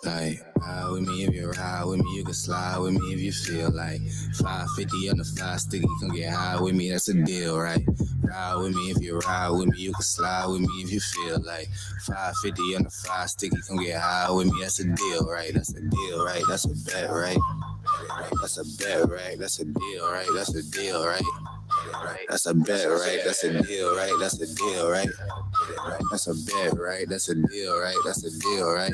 Like, ride with me if you ride with me, you can slide with me if you feel like 550 on the 5 sticky, come get high with me, that's a deal, right? Ride with me if you ride with me, you can slide with me if you feel like 550 on the 5 sticky, come get high with me, that's a deal, right? That's a deal, right? That's a bet, right? That's a bet, right? That's a deal, right? That's a deal, right? That's a bet, right? That's a deal, right? That's a deal, right? That's a bet, right? That's a deal, right? That's a deal, right?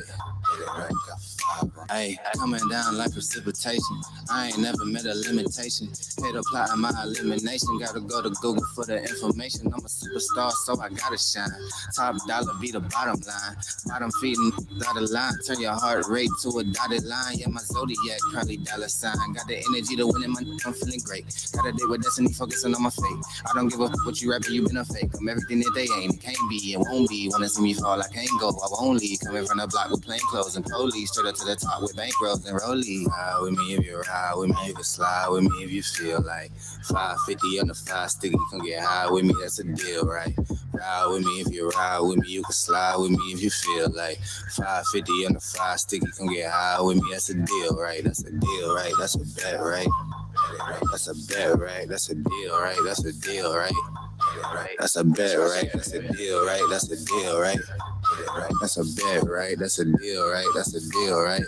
Hey, coming down like precipitation. I ain't never met a limitation. Hate applying my elimination. Gotta go to Google for the information. I'm a superstar, so I gotta shine. Top dollar be the bottom line. Bottom feeding dotted line. Turn your heart rate to a dotted line. Yeah, my zodiac probably dollar sign. Got the energy to win it, I'm feeling great. Got a date with destiny, focusing on my fate. I don't give a what you rapping, you been a fake. I'm everything that they ain't. It can't be, it won't be. Wanna see me fall, I can't go. I won't leave. Coming from the block with plain clothes and police. Straight up to the top with bankrolls and rollies. Ride with me if you ride with me, you can slide with me if you feel like 550 on the 5 sticky, come get high with me, that's a deal, right? Ride with me if you ride with me, you can slide with me if you feel like 550 on the 5 sticky, come get high with me, that's a deal, right? That's a deal, right? That's a bet, right? That's a bet, right? That's a deal, right? That's a deal, right? That's a bet, right? That's a deal, right? That's a deal, right? That's a bet, right? That's a deal, right? That's a deal, right?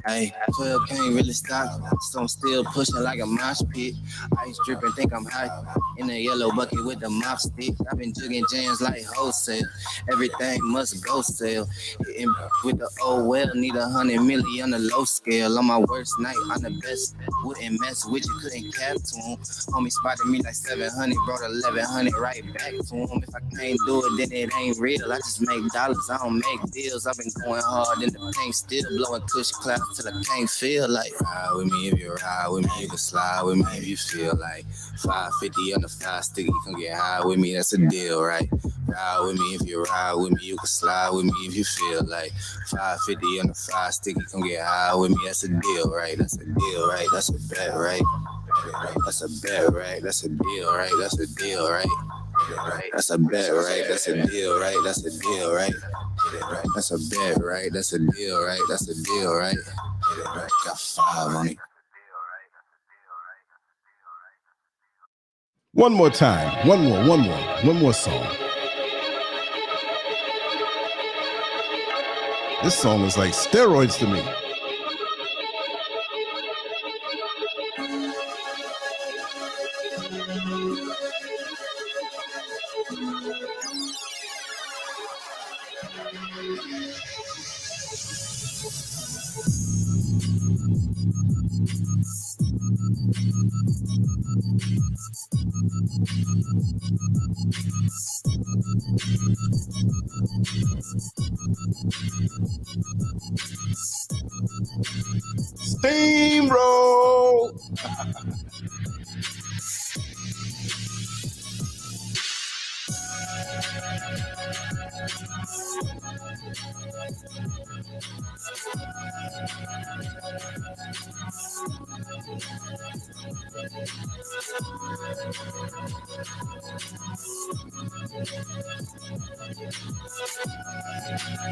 Hey, 12 can't really stop, so I'm still pushing like a mosh pit. Ice dripping, think I'm hot in a yellow bucket with the mop stick. I've been jugging jams like wholesale. Everything must go sell. Hitting with the oh well, need 100 million on the low scale. On my worst night, I'm the best. Wouldn't mess with you, couldn't cap to him. Homie spotted me like 700, brought 1100 right back to him. If I can't do it, then it ain't real. I just make dollars, I don't make deals. I've been going hard in the paint, still blowing kush clouds till I can't feel like. Ride with me if you ride with me, you can slide with me if you feel like 550 on the 5 sticky, come get high with me, that's a deal, right? Ride with me if you ride with me, you can slide with me if you feel like 550 on the 5 sticky, come get high with me, that's a deal, right? That's a deal, right? That's a bet, right? That's a bet, right? That's a deal, right? That's a deal, right? That's a bet, right? That's a deal, right? That's a deal, right? That's a bet, right? That's a deal, right? That's a deal, right? Got 5 on it. One more time. One more song. This song is like steroids to me. Steamroll.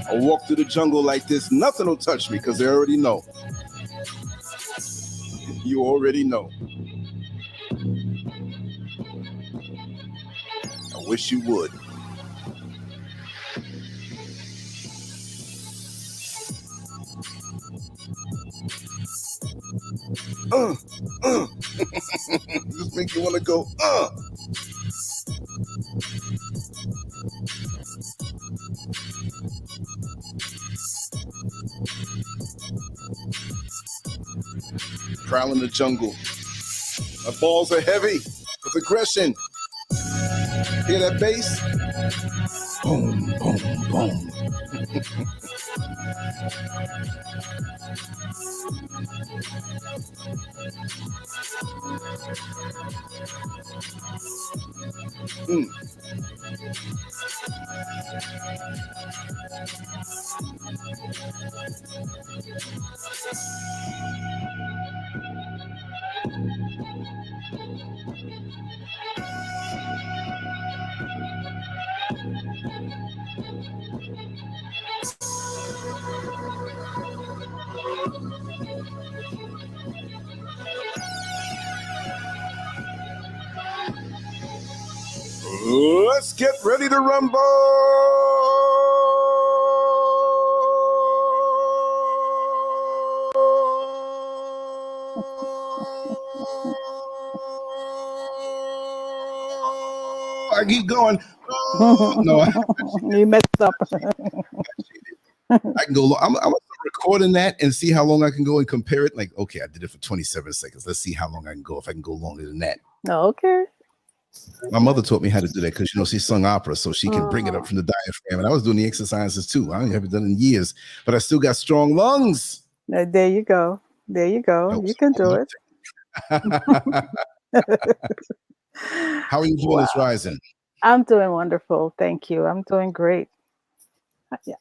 I walk through the jungle like this, nothing will touch me because they already know. You already know. I wish you would. Just make you want to go, Prowling the jungle. My balls are heavy with aggression. Hear that bass? Boom, boom, boom. Let's get ready to rumble. I keep going. Oh, no, You messed up. I can go. I'm recording that and see how long I can go and compare it. Like, okay, I did it for 27 seconds. Let's see how long I can go. If I can go longer than that. Okay. My mother taught me how to do that because she sung opera, so she can bring it up from the diaphragm. And I was doing the exercises too. I haven't done it in years, but I still got strong lungs. There you go. There you go. You can do it. How are you doing this rising? I'm doing wonderful. Thank you. I'm doing great. Yeah.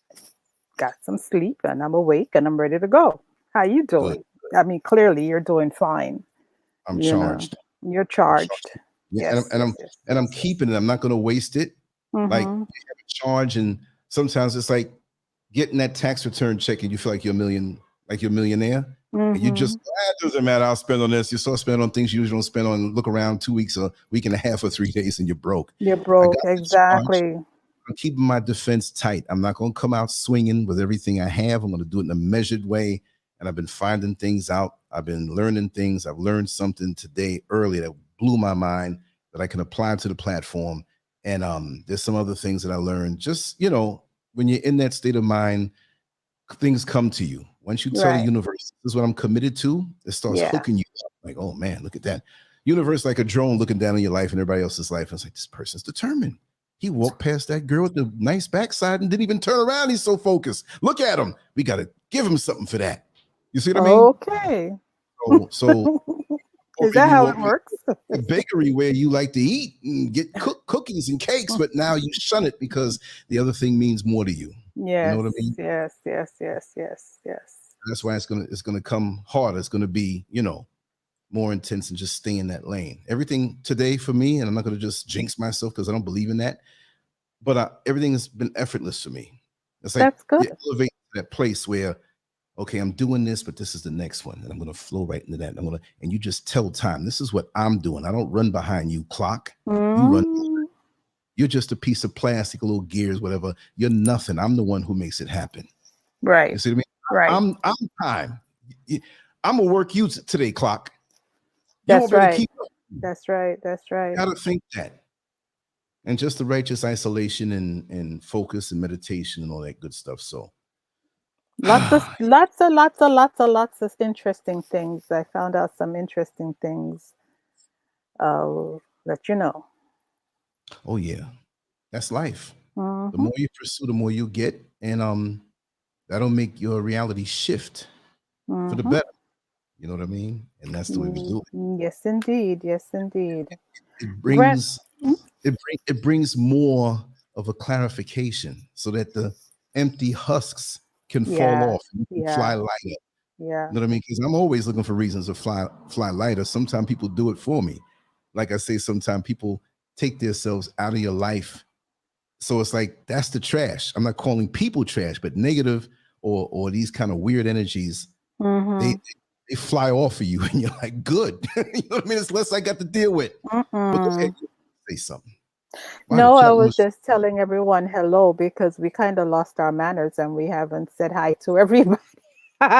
Got some sleep and I'm awake and I'm ready to go. How you doing? Good. I mean, clearly you're doing fine. I'm charged. You're charged. Yeah, yes, and I'm keeping it. I'm not going to waste it. Like you have a charge, and sometimes it's like getting that tax return check, and you feel like you're a millionaire. And you just it doesn't matter. I'll spend on this. You start spending on things you usually don't spend on. Look around 2 weeks, a week and a half, or 3 days, and you're broke. You're broke, exactly. I'm keeping my defense tight. I'm not going to come out swinging with everything I have. I'm going to do it in a measured way. And I've been finding things out. I've been learning things. I've learned something today early that blew my mind that I can apply to the platform. And there's some other things that I learned. Just, when you're in that state of mind, things come to you. Once you tell the universe, this is what I'm committed to, it starts hooking you up. Like, oh man, look at that. Universe like a drone looking down on your life and everybody else's life. And it's like, this person's determined. He walked past that girl with the nice backside and didn't even turn around. He's so focused. Look at him. We got to give him something for that. You see what I mean? Okay. So is that how it works? A bakery where you like to eat and get cookies and cakes, but now you shun it because the other thing means more to you. Yes. You know what I mean? Yes. That's why it's gonna come harder. It's gonna be, more intense and just stay in that lane. Everything today for me, and I'm not gonna just jinx myself because I don't believe in that, but everything has been effortless for me. It's like that's good. You elevate to that place where, okay, I'm doing this, but this is the next one, and I'm gonna flow right into that. And you just tell time, this is what I'm doing. I don't run behind you, clock. You run. You're just a piece of plastic, a little gears, whatever. You're nothing. I'm the one who makes it happen. Right. You see what I mean? Right. I'm time. I'm gonna work you today, clock. That's right. That's right. You gotta think that. And just the righteous isolation and focus and meditation and all that good stuff. So lots of interesting things. I found out some interesting things. Let you know. Oh yeah, that's life. The more you pursue, the more you get, and that'll make your reality shift for the better. You know what I mean? And that's the way we do it. Yes, indeed. It brings more of a clarification so that the empty husks can fall off and fly lighter. Yeah. You know what I mean? Because I'm always looking for reasons to fly lighter. Sometimes people do it for me. Like I say, sometimes people take themselves out of your life. So it's like, that's the trash. I'm not calling people trash, but negative or these kind of weird energies, they fly off of you and you're like, good. You know what I mean? It's less I got to deal with. But go ahead, say something. No, I was just telling everyone hello because we kind of lost our manners and we haven't said hi to everybody.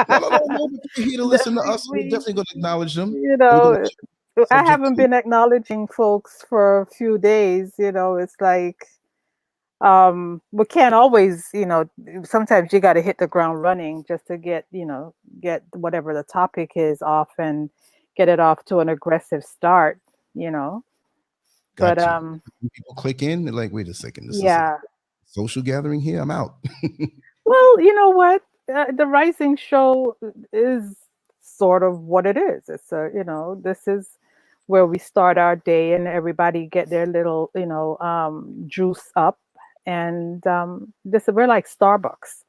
No, no, no, no. But they're here to That listen to us. We're we, definitely going to acknowledge them, you and we're going to know, change the I subject haven't to. been acknowledging folks for a few days. It's like we can't always, sometimes you got to hit the ground running just to get whatever the topic is off and get it off to an aggressive start, you know. But Got to. When people click in, they're like, wait a second, this is a yeah. social gathering here. I'm out. Well, you know what? The Rising Show is sort of what it is. It's this is where we start our day and everybody get their little, juice up. And this we're like Starbucks.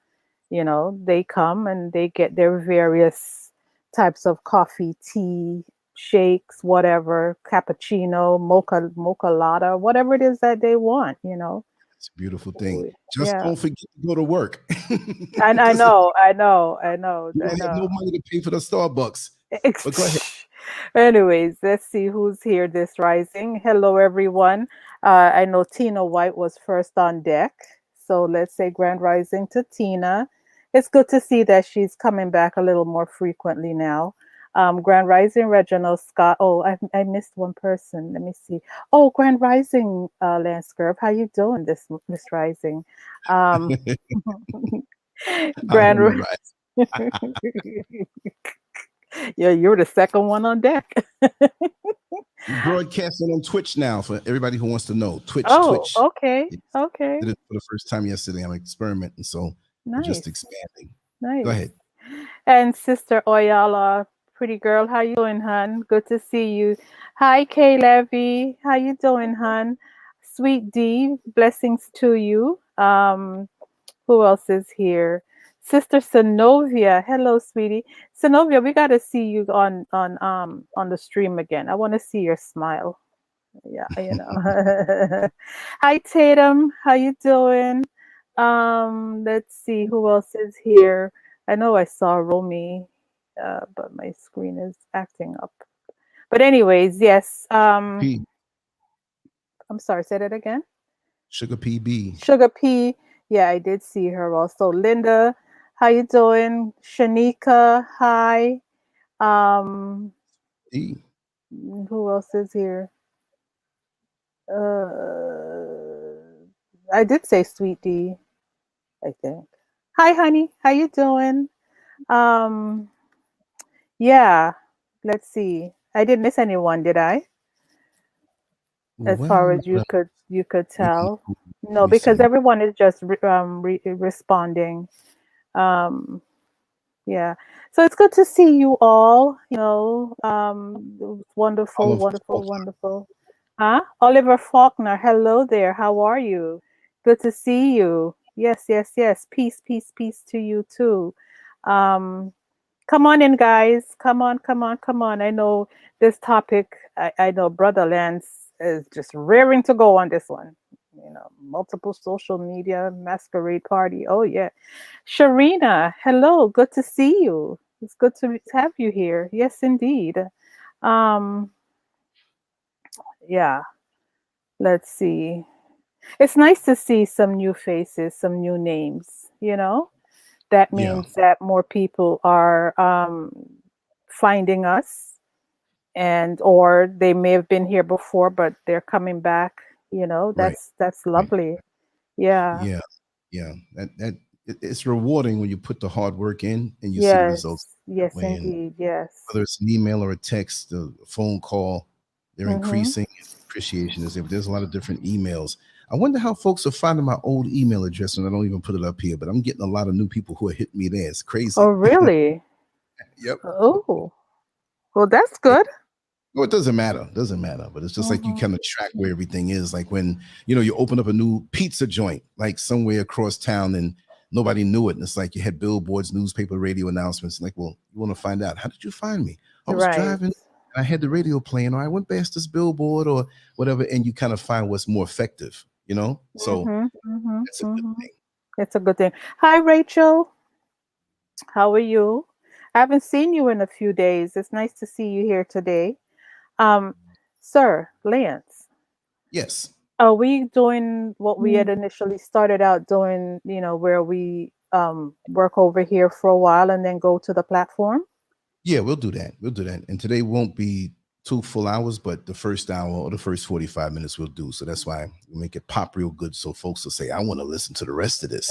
They come and they get their various types of coffee, tea, shakes, whatever, cappuccino, mocha latte, whatever it is that they want. It's a beautiful thing. Just Yeah. don't forget to go to work. And I 'Cause know, I know, I know, you I don't have know. no money to pay for the Starbucks. But go ahead. Anyways, let's see who's here this rising. Hello, everyone. I know Tina White was first on deck. So let's say grand rising to Tina. It's good to see that she's coming back a little more frequently now. Grand Rising Reginald Scott. Oh, I missed one person. Let me see. Oh, Grand Rising Lance Gerb. How you doing this rising? Um, I Grand. am a right. Yeah, you're the second one on deck. We broadcasting on Twitch now for everybody who wants to know. Twitch, Oh, Twitch. okay. Yes. Okay. Did it for the first time yesterday. I'm experimenting, so we're just Nice. expanding. Go Nice. ahead. And Sister Oyala, pretty girl, how you doing, hun? Good to see you. Hi, Kay Levy. How you doing, hun? Sweet D, blessings to you. Who else is here? Sister Synovia. Hello, sweetie. Synovia, we gotta see you on the stream again. I want to see your smile. Yeah. Hi, Tatum. How you doing? Let's see who else is here. I know I saw Romy, but my screen is acting up. But anyways, yes. P. I'm sorry. Say that again. Sugar PB. Sugar P. Yeah, I did see her also. Linda, how you doing? Shanika, hi. Um, E. who else is here? Uh, I did say Sweet D, I think. Hi, honey. How you doing? Um, yeah. Let's see. I didn't miss anyone, did I? As far Well, as you could let me tell. let No, me because see. everyone is just responding. Um, yeah. So it's good to see you all. Wonderful, Oliver wonderful, Faulkner. wonderful. Huh? Oliver Faulkner. Hello there. How are you? Good to see you. Yes, yes, yes. Peace, peace, peace to you too. Um, Come on in, guys. Come on, come on, come on. I know this topic. I know Brother Lance is just raring to go on this one. Multiple social media masquerade party. Oh yeah, Sharina. Hello, good to see you. It's good to have you here. Yes, indeed. Um, yeah. Let's see. It's nice to see some new faces, some new names. That Yeah, means that more people are finding us, and or they may have been here before but they're coming back. right, That's right. lovely. Yeah. Yeah, yeah. It's rewarding when you put the hard work in and you see the results Yes, that yes, way. And indeed. Yes. whether it's an email or a text, a phone call, they're Mm-hmm. increasing. Appreciation is there. But there's a lot of different emails. I wonder how folks are finding my old email address, and I don't even put it up here. But I'm getting a lot of new people who are hitting me there. It's Oh, crazy. really? Yep. Oh, well, that's Yeah. good. Well, it doesn't matter. It doesn't matter. But it's just like you Mm-hmm. kind of track where everything is. Like when you open up a new pizza joint, like somewhere across town, and nobody knew it. And it's like you had billboards, newspaper, radio announcements. Like, well, you want to find out, how did you find me? I was Right. driving and I had the radio playing, or I went past this billboard or whatever, and you kind of find what's more effective. So Mm-hmm. Mm-hmm. that's a good Mm-hmm. thing. It's a good thing. Hi, Rachel. How are you? I haven't seen you in a few days. It's nice to see you here today. um Sir Lance, Yes. are we doing what we had initially started out doing, where we work over here for a while and then go to the platform? Yeah, we'll do that. We'll do that. And today won't be 2 full hours, but the first hour or the first 45 minutes we'll do. So that's why we make it pop real good. So folks will say, I want to listen to the rest of this.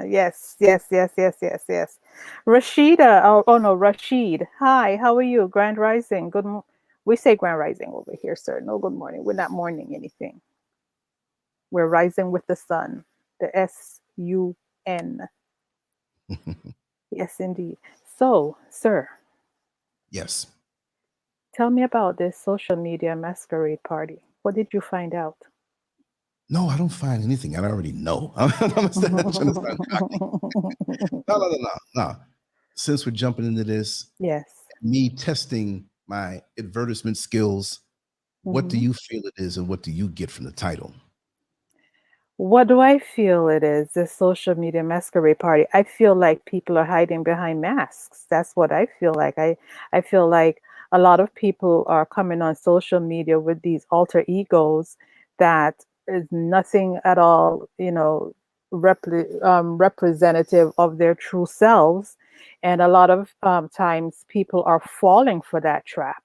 Yes, yes, yes, yes, yes, yes. Rashida, oh no, Rashid. Hi, how are you? Grand Rising. We say Grand Rising over here, sir. No, good morning. We're not morning anything. We're rising with the sun. The SUN. Yes, indeed. So, sir, Yes. tell me about this social media masquerade party. What did you find out? No, I don't find anything. I already know. I'm trying to sound cocky. No. Since we're jumping into this, Yes. me testing my advertisement skills, what do Mhm. you feel it is and what do you get from the title? What do I feel it is, this social media masquerade party? I feel like people are hiding behind masks. That's what I feel like. I feel like a lot of people are coming on social media with these alter egos that is nothing at all, representative of their true selves. And a lot of times people are falling for that trap.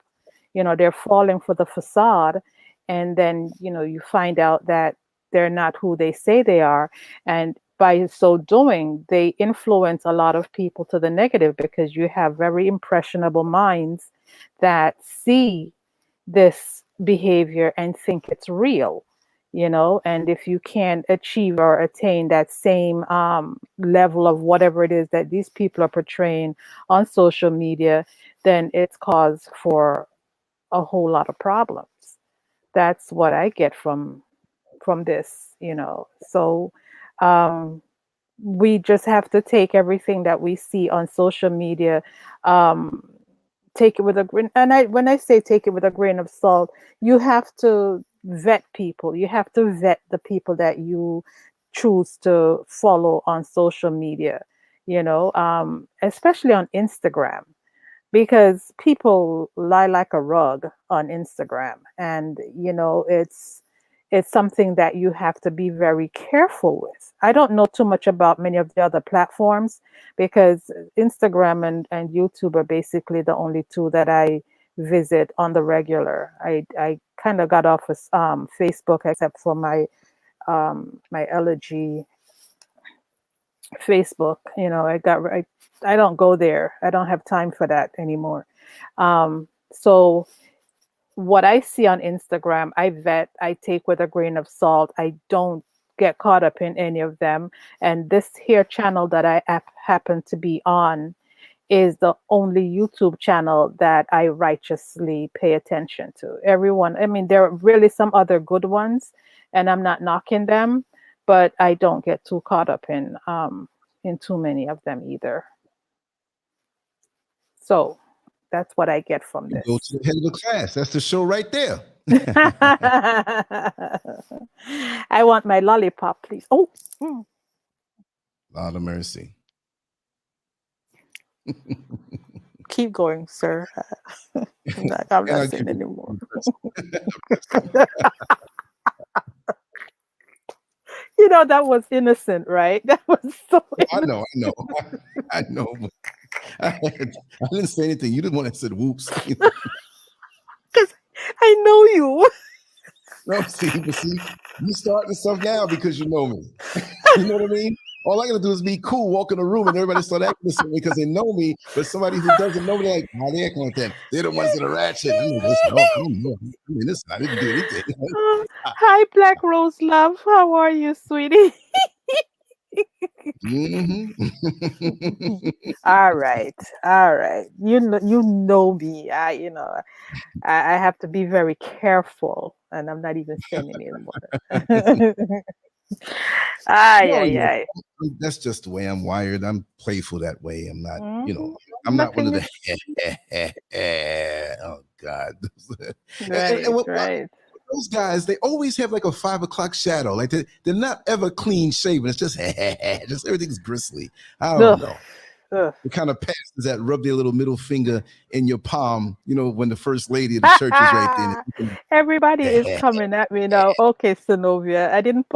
They're falling for the facade. And then, you find out that they're not who they say they are. And by so doing, they influence a lot of people to the negative because you have very impressionable minds that see this behavior and think it's real. And if you can't achieve or attain that same level of whatever it is that these people are portraying on social media, then it's cause for a whole lot of problems. That's what I get from this. So um, we just have to take everything that we see on social media, um, take it with a grain. And when I say take it with a grain of salt, you have to vet people. You have to vet the people that you choose to follow on social media. Especially on Instagram because people lie like a rug on Instagram, and it's something that you have to be very careful with. I don't know too much about many of the other platforms because Instagram and YouTube are basically the only two that I visit on the regular. I kind of got off of Facebook except for my elegy Facebook. I don't go there. I don't have time for that anymore. So what I see on Instagram, I vet, I take with a grain of salt. I don't get caught up in any of them. And this here channel that I happen to be on is the only YouTube channel that I righteously pay attention to. Everyone, I mean, there are really some other good ones, and I'm not knocking them, but I don't get too caught up in too many of them either. So that's what I get from You go this. to the head of the class. That's the show right there. I want my lollipop, please. Oh, Lord of mercy. keep going, sir. I'm And not I'll saying give anymore. you That was innocent, right? That was so I innocent. know. I know. I didn't say anything. You didn't want to say whoops. Because I know you. No, see, you starting stuff now because you know me. You know what I mean? All I gotta do is be cool, walk in the room, and everybody start acting the same because they know me. But somebody who doesn't know me, like, how they acting like that? They're the ones that are ratchet. I'm like, listen, oh, I don't know. I mean, listen, I didn't do anything. Hi, Black Rose Love. How are you, sweetie? All right, all right. You know me. I have to be very careful, and I'm not even saying it anymore. Ay, No, ay, yeah, ay. that's just the way I'm wired. I'm playful that way. I'm not, Mhm. I'm not one of Nothing the. is Oh God. And right, what right. those guys, they always have like a 5 o'clock shadow. Like they're not ever clean shaven. It's just just everything's bristly. I don't Ugh. know. Ugh. the kind of pastors that rub their little middle finger in your palm, when the first lady of the church is right there. Everybody is coming at me now. Okay, Synovia. I didn't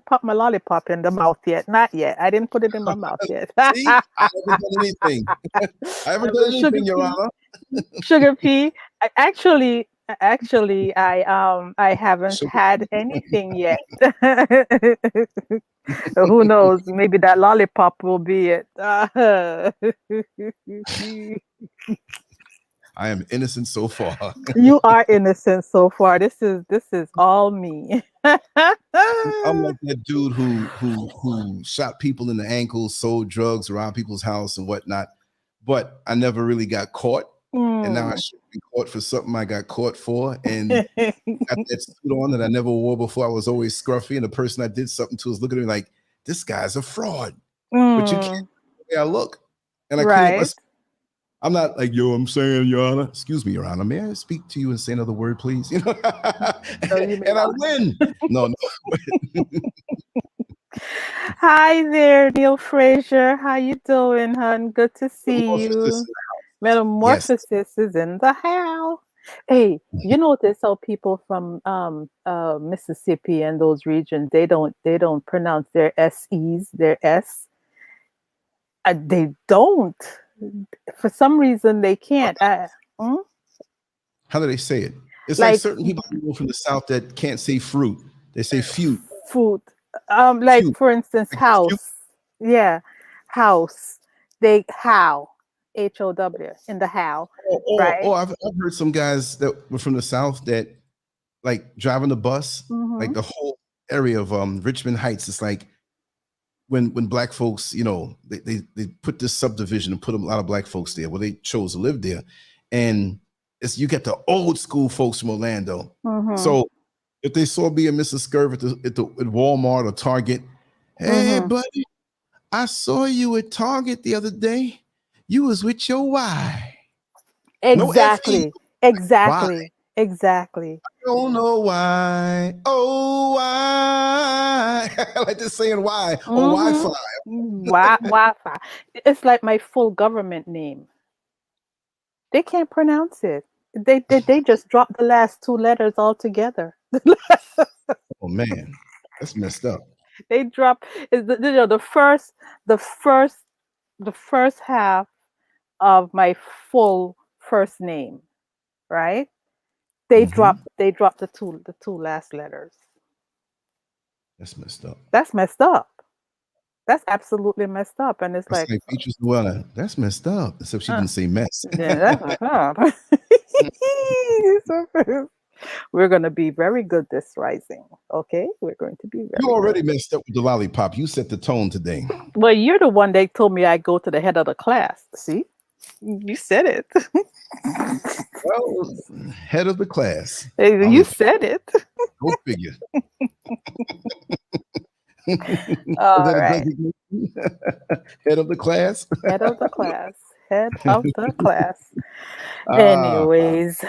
pop my lollipop in the mouth yet. Not yet. I didn't put it in my mouth yet. See, I haven't done anything. I haven't done anything, Your Honor. Sugar pea. Actually, I haven't had anything yet. Who knows? Maybe that lollipop will be it. I am innocent so far. You are innocent so far. This is all me. I'm like that dude who shot people in the ankles, sold drugs around people's house and whatnot, but I never really got caught. And now I should be caught for something I got caught for, and got that suit on that I never wore before. I was always scruffy, and the person I did something to was looking at me like, "This guy's a fraud." But you can't the way I look, and I can't. I'm not like, yo, I'm saying, Your Honor. Excuse me, Your Honor. May I speak to you and say another word, please? And I win. No. Hi there, Neil Frazier. How you doing, hon? Good to see you. Metamorphosis is in the house. Hey, you notice how people from Mississippi and those regions, they don't pronounce their SEs, their S. They don't. For some reason, they can't. How do they say it? It's like certain people from the South that can't say fruit. They say fruit. Fruit. For instance, house. Yeah, house. They how. HOW in the how. Right? I've heard some guys that were from the South that like driving the bus, like the whole area of Richmond Heights. It's like when black folks, they put this subdivision and put a lot of black folks there. Well, they chose to live there, and you get the old school folks from Orlando. So if they saw me and Mrs. Scurv at Walmart or Target, hey buddy, I saw you at Target the other day. You was with your why. Exactly. No Exactly. I don't know why. Oh, why? I like this saying why. Oh, Wi-Fi. Wi-Fi. It's like my full government name. They can't pronounce it. They just drop the last two letters altogether. Oh man, that's messed up. They drop the first half of my full first name, right? They drop the two last letters. That's messed up. That's messed up. That's absolutely messed up. And it's like Beatrice Llewellyn. That's messed up. Except she didn't say mess. Yeah, that's messed up. We're gonna be very good this rising. Okay, we're going to be very. You already good. messed up with the lollipop. You set the tone today. Well, you're the one that told me I go to the head of the class. See, you said it. Well, head of the class. You said it. Go figure. All right. Head of the class. Head of the class. Head of the class. Anyways,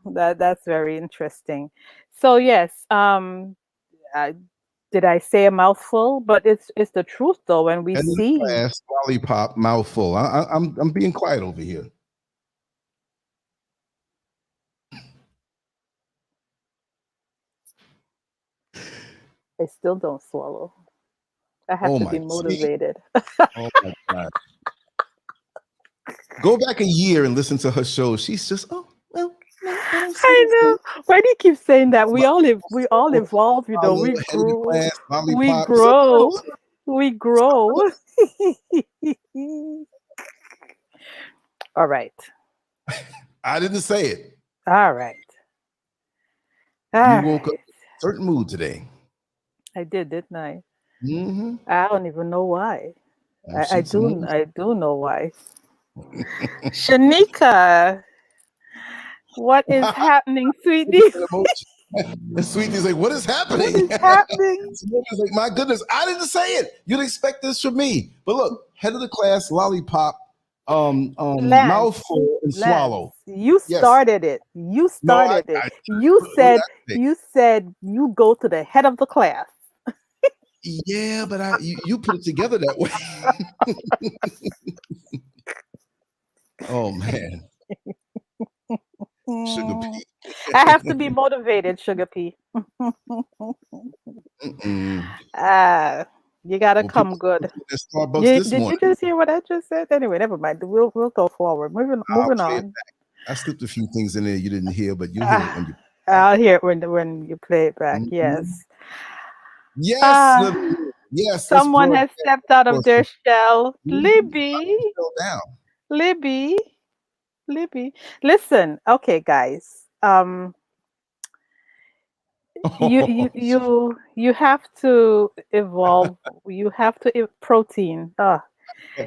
that's very interesting. So yes, did I say a mouthful? But it's the truth though. When we see class, lollipop, mouthful. I'm being quiet over here. I still don't swallow. I have to be motivated. Oh my God. Go back a year and listen to her show. She's just, oh, well. No, I know. Why do you keep saying that? We all evolve, you know. We grow. We grow. All right. I didn't say it. All right. You woke up in a certain mood today. I did, didn't I? I don't even know why. I do know why. Shanika, what is happening, sweetie? And Sweetie's like, what is happening? What is happening? She's like, my goodness, I didn't say it. You'd expect this from me. But look, head of the class, lollipop, mouthful, and swallow. You started it. You started it. You said you go to the head of the class. Yeah, but you put it together that way. Oh man, sugar Mm. pea. I have to be motivated, Sugar Pea. Mm-mm. Ah, you gotta Well, people come good. at Starbucks this Did you morning. just hear what I just said? Anyway, never mind. We'll go forward. I'll Moving play it on. back. I slipped a few things in there you didn't hear, but you'll hear it when Ah, you play it I'll hear it when you play it back. back. Mhm. Yes. Yes, Ah, Libby. Yes, this someone has broadcast stepped out of was their shell. shut Libby, the down. Libby, Libby. Listen, okay, guys. You have to evolve. You have to protein. Had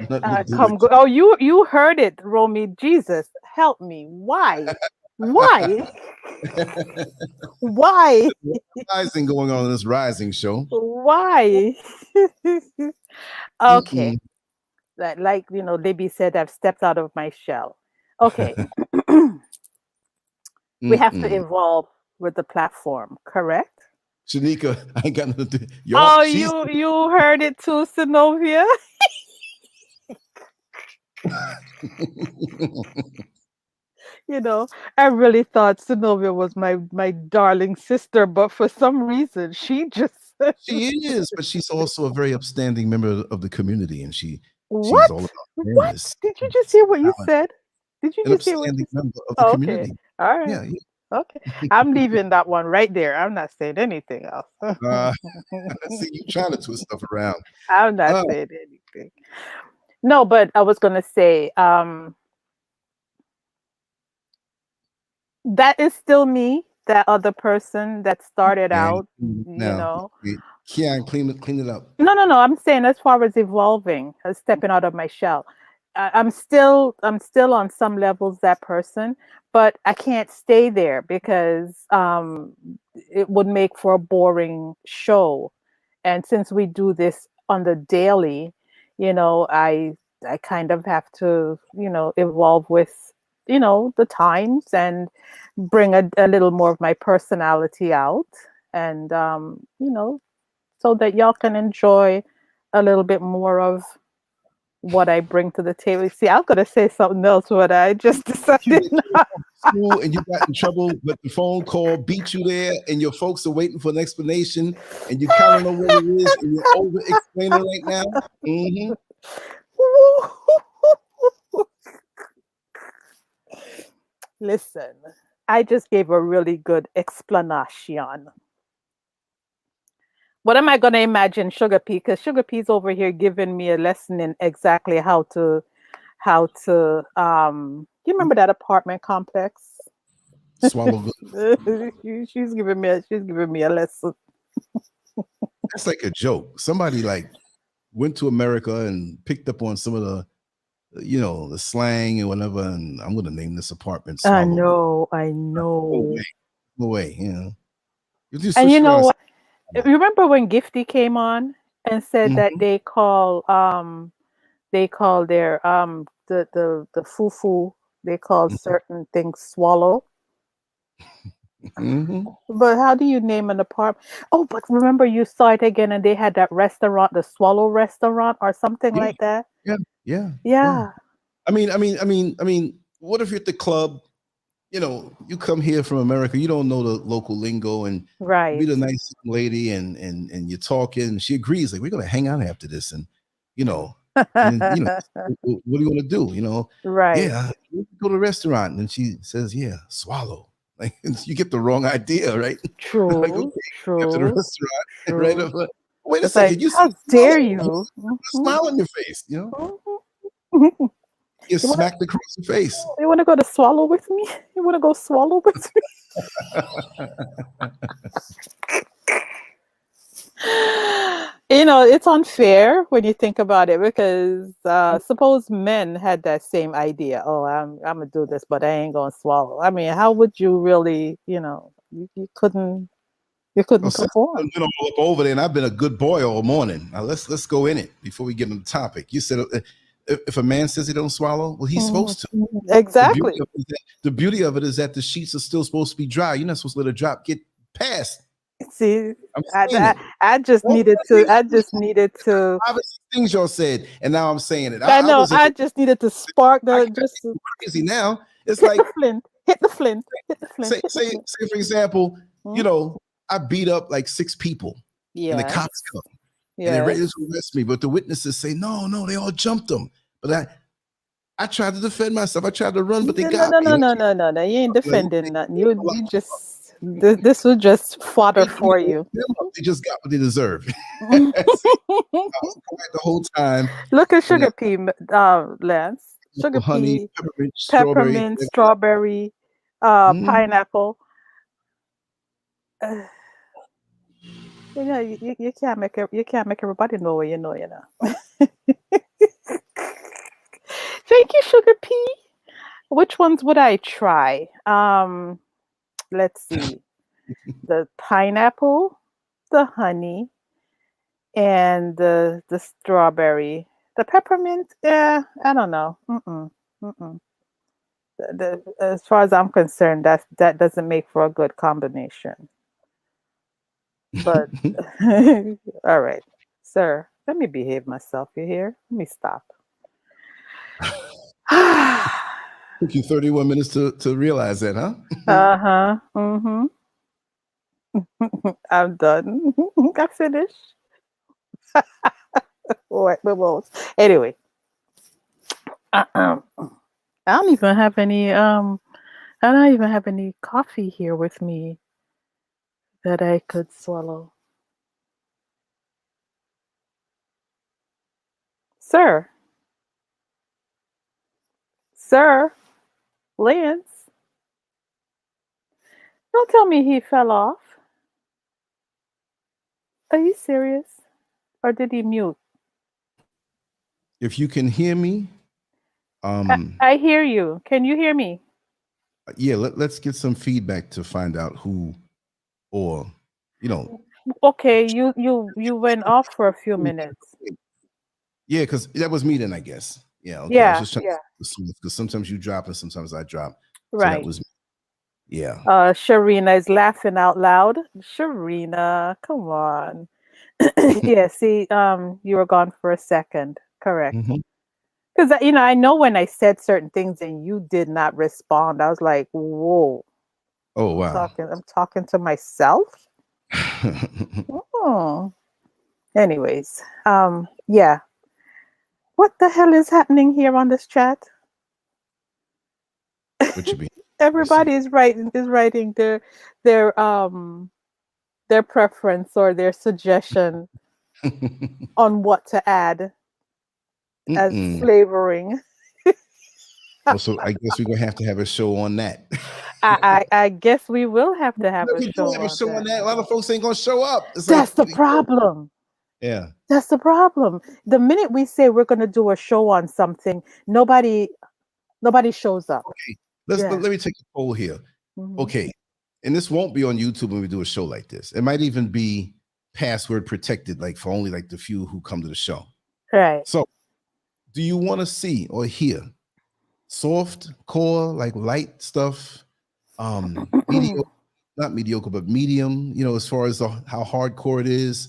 nothing to do with Come go. Oh, you heard it, Romy. Jesus, help me. Why? Why? it. Why? Rising going on in this rising show. Why? Okay. Mm-mm, Like Libby said, I've stepped out of my shell. Okay. We have to mm-mm. evolve with the platform, correct? Shanika, I ain't got nothing to do. Yo, Oh, she's you heard it too, Synovia. You know, I really thought Synovia was my darling sister, but for some reason she just she is, but she's also a very upstanding member of the community, and she's all what? about What? fairness. Did you just hear what you Talent, said? Did you an just hear what you upstanding said? member of the Oh, okay. community. All right. Yeah, Okay. I'm leaving that one right there. I'm not saying anything else. uh, I see you trying to twist stuff around. I'm not Uh, saying anything. No, but I was gonna say, that is still me, that other person that started yeah, out, you now, know. yeah, clean it up. No. I'm saying as far as evolving, stepping out of my shell. I'm still on some levels that person, but I can't stay there because it would make for a boring show. And since we do this on the daily, I kind of have to, evolve with, the times and bring a little more of my personality out and so that y'all can enjoy a little bit more of what I bring to the table. See, I was gonna say something else, but I just You decided get not. school and you got in trouble, but the phone call beat you there, and your folks are waiting for an explanation, and you kind of know what it is, and you're over explaining right now. Hmm. Listen, I just gave a really good explanation. What am I going to imagine Sugar Pea? Because Sugar Pea's over here giving me a lesson in exactly how to you remember that apartment complex? Swallow good. She's giving me a lesson. That's like a joke. Somebody like went to America and picked up on some of the slang and whatever. And I'm gonna name this apartment I Swallow Good. know, I No way, know. no way. You just And you switch know around. what? Remember when Gifty came on and said that Mhm, they call their the fufu, they call mhm, certain things swallow. mhm. But how do you name an apartment? Oh, but remember you saw it again and they had that restaurant, the Swallow restaurant or something Yeah, like that? yeah, yeah, yeah. Yeah, I mean. What if you're at the club? You come here from America, you don't know the local lingo, and you meet right. a nice young lady, and you're talking, and she agrees, like we're gonna hang out after this, you know, and then what do you want to do? Right. Yeah, we go to a restaurant, and she says, yeah, swallow. Like you get the wrong idea, right? Like True, okay, after the true, restaurant, right? true. Wait a It's like, second, you said how dare swallow. You you? put a smile on your face. Mhm. You You wanna smacked across the face. you wanna go to swallow with me? You wanna go swallow with me? It's unfair when you think about it because suppose men had that same idea. Oh, I'm gonna do this, but I ain't gonna swallow. I mean, how would you really, you couldn't Well, since I've perform. been all up over there, and I've been a good boy all morning. Now let's go in it before we get on the topic. You said if a man says he don't swallow, well, he's Mhm. supposed to. The beauty Exactly. of it is that the sheets are still supposed to be dry. You're not supposed to let a drop get past. See, I'm I, saying I it. I just All needed the to. things I you just needed to. obvious things y'all said, and now I'm saying it. I I know. was in I just needed to spark I the. can't Just go crazy now. It's hit the like flint. Hit the flint. Hit the flint. say Hit the say flint. say for example, Hmm? I beat up like 6 people, and the Yes. cops come and they're ready Yes. to arrest me, but the witnesses say no, they all jumped them. But I tried to defend myself. I tried to run, but they No, no, got no, me. no, no, no, no, no. You ain't Like, defending nothing. You just this was just fodder for you. they just got what they deserve. See, I was quiet the whole time. Look at And sugar pea, Lance. Sugar honey, pea, peppermint, strawberry. peppermint, strawberry, Mm. pineapple. Uh, you can't make you can't make everybody know what you know. You know. Thank you, sugar pea. Which ones would I try? Let's see. The pineapple, the honey, and the strawberry. The peppermint, yeah, I don't know. Mm-mm, mm-mm. As far as I'm concerned, that doesn't make for a good combination. But all right, sir, let me behave myself. You hear? Let me stop. Took you 31 minutes to realize that, huh? Uh-huh. Mm-hmm. I'm done. I finished. All right, but well, anyway, uh-uh. I don't even have any I don't even have any coffee here with me that I could swallow. Sir, sir, Lance, don't tell me he fell off. Are you serious? Or did he mute? If you can hear me, I, um, I hear you. Can you hear me? yeah, let's get some feedback to find out who or you know. Okay, you went off for a few minutes. Yeah, because that was me then, I guess. Yeah, okay. I was Yeah, just trying yeah, to because sometimes you drop and sometimes I drop. So that right. was me. Yeah. Sharina is laughing out loud. Sharina, come on. Yeah, see, you were gone for a second. Correct. Mhm. Because I know when I said certain things and you did not respond, I was like, "Whoa, Oh wow. I'm talking to myself." Oh, anyways, yeah. What the hell is happening here on this chat? What you be? Let me see. Everybody is writing their preference or their suggestion on what to add as Mm-mm. flavoring. Also, I guess we're gonna have to have a show on that. I guess we will have to have Look, a we do show have a on show on that. that. A lot of folks ain't gonna show up. It's like, That's the problem. yeah. That's the problem. The minute we say we're going to do a show on something, nobody shows up. Okay. Yeah. Let me take a poll here. Hmm. Okay. And this won't be on YouTube when we do a show like this. It might even be password protected, like for only like the few who come to the show. Right. So, do you want to see or hear soft core, like light stuff, mediocre, not mediocre, but medium, as far as how hardcore it is,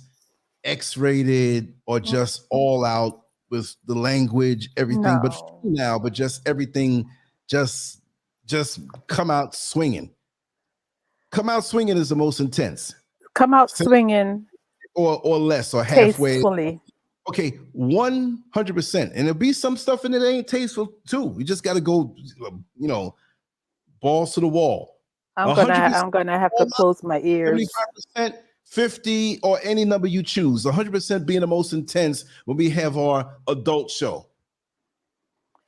X-rated, or just all out with the language, everything, but No. now, but just everything, just just come out swinging. Come out swinging is the most intense. Come out swinging Or less or halfway. tastefully. Okay, 100%. And there'll be some stuff in it that ain't tasteful too. You just got to go, balls to the wall. I'm gonna 100% I'm gonna have to all out, close my ears. 75%, 50, or any number you choose. 100% being the most intense when we have our adult show.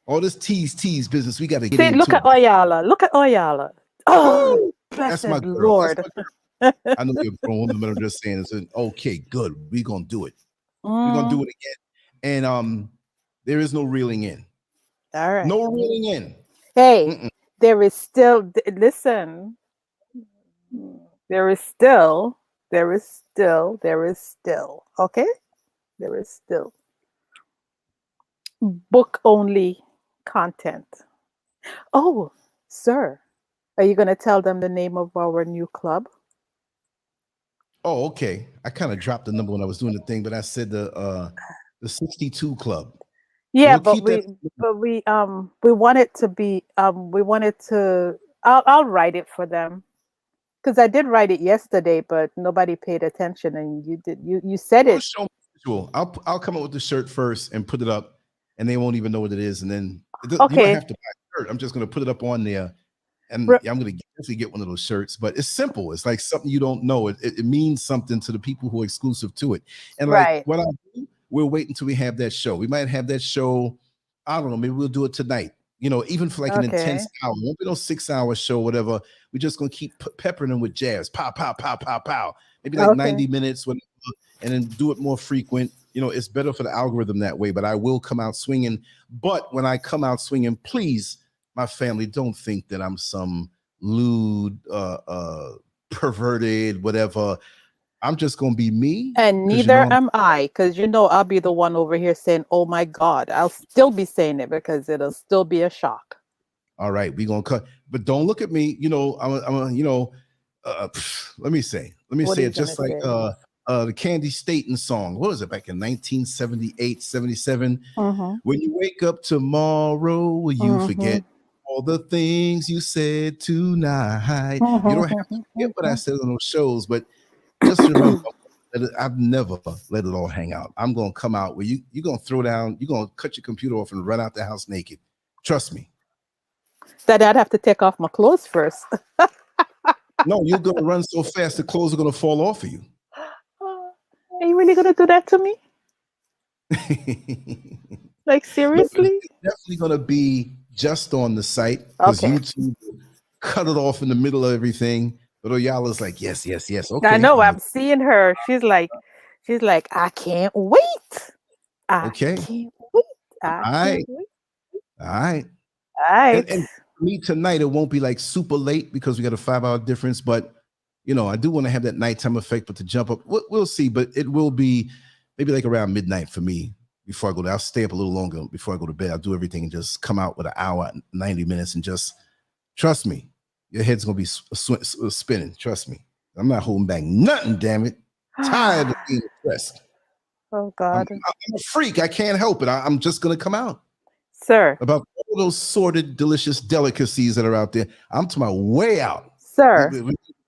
All this tease business, we got to get See, look into at it. Oyala. Look at Oyala. Oh, Woo! That's my blessed girl. That's Lord. my girl. I know you're a grown woman, but I'm just saying, okay, good. We're gonna do it. We're gonna Mm, do it again. And there is no reeling in. all right. No reeling in. Hey, Mm-mm. there is still listen. There is still, okay? There is still book only content. Oh, sir, are you going to tell them the name of our new club? Oh, okay. I kind of dropped the number when I was doing the thing, but I said the 62 Club. But Yeah, we'll keep that. we want it to be we wanted to. I'll write it for them because I did write it yesterday, but nobody paid attention, and you said We'll it. show 'em visual. I'll come up with the shirt first and put it up, and they won't even know what it is. And then you don't Okay. have to buy a shirt. I'm just gonna put it up on there, and Re- yeah, I'm gonna definitely get one of those shirts. But it's simple. It's like something you don't know. It means something to the people who are exclusive to it. And like right. what I do, we'll wait until we have that show. We might have that show. I don't know. Maybe we'll do it tonight. Even for like an Okay. intense hour. It won't be no 6 hour show, whatever. We're just gonna keep peppering them with jazz. Pow, pow, pow, pow, pow. Maybe like Okay. 90 minutes, whatever, and then do it more frequent. It's better for the algorithm that way. But I will come out swinging. But when I come out swinging, please, my family, don't think that I'm some lewd, perverted, whatever. I'm just gonna be me And because neither am I, because I'll be the one over here saying, "Oh my God!" I'll still be saying it because it'll still be a shock. all right, we gonna cut. But don't look at me. Let me What are say you it gonna just like say? the Candy Staten song. What was it back in 1978, 77? Mm-hmm. When you wake up tomorrow, will you Mm-hmm. forget all the things you said tonight? You don't have to forget what I Mm-hmm. said on those shows, but just remember that I've never let it all hang out. I'm gonna come out where you're gonna throw down, you're gonna cut your computer off and run out the house naked. Trust me. That I'd have to take off my clothes first. No, you're gonna run so fast the clothes are gonna fall off of you. Are you really gonna do that to me? Like No, but seriously? it's definitely gonna be just on the site because Okay. YouTube cut it off in the middle of everything. But Oyala's like, yes, yes, yes. I Okay, know. I'm I'm seeing her. She's like, I can't wait. I okay. can't wait. All I can't right, wait. all right. All right. And for me tonight, it won't be like super late because we got a 5 hour difference. But I do want to have that nighttime effect. But to jump up, we'll see. But it will be maybe like around midnight for me before I go to. I'll stay up a little longer before I go to bed. I'll do everything and just come out with an hour, 90 minutes, and just trust me, your head's gonna be spinning. Trust me, I'm not holding back nothing. Damn it, tired of being oppressed. Oh I'm, God, I'm a freak. I can't help it. I'm just gonna come out sir, about all those sordid, delicious delicacies that are out there. I'm to my way out. sir,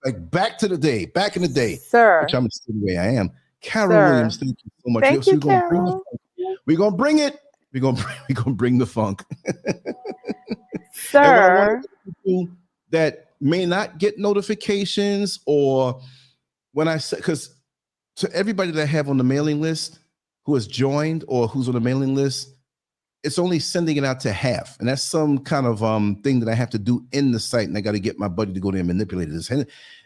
Like back to the day, back in the day, which sir, I'm still the way I am. Carol Williams, sir. thank you so much. Thank So you, we're gonna bring the Carol. funk. We're gonna bring it. We're gonna bring the funk. And what I want Sir. to do that may not get notifications, or when I say, because to everybody that I have on the mailing list who has joined or who's on the mailing list, it's only sending it out to half, and that's some kind of thing that I have to do in the site, and I got to get my buddy to go there and manipulate this. And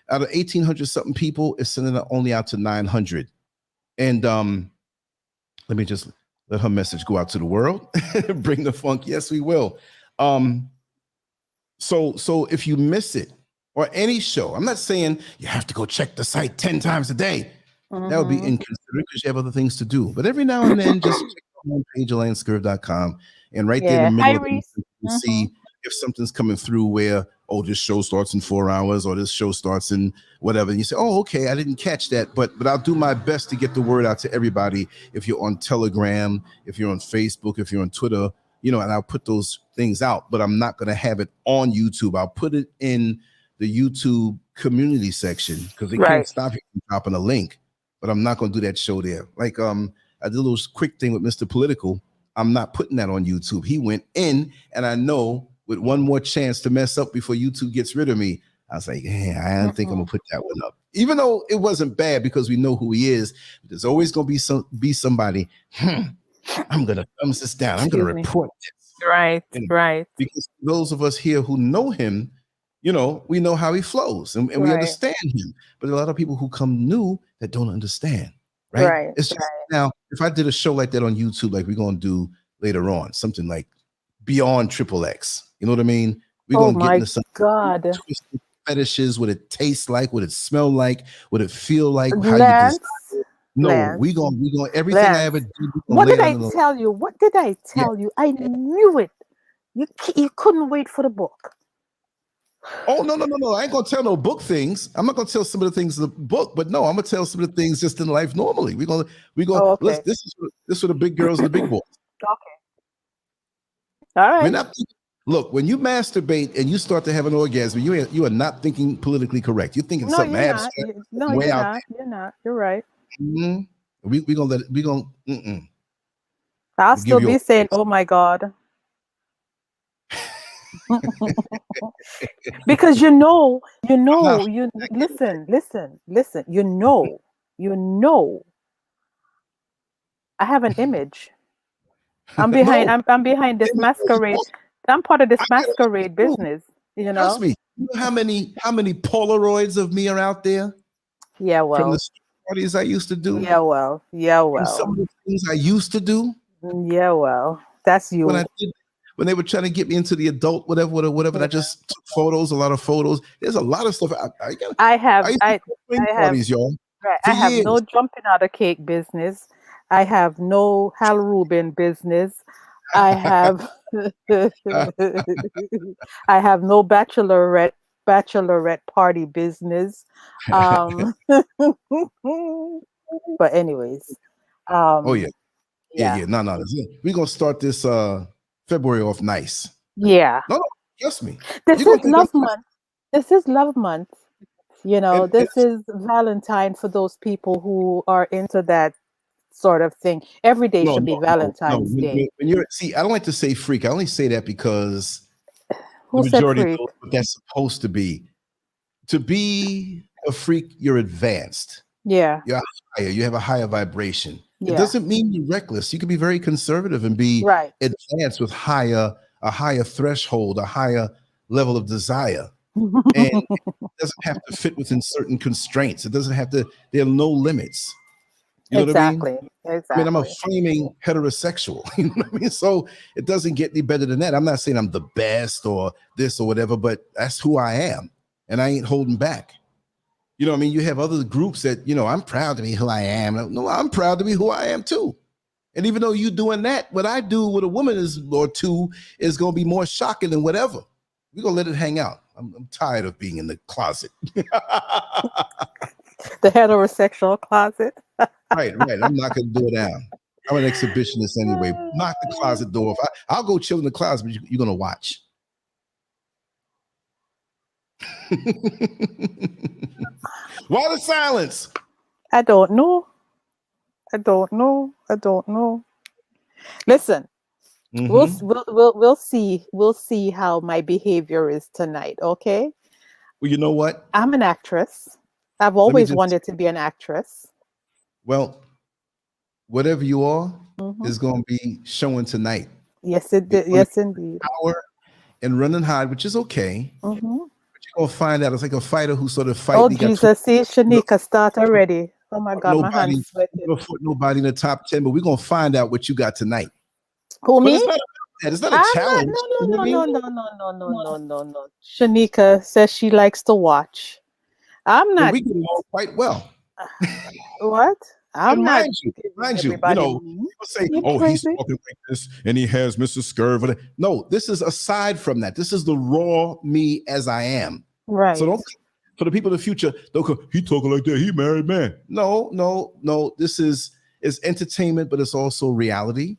out of 1,800 something people, it's sending it only out to 900. And let me just let her message go out to the world. Bring the funk. Yes, we will. So if you miss it or any show, I'm not saying you have to go check the site 10 times a day. That would be Mm-hmm. inconsiderate because you have other things to do. But every now and then, just check the homepage of landscurve.com, and right there in the Yeah. Hi, middle of it, Reese. you can Mm-hmm. see if something's coming through where, oh, this show starts in 4 hours or this show starts in whatever. And you say, oh, okay, I didn't catch that. But I'll do my best to get the word out to everybody. If you're on Telegram, if you're on Facebook, if you're on Twitter, and I'll put those things out, but I'm not going to have it on YouTube. I'll put it in the YouTube community section because they can't Right. stop you from dropping a link. But I'm not going to do that show there. Like I did a little quick thing with Mr. Political. I'm not putting that on YouTube. He went in, and I know with one more chance to mess up before YouTube gets rid of me, I was like, hey, I don't think I'm gonna put that one up. Even though it wasn't bad because we know who he is, there's always gonna be somebody. I'm gonna thumbs this down. I'm gonna Excuse me. report this. Right. Right. Because those of us here who know him, we know how he flows and we Right. understand him. But a lot of people who come new that don't understand, right? Right. It's just now, if I did a show like that on YouTube, like we're gonna do later on, something like Beyond Triple X, you know what I mean? We're Oh gonna get my into some God. twisted fetishes, what it tastes like, what it smell like, what it feel like, how you Lance. desire. No, Lance. we gonna everything I Lance. ever did. What lay did it I under the tell you? What did I Yeah. tell you? I knew it. You couldn't wait for the book. Oh no! I ain't gonna tell no book things. I'm not gonna tell some of the things in the book, but no, I'm gonna tell some of the things just in life normally. We gonna Oh, let's okay. this for the big girls and the big boys. Okay. All We're right. not look when you masturbate and you start to have an orgasm. You are not thinking politically correct. You're thinking No, something you're not. abstract, No, way you're out not. You're not. You're right. there. We gonna let it. We gonna I'll we give still you. be saying, "Oh my God," because I'm not. you listen, listen, listen. You know, I have an image. No, I'm behind this masquerade. I'm part of I this get it masquerade too. business. You Trust know. me. You know how many Polaroids of me are out there Yeah. from the Well. street parties I used to do, Yeah. Well. Yeah. from some Well. of the things I used to do Yeah. Well. That's when I you. did when they were trying to get me into the adult whatever. And I Yeah. just took photos, a lot of photos. There's a lot of stuff. I I have. used to go to swing I have. parties, y'all, Right. for I have years. no jumping out of cake business. I have no Hal Rubin business. I have I have no bachelorette party business. Um but anyways, Oh yeah, yeah. No. We're gonna start this February off nice. Yeah. No, trust me. This You're gonna is think I'm love month. This is love month. You know, and this is Valentine for those people who are into that sort of thing. Every day no, should no, be no. Valentine's When, Day. when when you're see, I don't like to say freak. I only say that because the Who said majority of freak? those what that's supposed to be. To be a freak, you're advanced. Yeah. You're higher. You have a higher vibration. It Yeah. doesn't mean you're reckless. You can be very conservative and be Right. advanced with a higher threshold, a higher level of desire. And it doesn't have to fit within certain constraints. It doesn't have to, there are no limits. You know what I mean? Exactly. I mean, I'm a Exactly. flaming heterosexual. You know what I mean? So it doesn't get any better than that. I'm not saying I'm the best or this or whatever, but that's who I am. And I ain't holding back. You know what I mean? You have other groups that, I'm proud to be who I am. No, I'm proud to be who I am too. And even though you doing that, what I do with a woman is or two is going to be more shocking than whatever. We're going to let it hang out. I'm tired of being in the closet. The heterosexual closet. Right. I'm not going to do it down. I'm an exhibitionist anyway. Knock the closet door off. I'll go chill in the closet, but you're going to watch. Why the silence? I don't know. I don't know. I don't know. Listen, we'll see how my behavior is tonight, okay? Well, you know what? I'm an actress. I've Let me always just, wanted to be an actress. well, whatever you are Hmm. is going to be showing tonight. Yes, it You're did. going to Yes, indeed. power and run and hide, which is okay. Hmm. But you're going to find out it's like a fighter who sort of fight Oh and he got 20. Jesus! See, Shanika, start already. Oh my God, my Nobody, hand's sweating. nobody in the top 10, but we're going to find out what you got tonight. Who But me? it's not about that. It's not a I'm not. challenge. No, You know what I no, mean? no, no, no, no, no, no, no, no. Shanika says she likes to watch. I'm And not. we get along quite well. What? I'm And not giving mind you, everybody. people say, You oh, he's crazy? talking like this and he has Mrs. Scurv. No, this is aside from that. This is the raw me as I am. So Right. don't, for the people of the future, don't go, he talking like that. He married man. No. This is entertainment, but it's also reality.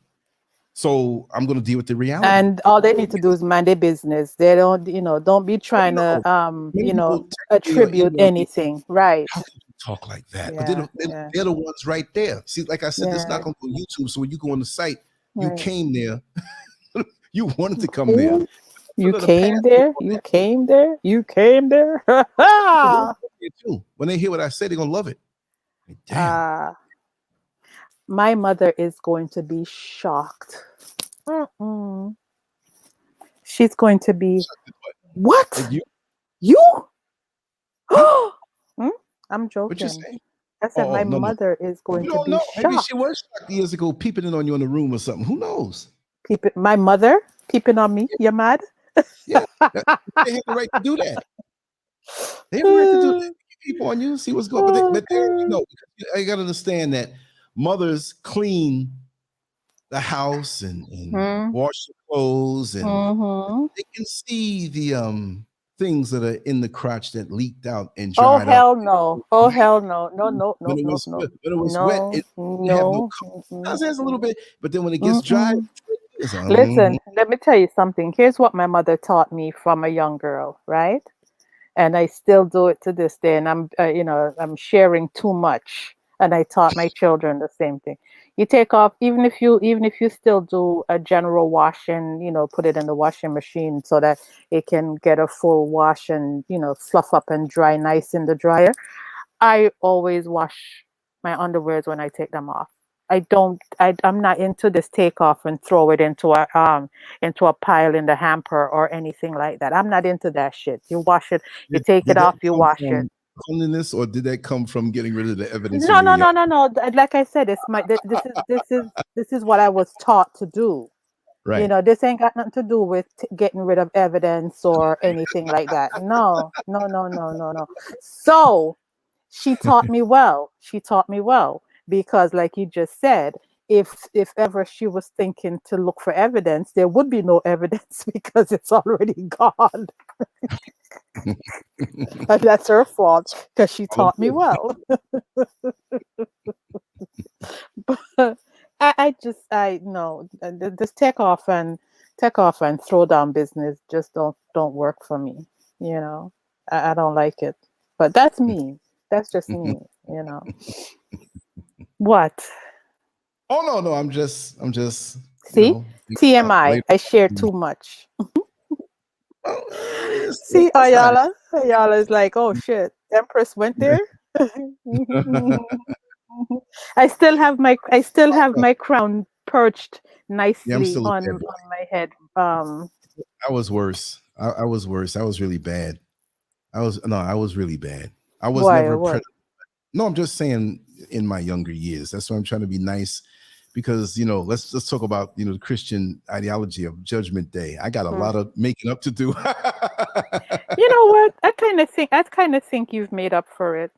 So I'm going to deal with the reality. And all they need to do is mind their business. They don't, don't be trying to, No, many people text me or attribute email me, anything. Right. how can you talk like that? But Yeah. Yeah. they're the ones right there. See, like I said, this is not Yeah. going to go on YouTube. So when you go on the site, you Right. came there. You wanted to come there. Who? You Put a pass came there? on You that. came there? You came there? People want to come here too. When they hear what I say, they're going to love it. Like, damn. uh, my mother is going to be shocked. Mm-mm. She's going to be, Like what? you, You? huh? Hmm? I'm What you joking. say? I said Oh, my no. mother is You going to don't be know. Maybe she shocked. was shocked years ago, peeping in on you in the room or something. Who knows? My mother peeping on me. You mad? Yeah. They have the right to do that. They have the right to do that. Keep on you, see what's going. But they already Okay. know. I got to understand that mothers clean the house and Hmm. wash the clothes, and Hmm. they can see things that are in the crotch that leaked out and Oh dried up. hell no. Oh hell no. No, no, When no, it no, was no. wet, when it was wet, No, it didn't have no no. color. Mm-mm, Sometimes it has a little bit, but then when it gets dry, mm-mm. it's like, Listen, let me tell you something. Here's what my mother taught me from a young girl, right? And I still do it to this day. And I'm sharing too much. And I taught my children the same thing. You take off, even if you still do a general wash and put it in the washing machine so that it can get a full wash and fluff up and dry nice in the dryer. I always wash my underwears when I take them off. I'm not into this take off and throw it into a pile in the hamper or anything like that. I'm not into that shit. You wash it, you take did it that off, you come wash it. from cleanliness, or did that come from getting rid of the evidence when No, you were no, young? no, no, no. Like I said, this is what I was taught to do. Right. This ain't got nothing to do with getting rid of evidence or anything like that. No, no, no, no, no, no. So she taught me well. She taught me well because, like you just said, if ever she was thinking to look for evidence, there would be no evidence because it's already gone. And that's her fault because she Well, taught me well. But I no, this take off and throw down business just don't work for me. You know, I don't like it. But that's me. That's just me. You know what? oh no, I'm just See, TMI. later. I share too much. Well, See, it's not. Ayala is like, oh shit, Empress went there. I still have my crown perched Yeah, I'm nicely still a bad on boy. my head. I was worse. I was worse. I was really bad. I was really bad. I was Why never or a what? predator. No, I'm just saying in my younger years. That's why I'm trying to be nice because let's talk about the Christian ideology of Judgment Day. I got a Mm. lot of making up to do. You know what? I kind of think you've made up for it.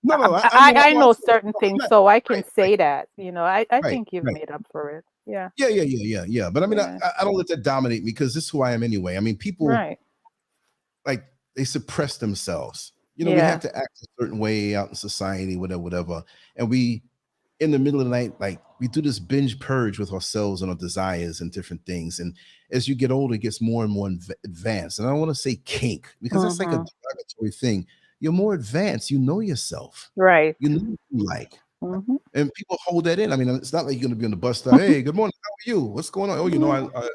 No, I, no, I I mean, I know well, certain things, right, so I can right, right, say that. I right, think you've right. made up for it. Yeah, Yeah, yeah, yeah, yeah, yeah. But I mean, yeah, I don't let that dominate me because this is who I am anyway. I mean, people right. like they suppress themselves. We have Yeah. to act a certain way out in society, whatever, whatever. And we, in the middle of the night, like we do this binge purge with ourselves and our desires and different things. And as you get older, it gets more and more advanced. And I don't want to say kink because that's like a Mm-hmm. derogatory thing. You're more advanced. You know yourself. Right. You know what you like. Mm-hmm. And people hold that in. I mean, it's not like you're going to be on the bus stop. Hey, good morning. How are you? What's going on? Oh,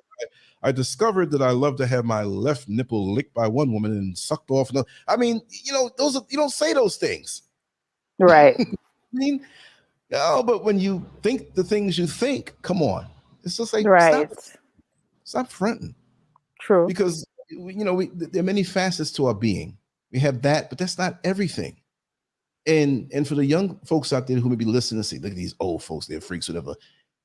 I discovered that I love to have my left nipple licked by one woman and sucked off another. I mean, those you don't say those things. Right. I mean, no, but when you think the things you think, come on, it's just like Right. stop fronting True. because there are many facets to our being. We have that, but that's not everything. And for the young folks out there who may be listening and say, look at these old folks, they're freaks, whatever.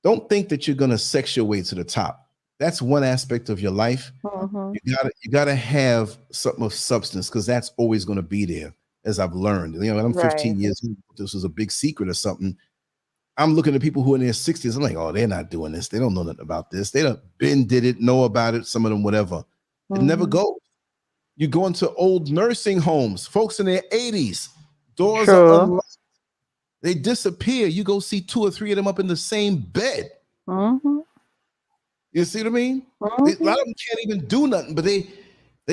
Don't think that you're gonna sex your way to the top. That's one aspect of your life. Mm-hmm. You gotta have something of substance because that's always gonna be there, as I've learned. I'm Right. 15 years old. This was a big secret or something. I'm looking at people who are in their 60s. I'm like, oh, they're not doing this. They don't know nothing about this. They don't been did it, know about it, some of them, whatever. It never Mm-hmm. goes. You go into old nursing homes, folks in their 80s, doors are True. unlocked. They disappear. You go see two or three of them up in the same bed. Mm-hmm. You see what I mean? A Mm-hmm. lot of them can't even do nothing, but they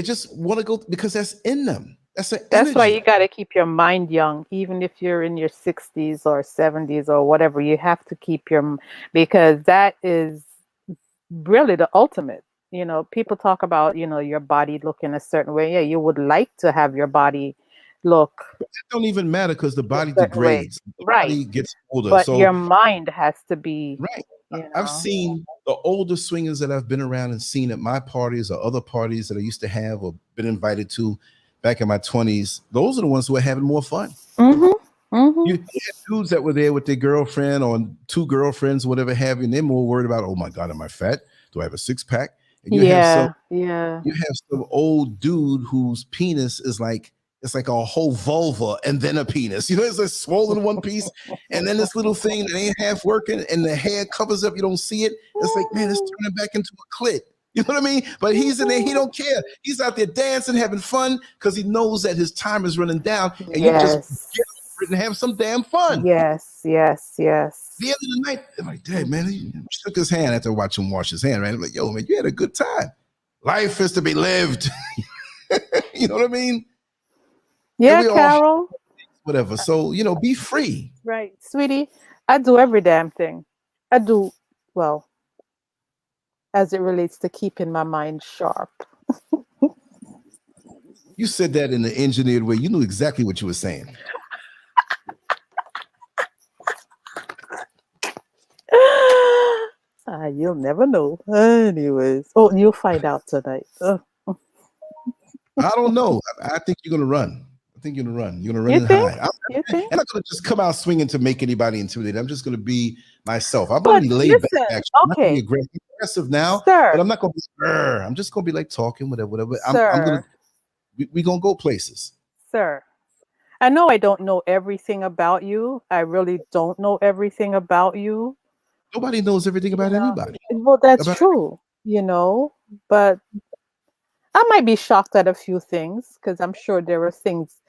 just want to go because that's in them. That's an That's why you energy. got to keep your mind young, even if you're in your 60s or 70s or whatever. You have to keep because that is really the ultimate. People talk about, your body looking a certain way. Yeah, you would like to have your body look But it don't even matter because the a body certain way. degrades. The Right. body gets older. But So your mind has to be, right. you I've know. seen the older swingers that I've been around and seen at my parties or other parties that I used to have or been invited to back in my 20s. Those are the ones who are having more fun. Mm-hmm. Mm-hmm. You had dudes that were there with their girlfriend or two girlfriends, whatever have you, and they're more worried about, oh my God, am I fat? Do I have a six pack? And Yeah. Yeah. you have some old dude whose penis is like it's like a whole vulva and then a penis. It's a swollen one piece, and then this little thing that ain't half working, and the hair covers up. You don't see it. It's like, man, it's turning back into a clit. You know what I mean? But he's in there, he don't care. He's out there dancing, having fun, because he knows that his time is running down, and you just Yes. get over it and have some damn fun. Yes, yes, yes. The end of the night, I'm like, Dad, man, he shook his hand after watching him wash his hand, right? I'm like, yo, man, you had a good time. Life is to be lived. You know what I mean? Yeah, we all Carol. whatever. So, be free. Right. Sweetie, I do every damn thing. I do, well, as it relates to keeping my mind sharp. You said that in an engineered way. You knew exactly what you were saying. You'll never know. Anyways. Oh, you'll find out tonight. I don't know. I think you're going to run. I think you're going to run. You're going to run You and think? hide. You think? I'm not going to just come out swinging to make anybody intimidated. I'm just going to be myself. I'm But already laid listen, back, actually. I'm not going to okay, be aggressive now, sir, but I'm not going to be, I'm just going to be like talking, whatever. I'm going sir, to, we're going to go places. sir. I know I don't know everything about you. I really don't know everything about you. Nobody knows everything You about know, anybody. well, that's About true, but I might be shocked at a few things because I'm sure there are things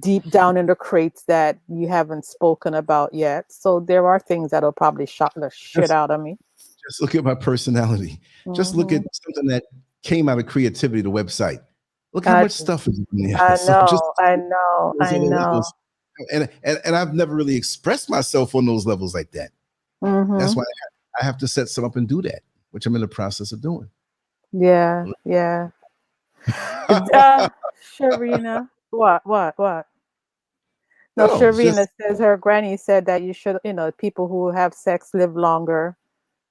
deep down in the crates that you haven't spoken about yet. So there are things that'll probably shock the shit just, out of me. just look at my personality. Just look at Hmm. something that came out of creativity, the website. Look how I, much stuff is in there. I So just know, I know, those I other know. levels. And I've never really expressed myself on those levels like that. That's Hmm. why I have to set some up and do that, which I'm in the process of doing. Yeah, yeah. Sharina, what? No, No, it's Sharina just, says her granny said that you should, people who have sex live longer,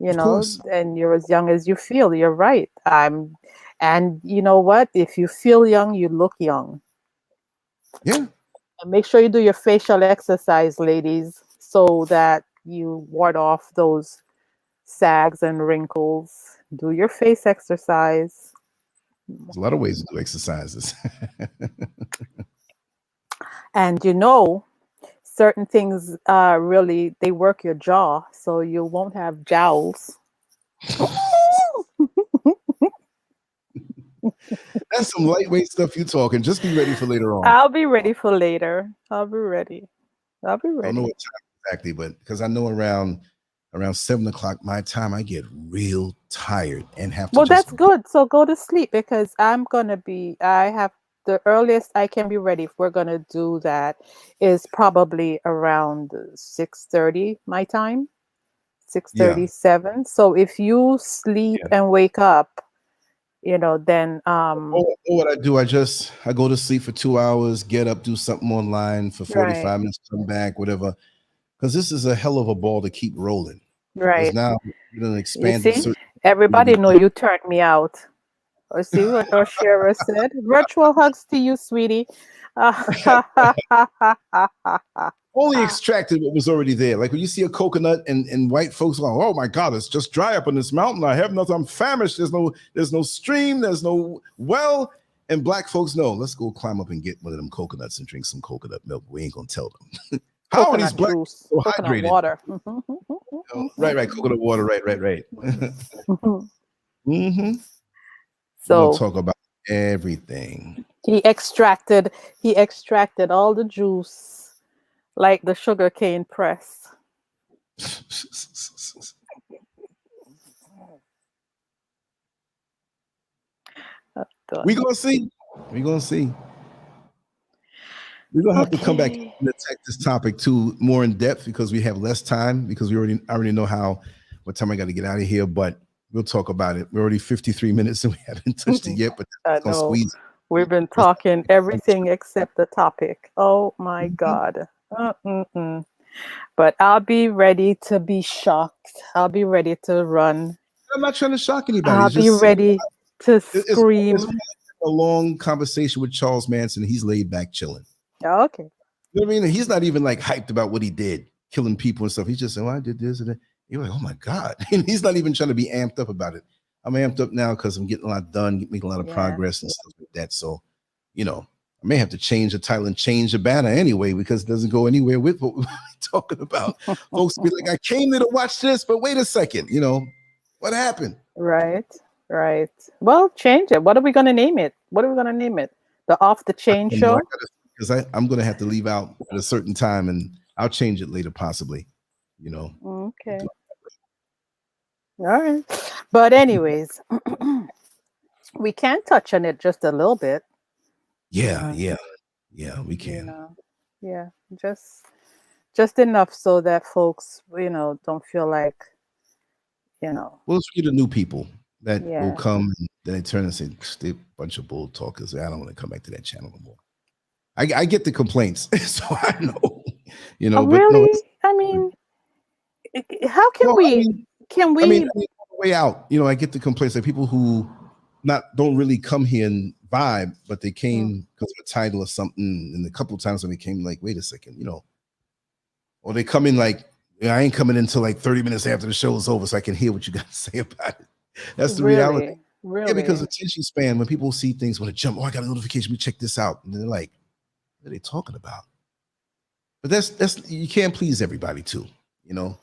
of course. and you're as young as you feel. You're right. And you know what? If you feel young, you look young. Yeah. And make sure you do your facial exercise, ladies, so that you ward off those sags and wrinkles. Do your face exercise. There's a lot of ways to do exercises. And certain things really they work your jaw, so you won't have jowls. That's some lightweight stuff you talking. Just be ready for later on. I'll be ready for later. I'll be ready. I'll be I don't know ready. what time exactly, but because I know around 7 o'clock my time, I get real tired and have to Well, just that's good. So go to sleep because I have the earliest I can be ready if we're gonna do that is probably around 6:30 my time, yeah. 6:37. So if you sleep Yeah. and wake up, then Or what I do, I go to sleep for 2 hours, get up, do something online for right, 45 minutes, come back, whatever. Because this is a hell of a ball to keep rolling. Because right. now you're gonna You expand see, certain to everybody be know you turned me out. Or see what Oshira said. Virtual hugs to you, sweetie. only extracted what was already there. Like when you see a coconut and white folks go, oh my God, it's just dry up on this mountain. I have nothing. I'm famished. There's no stream. There's no well. And black folks know. Let's go climb up and get one of them coconuts and drink some coconut milk. We ain't gonna tell them. How are these Coconut black juice, so coconut hydrated? water. Oh, right. Coconut water. Right. Mm-hmm. We're gonna So talk about everything. he extracted all the juice like the sugar cane press. we Done. gonna see. We gonna see. We're gonna have to come back Okay. and attack this topic too more in depth because we have less time because I already know what time I got to get out of here, but we'll talk about it. We're already 53 minutes and we haven't touched it yet, but I it's gonna know. squeeze. We've been talking everything except the topic. Oh my God. Mm-mm-mm. But I'll be ready to be shocked. I'll be ready to run. I'm not trying to shock anybody. I'll It's be just ready to it's scream. a long conversation with Charles Manson. He's laid back chilling. Okay. You know what I mean? He's not even like hyped about what he did, killing people and stuff. He's just saying, well, I did this and that. You're like, oh my God. And he's not even trying to be amped up about it. I'm amped up now because I'm getting a lot done, making a lot of Yeah. progress and stuff like that. So, I may have to change the title and change the banner anyway because it doesn't go anywhere with what we're talking about. Folks be like, I came there to watch this, but wait a second, what happened? Right. Right. Well, change it. What are we going to name it? What are we going to name it? The Off the Chain You know, I Show? gotta because I'm gonna have to leave out at a certain time, and I'll change it later, possibly. You know, we'll Okay. do All right. But anyways, we can touch on it just a little bit. yeah, Uh, yeah, yeah. We you can. know. Yeah, just just enough so that folks, don't feel like, you know. Well, it's for the new people that will Yeah. come and then they turn and say, "They bunch of bull talkers. I don't want to come back to that channel no more." I get the complaints, so I know, Oh, but no, it's really? I mean, how can well. we can we I mean, on the way out, I get the complaints like people who not don't really come here and vibe, but they Mm, came because of a title or something. And a couple of times when they came, like, wait a second, or they come in like, "Yeah, I ain't coming in until like 30 minutes after the show is over, so I can hear what you got to say about it." That's the reality. really? Yeah, because Really? attention span, when people see things, when it jump, "Oh, I got a notification, we check this out," and they're like, "What are they talking about?" But that's you can't please everybody too, you know.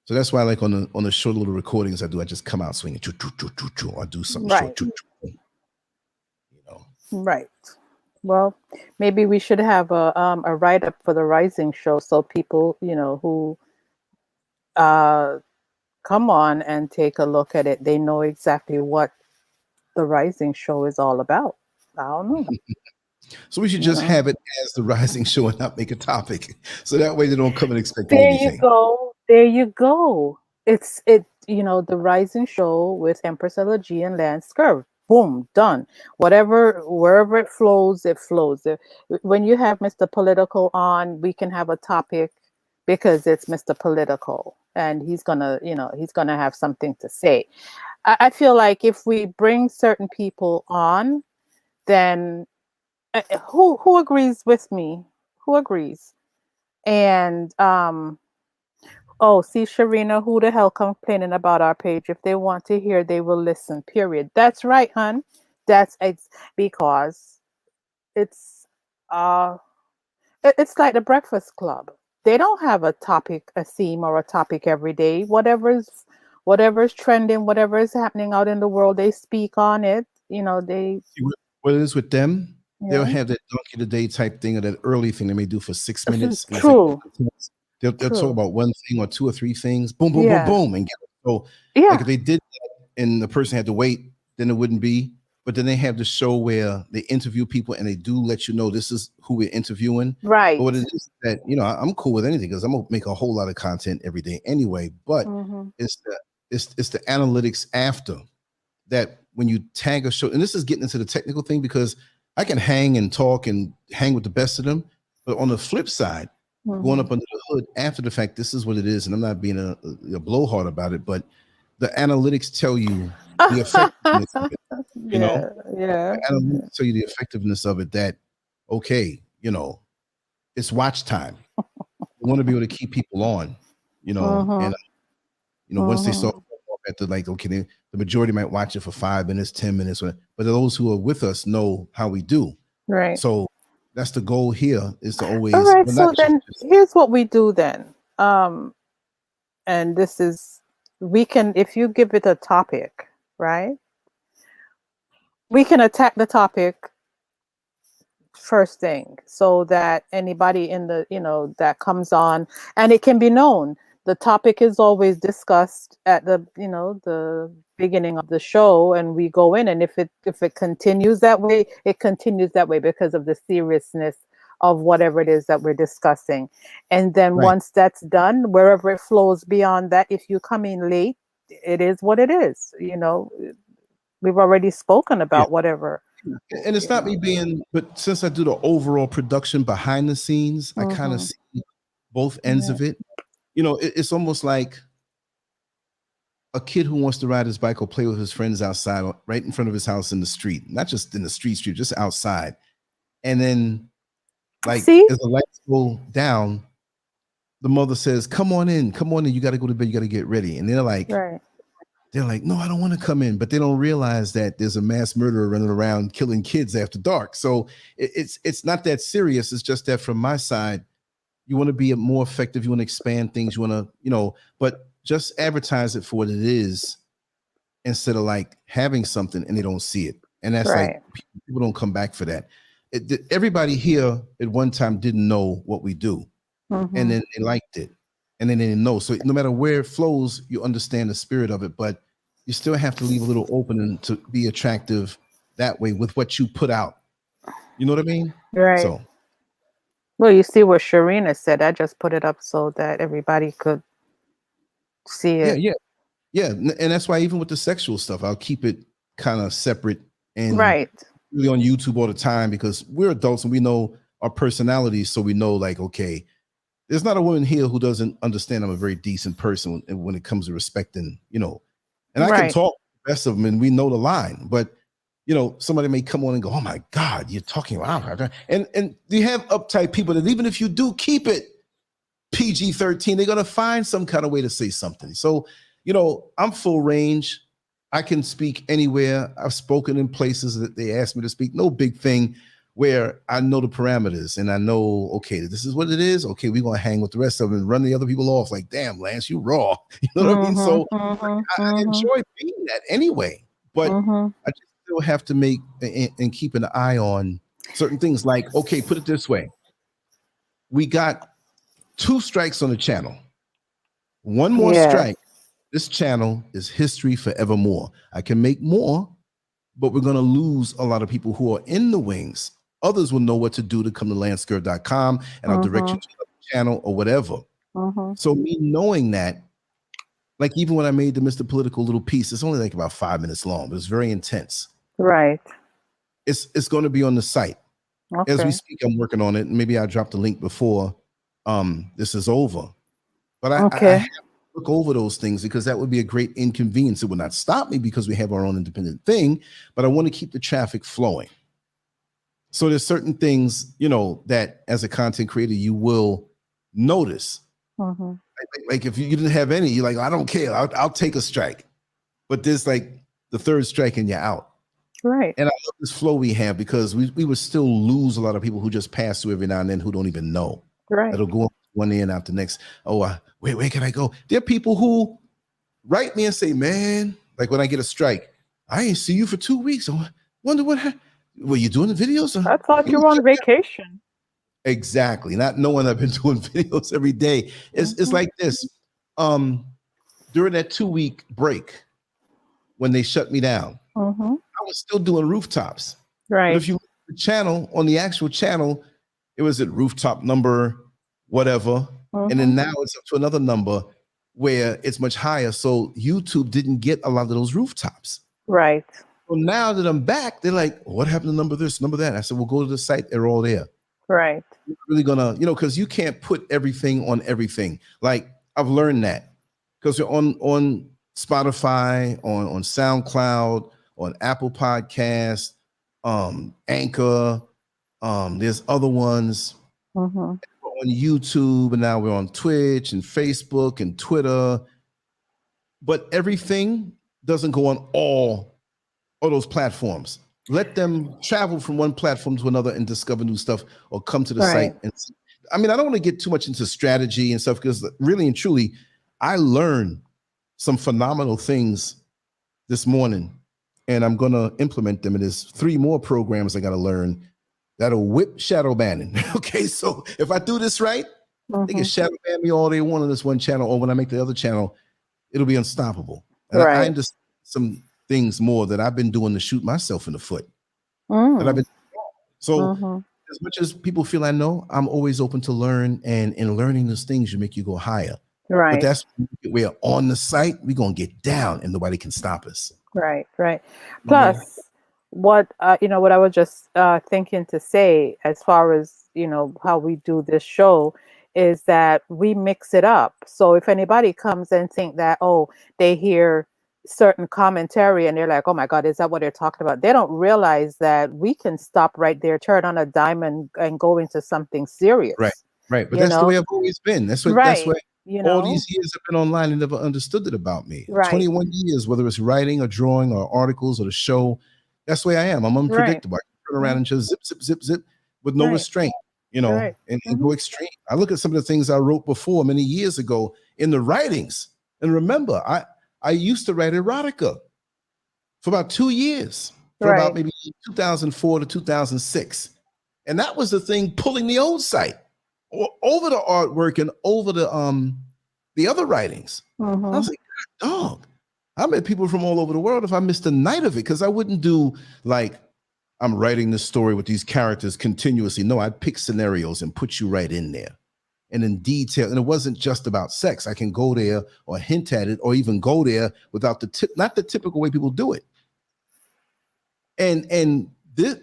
So that's why, like on the short little recordings I do, I just come out swinging, choo, choo, choo, choo, choo, or do something short, Right. choo, choo, you know. Right. Well, maybe we should have a write up for the Rising show so people, who uh come on and take a look at it, they know exactly what the Rising show is all about. I don't know. So we should You just know. have it as the rising show and not make a topic, so that way they don't come and expecting There you anything. go. There you go. The Rising show with Empress G and Lance Curve. Boom, done. Whatever, wherever it flows, it flows. When you have Mr. Political on, we can have a topic because it's Mr. Political, and he's gonna have something to say. I feel like if we bring certain people on, then who agrees with me? Who agrees? And oh, see, Sharina, who the hell complaining about our page? If they want to hear, they will listen. Period. That's right, hun. It's because it's uh it's like the Breakfast Club. They don't have a topic, a theme, or a topic every day. Whatever's trending, whatever is happening out in the world, they speak on it. They See what it is with them? They'll yeah. have that donkey of the day type thing or that early thing they may do for 6 minutes, and it's like True, they'll talk true. about one thing or two or three things, boom, boom, boom, Yeah, boom, and get it. So like if yeah. they did that and the person had to wait, then it wouldn't be. But then they have the show where they interview people and they do let you know this is who we're interviewing. But Right. what it is that I'm cool with anything because I'm gonna make a whole lot of content every day anyway. But Mm-hmm. it's the it's the analytics after that when you tag a show, and this is getting into the technical thing because I can hang and talk and hang with the best of them, but on the flip side, going Mm-hmm. up under the hood after the fact, this is what it is, and I'm not being a blowhard about it, but the analytics tell you the effectiveness of it. You know, Yeah, yeah. the analytics tell you the effectiveness of it. That okay, it's watch time. You want to be able to keep people on, Mm-hmm. and once they start Mm-hmm. at the like, okay, the majority might watch it for 5 minutes, 10 minutes, but those who are with us know how we do. Right. So that's the goal here is to All always, right. well, not So then just here's what we do then. And this is we can if you give it a topic, right? We can attack the topic first thing so that anybody in the that comes on, and it can be known the topic is always discussed at the beginning of the show, and we go in, and if it continues that way, it continues that way because of the seriousness of whatever it is that we're discussing. And then right. once that's done, wherever it flows beyond that, if you come in late, it is what it is. We've already spoken Yeah. about whatever. And it's not me being, but since I do the overall production behind the scenes, I kind of Mm-hmm. see both ends Yeah. of it. It's almost like a kid who wants to ride his bike or play with his friends outside, right in front of his house in the street, not just in the street, just outside. And then, like, See? as the lights go down, the mother says, come on in, you got to go to bed, you got to get ready." And Right. they're like, "No, I don't want to come in," but they don't realize that there's a mass murderer running around killing kids after dark. So it's not that serious. It's just that from my side, you want to be more effective, you want to expand things, you want to, but just advertise it for what it is, instead of like having something and they don't see it. And that's like Right. people don't come back for that. Everybody here at one time didn't know what we do, and Mm-hmm. then they liked it, and then they didn't know. So no matter where it flows, you understand the spirit of it, but you still have to leave a little open to be attractive that way with what you put out. You know what I mean? Right. So Well, you see what Sharina said. I just put it up so that everybody could see yeah, it. yeah, yeah, and that's why even with the sexual stuff, I'll keep it kind of separate and Right. really on YouTube all the time because we're adults and we know our personalities, so we know like okay, there's not a woman here who doesn't understand I'm a very decent person when it comes to respecting, and I can Right. talk the best of them and we know the line, but somebody may come on and go, oh my God, you're talking about, and you have uptight people that even if you do keep it PG-13, they're gonna find some kind of way to say something. So, I'm full range. I can speak anywhere. I've spoken in places that they asked me to speak. No big thing where I know the parameters and I know, okay, this is what it is. Okay, we're gonna hang with the rest of them and run the other people off. Like, damn, Lance, you raw. You know what I mean? Mm-hmm. So Mm-hmm. I Mm-hmm. enjoy being that anyway, but Mm-hmm. I just still have to make and keep an eye on certain things. Like, okay, put it this way: we got 2 strikes on the channel. One more Yes. strike. This channel is history forevermore. I can make more, but we're going to lose a lot of people who are in the wings. Others will know what to do to come to landscurve.com and I'll direct Mm-hmm. you to the channel or whatever. Mm-hmm. So me knowing that, like even when I made the Mr. Political little piece, it's only like about 5 minutes long, but it's very intense. Right. It's going to be on the site. As we Okay. speak, I'm working on it. Maybe I dropped the link before this is over. But I Okay. have to look over those things because that would be a great inconvenience. It would not stop me because we have our own independent thing, but I want to keep the traffic flowing. So there's certain things, that as a content creator, you will notice. Mm-hmm. Like if you didn't have any, you're like, I don't care. I'll take a strike. But there's like the third strike and you're out. Right. And I love this flow we have because we would still lose a lot of people who just pass through every now and then who don't even know. Right. That'll go one end out the next. Oh, where can I go? There are people who write me and say, man, like when I get a strike, I ain't see you for 2 weeks. I wonder what happened. Were you doing the videos? I thought you were on vacation. Exactly. Not knowing I've been doing videos every day. It's Mm-hmm. like this. During that 2-week break, when they shut me down, Mm-hmm. I was still doing rooftops. But Right. if you look at the channel, on the actual channel, it was at rooftop number, whatever. And then Mm-hmm. now it's up to another number where it's much higher. So YouTube didn't get a lot of those rooftops. Right. So now that I'm back, they're like, what happened to number this, number that? I said, well, go to the site. They're all there. Right. You're really gonna, because you can't put everything on everything. Like I've learned that because you're on Spotify, on SoundCloud, on Apple Podcasts, Anchor. There's other ones Mm-hmm. on YouTube, and now we're on Twitch and Facebook and Twitter. But everything doesn't go on all those platforms. Let them travel from one platform to another and discover new stuff or come to the Right. site. And I mean, I don't want to get too much into strategy and stuff because really and truly, I learned some phenomenal things this morning and I'm going to implement them. And there's 3 more programs I got to learn that'll whip shadow banning. Okay, so if I do this right, they can Mm-hmm. shadow ban me all they want on this one channel, or when I make the other channel, it'll be unstoppable. And I Right. understand some things more that I've been doing to shoot myself in the foot. That I've Mm. been so Mm-hmm. as much as people feel I know, I'm always open to learn, and in learning those things, you make you go higher. But Right. that's we're on the site, we're gonna get down, and nobody can stop us. Right. Right. Mhm. Plus, what what I was just thinking to say, as far as how we do this show, is that we mix it up. So if anybody comes and think that they hear certain commentary and they're like, oh my God, is that what they're talking about? They don't realize that we can stop right there, turn on a dime, and go into something Right, serious. right. But You that's the way know, I've always been. That's right? what You all know, these years I've been online and never understood it about me. right, 21 years, whether it's writing or drawing or articles or the show, that's the way I am. I'm right, unpredictable. I can turn around mhm, and just zip, zip, zip, zip with no right, restraint, right. and go Hmm. extreme. I look at some of the things I wrote before many years ago in the writings. And remember, I used to write erotica. for about 2 years, for about Right. maybe 2004 to 2006. And that was the thing pulling the old site over the artwork and over the other writings. I was like, dog, I met people from all over the world if I missed a night of it, because I wouldn't do like I'm writing this story with these characters continuously. No, I'd pick scenarios and put you right in there and in detail. And it wasn't just about sex. I can go there or hint at it or even go there without not the typical way people do it. And this,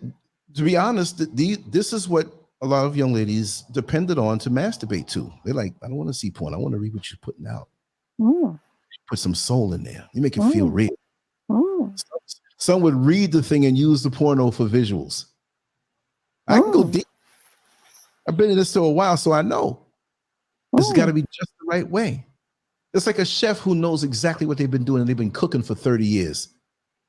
to be honest, this is what a lot of young ladies depended on to masturbate to. They're like, I don't want to see porn. I want to read what you're putting out. Put some soul in there. You make it feel real. Some would read the thing and use the porno for visuals. I can go deep. I've been in this for a while, so I know. This has got to be just the right way. It's like a chef who knows exactly what they've been doing and they've been cooking for 30 years.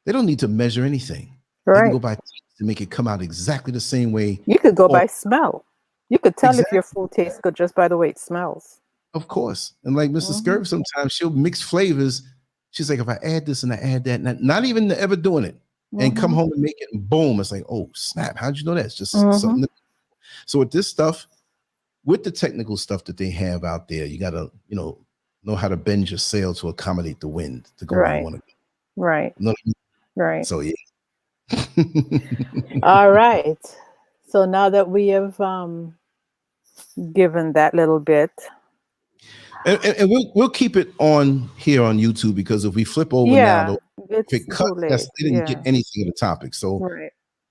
They don't need to measure anything. Right. They can go by taste to make it come out exactly the same way. You could go by smell. You could tell if your food tastes good just by the way it smells. Of course. And like Mrs. Scurvy, sometimes she'll mix flavors. She's like, if I add this and I add that, not even ever doing it, and come home and make it, and boom, it's like, oh, snap. How'd you know that? It's just something. So with this stuff, with the technical stuff that they have out there, you got to, know how to bend your sail to accommodate the wind to go where you want to go. Right. Right. So, yeah. All right. So now that we have given that little bit. And we'll keep it on here on YouTube, because if we flip over now, if it cuts, they didn't get anything of the topic. So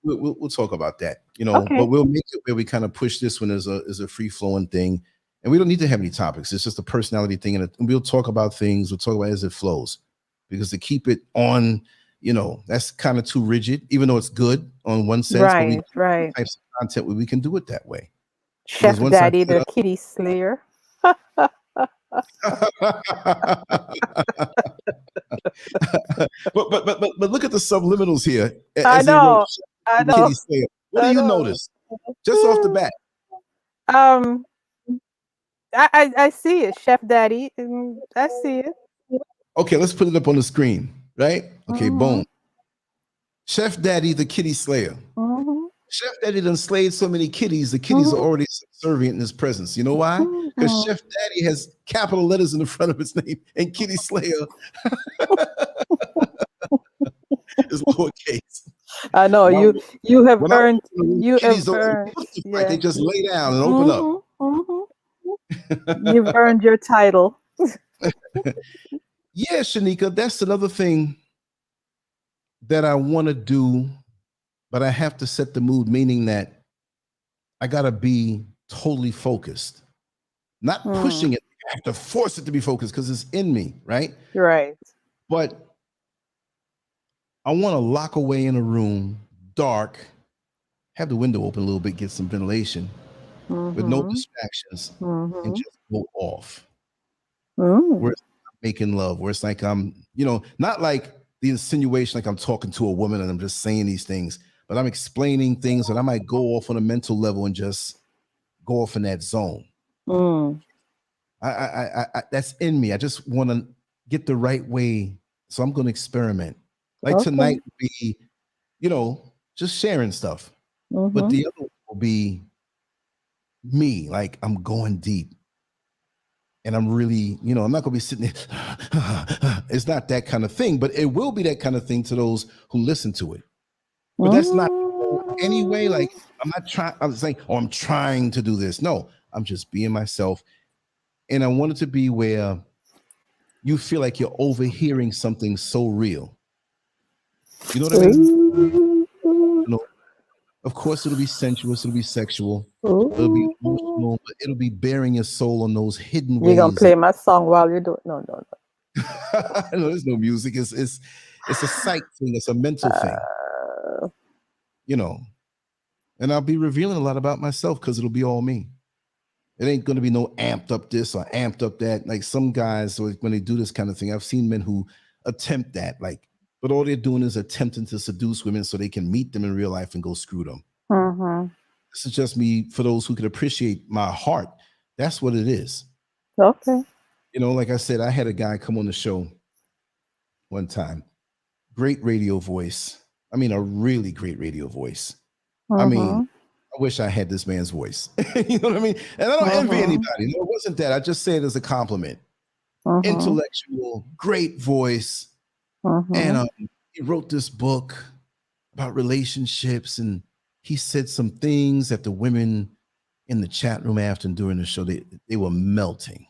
we'll talk about that, but we'll make it where we kind of push this one as a free flowing thing. And we don't need to have any topics. It's just a personality thing. And we'll talk about things. We'll talk about it as it flows, because to keep it on, that's kind of too rigid, even though it's good on one sense. Right. Types of content where we can do it that way. Chef Daddy, the kitty slayer. but look at the subliminals here. I know. What do you notice just off the bat? I see it, Chef Daddy. I see it. Okay, let's put it up on the screen, right? Okay, boom. Chef Daddy, the kitty slayer. Chef Daddy done slayed so many kitties, the kitties are already subservient in his presence. You know why? Because Chef Daddy has capital letters in the front of his name, and Kitty Slayer is lowercase. I know. You have earned. Like they just lay down and open up. You've earned your title. Yeah, Shanika, that's another thing that I want to do, but I have to set the mood, meaning that I got to be totally focused, not pushing it. I have to force it to be focused because it's in me, right? Right. But I want to lock away in a room, dark, have the window open a little bit, get some ventilation with no distractions, and just go off. Where it's making love, where it's like I'm, not like the insinuation, like I'm talking to a woman and I'm just saying these things, but I'm explaining things that I might go off on a mental level and just go off in that zone. I that's in me. I just want to get the right way. So I'm going to experiment. Like tonight will be, just sharing stuff. But the other will be me, like I'm going deep. And I'm really, I'm not going to be sitting there. It's not that kind of thing, but it will be that kind of thing to those who listen to it. But that's not anyway. Like I'm not trying. I was like, I'm trying to do this. No, I'm just being myself. And I want it to be where you feel like you're overhearing something so real. You know what I mean? Of course, it'll be sensuous, it'll be sexual, it'll be emotional, but it'll be bearing your soul on those hidden ways. You're gonna play my song while you do it? No. No, there's no music. It's a psych thing. It's a mental thing. And I'll be revealing a lot about myself because it'll be all me. It ain't going to be no amped up this or amped up that. Like some guys, so when they do this kind of thing, I've seen men who attempt that, but all they're doing is attempting to seduce women so they can meet them in real life and go screw them. This is just me for those who can appreciate my heart. That's what it is. Okay. Like I said, I had a guy come on the show one time great radio voice. I mean, a really great radio voice. I mean, Mhm. I wish I had this man's voice. You know what I mean? And I don't envy Mhm. anybody. No, it wasn't that. I just say it as a compliment. Mhm. Intellectual, great voice. And Mhm. he wrote this book about relationships, and he said some things that the women in the chat room after and during the show, they were melting.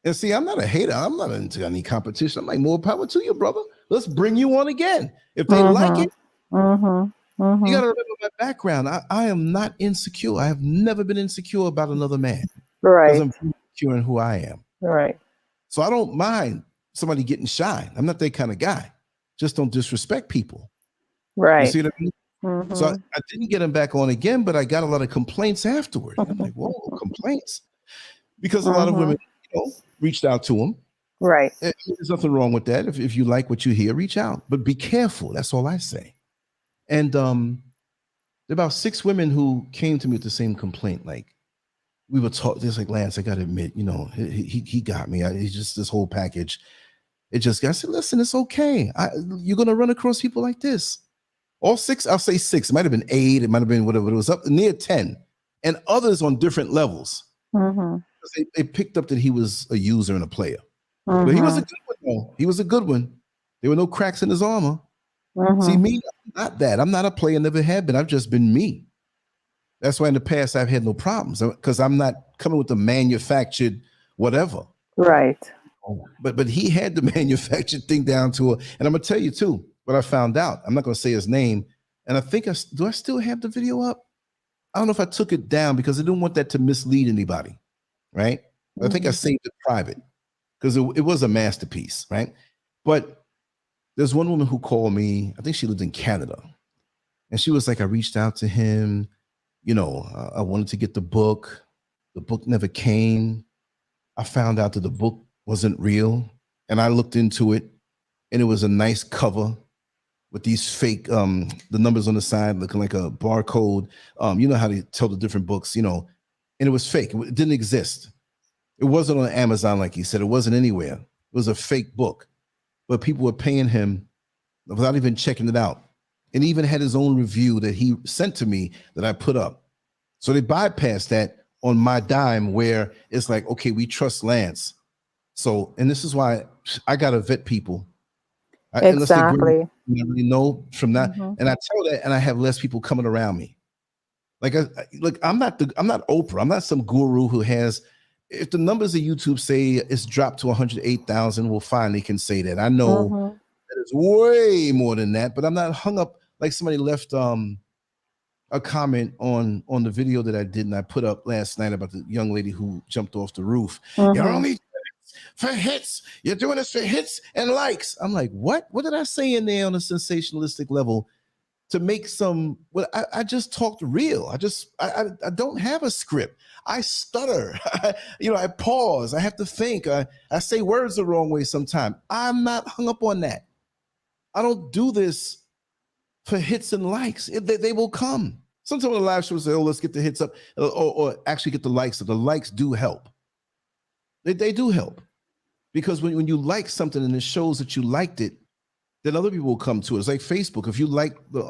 And see, I'm not a hater. I'm not into any competition. I'm like, more power to you, brother. Let's bring you on again. If they like it, Mhm. Mhm. you got Mhm. to remember my background. I am not insecure. I have never been insecure about another man because Right. I'm secure in who I am. Right. So I don't mind somebody getting shy. I'm not that kind of guy. Just don't disrespect people. You Right. see what I mean? So Mhm. I didn't get him back on again, but I got a lot of complaints afterward. And I'm like, whoa, complaints. Because a lot of women, Mhm. reached out to him. Right. There's nothing wrong with that. If you like what you hear, reach out. But be careful. That's all I say. And there are about 6 women who came to me with the same complaint. Like we were talking, just like Lance, I gotta admit, he got me. He's just this whole package. It just I said, listen, it's okay. You're gonna run across people like this. All 6, I'll say 6. It might have been 8, it might have been whatever. It was up near 10. And others on different levels. Mhm. They picked up that he was a user and a player. But he was a Mhm. good one, though. He was a good one. There were no cracks in his armor. See, Mhm. me, I'm not that. I'm not a player, never have been. I've just been me. That's why in the past I've had no problems because I'm not coming with the manufactured whatever. Right. But he had the manufactured thing down to a, and I'm gonna tell you too what I found out. I'm not gonna say his name, and I think do I still have the video up? I don't know if I took it down because I didn't want that to mislead anybody, right? I think I Mhm. saved it private because it was a masterpiece, right? But there's one woman who called me. I think she lived in Canada, and she was like, I reached out to him. I wanted to get the book. The book never came. I found out that the book wasn't real, and I looked into it, and it was a nice cover with these fake the numbers on the side looking like a barcode. You know how they tell the different books, and it was fake. It didn't exist. It wasn't on Amazon like he said. It wasn't anywhere. It was a fake book, but people were paying him without even checking it out, and he even had his own review that he sent to me that I put up. So they bypassed that on my dime, where it's like, okay, we trust Lance. So, and this is why I gotta vet people unless they Exactly. really know from that. Mhm. And I tell that, and I have less people coming around me. Like, look, I'm not Oprah. I'm not some guru who has. If the numbers of YouTube say it's dropped to 108,000, well, fine, they can say that. I know Mhm. that it's way more than that, but I'm not hung up like somebody left a comment on the video that I did and I put up last night about the young lady who jumped off the roof. You're Mhm. only for hits. You're doing this for hits and likes. I'm like, what? What did I say in there on a sensationalistic level to make some? Well, I just talked real. I don't have a script. I stutter. I pause. I have to think. I say words the wrong way sometimes. I'm not hung up on that. I don't do this for hits and likes. They will come. Sometimes on the live show say, "Oh, let's get the hits up," or actually get the likes. So the likes do help. They do help. Because when you like something and it shows that you liked it, then other people will come to it. It's like Facebook. If you like the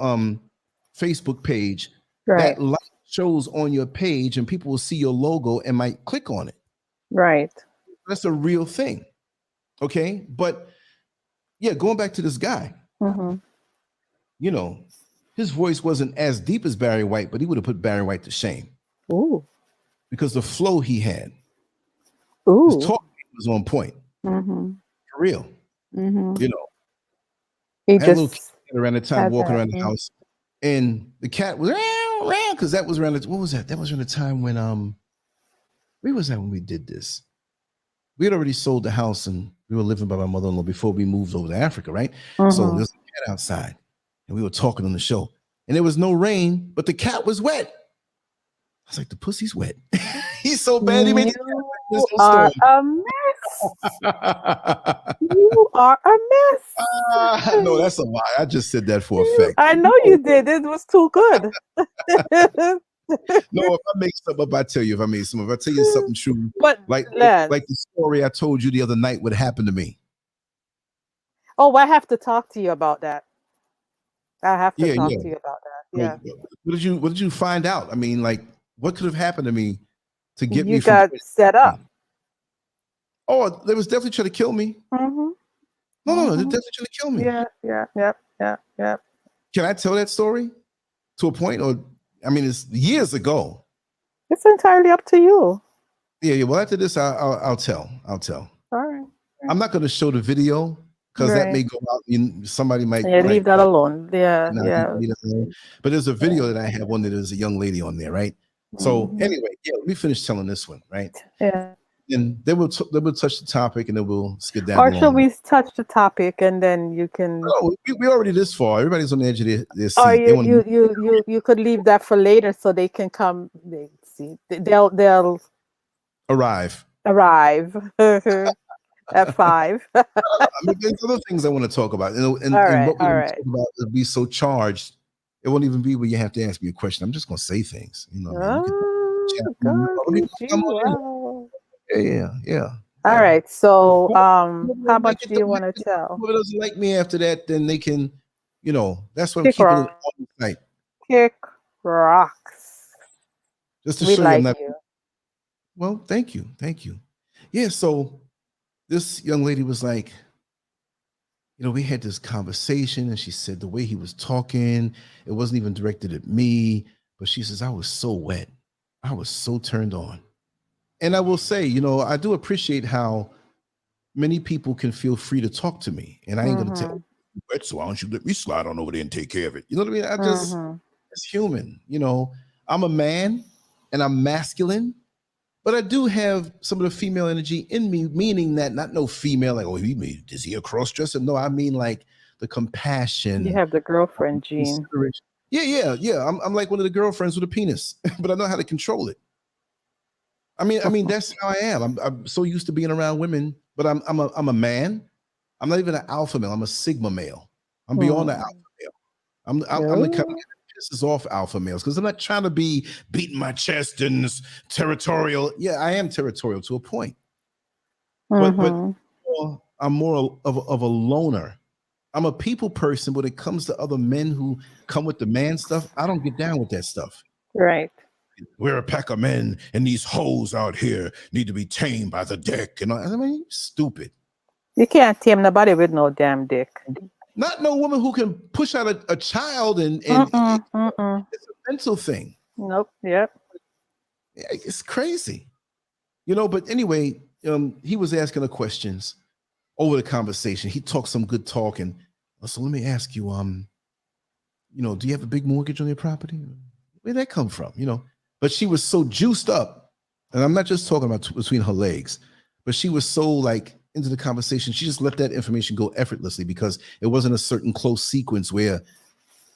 Facebook page, Right. that like shows on your page and people will see your logo and might click on it. Right. That's a real thing. Okay. But yeah, going back to this guy, Mhm. you know, his voice wasn't as deep as Barry White, but he would have put Barry White to shame Ooh. because the flow he had, his Ooh. talk was on point. Mhm. For real. Mhm. You know, He I had a little kid just around the time had walking that. around the house. And the cat was because that was around what was that? That was around the time when where was that when we did this? We had already sold the house and we were living by my mother-in-law before we moved over to Africa, right? So Mhm. there's a cat outside and we were talking on the show. And there was no rain, but the cat was wet. I was like, the pussy's wet. He's so bad he made the cat wet in You this are storm. a mess. You are a No, mess. that's a lie. I just said that for effect. I know you did. It was too good. No, if I make stuff up, I tell you if I made some. If I tell you something true, But like Lance, the story I told you the other night, what happened to me. Oh, I have to talk to you about that. I have to Yeah, talk yeah. to you about that. Well, Yeah. what did you find out? I mean, like, what could have happened to me to get You me from got point set A to up. B? Oh, they was definitely trying to kill me. Mm-hmm. No, they Mm-hmm. definitely trying to kill me. Yeah, yeah, yep, yep, yep. Can I tell that story to a point? Or I mean, it's years ago. It's entirely up to you. Yeah, yeah. Well, after this, I'll tell. I'll tell. All right. I'm not going to show the video because that Right. may go out. Somebody might Yeah, leave that alone. Yeah, not yeah. leave that alone. But there's a Yeah. video that I have one that there's a young lady on there, right? So Mm-hmm. anyway, yeah. Let me finish telling this one, right? Yeah. And they will touch the topic, and then we'll Or skedaddle should on. we touch the topic and then you can, Oh, we already this far. Everybody's on the edge of their or seat. They want to you could leave that for later so they can come. They see they'll arrive. arrive at 5. All I mean, there's other things I want to talk about, and right, what we're all going to right. talk about will be so charged. It won't even be where you have to ask me a question. I'm just going to say things. You know what I mean? You can chat. Oh, Other golly people gee, come on in. wow. Yeah, yeah, All yeah. right. So, Whoever how don't like much it, do you don't want like to it. tell? Whoever doesn't like me after that, then they can, that's why I'm Kick keeping it rock, on night. kick rocks. Just to We show you I'm like not. you. Well, thank you. Thank you. Yeah, so this young lady was like, we had this conversation, and she said the way he was talking, it wasn't even directed at me, but she says, I was so wet. I was so turned on. And I will say, I do appreciate how many people can feel free to talk to me. And I ain't going to tell Mm-hmm. you, wet, so why don't you let me slide on over there and take care of it? You know what I mean? Mm-hmm. It's human. I'm a man and I'm masculine. But I do have some of the female energy in me, meaning that not no female, like, oh, is he a cross dresser? No, I mean like the You compassion, have the girlfriend gene. consideration. Yeah. I'm like one of the girlfriends with a penis, but I know how to control it. I mean that's how I am. I'm so used to being around women, but I'm a man. I'm not even an alpha male. I'm a sigma male. I'm beyond the alpha male. I'm the kind of guy that pisses off alpha males because I'm not trying to be beating my chest and territorial. Yeah, I am territorial to a point, but Mm-hmm. I'm more of a loner. I'm a people person when it comes to other men who come with the man stuff. I don't get down with that stuff. Right. We're a pack of men, and these hoes out here need to be tamed by the dick. And I mean, stupid. You can't tame nobody with no damn dick. Not no woman who can push out a child, and Mm-mm, mm-mm. it's a mental thing. Nope. Yep. It's crazy, But anyway, he was asking the questions over the conversation. He talked some good talk, and so let me ask you, do you have a big mortgage on your property? Where'd that come from? But she was so juiced up, and I'm not just talking about between her legs, but she was so like into the conversation. She just let that information go effortlessly because it wasn't a certain close sequence where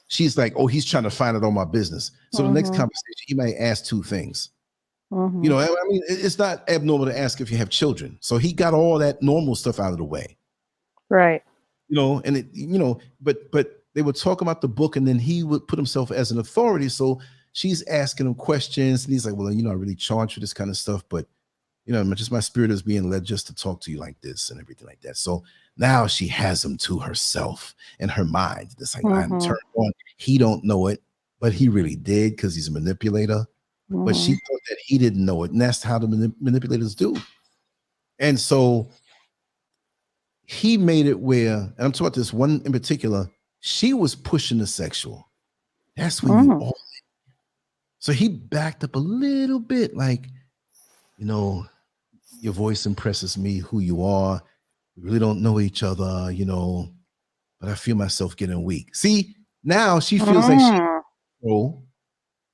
she's like, oh, he's trying to find out all my business. So the next conversation, he might ask two things. Mm-hmm. I mean, it's not abnormal to ask if you have children. So he got all that normal stuff out of the way. Right. And but they would talk about the book, and then he would put himself as an authority. So she's asking him questions, and he's like, well, I really charge for this kind of stuff, but just my spirit is being led just to talk to you like this and everything like that. So now she has him to herself in her mind. It's like, I'm turned on. He don't know it, but he really did because he's a manipulator. But she thought that he didn't know it, and that's how the manipulators do. And so he made it where, and I'm talking about this one in particular, she was pushing the sexual. That's when you all. So he backed up a little bit, like, your voice impresses me, who you are. We really don't know each other, but I feel myself getting weak. See, now she feels like she control.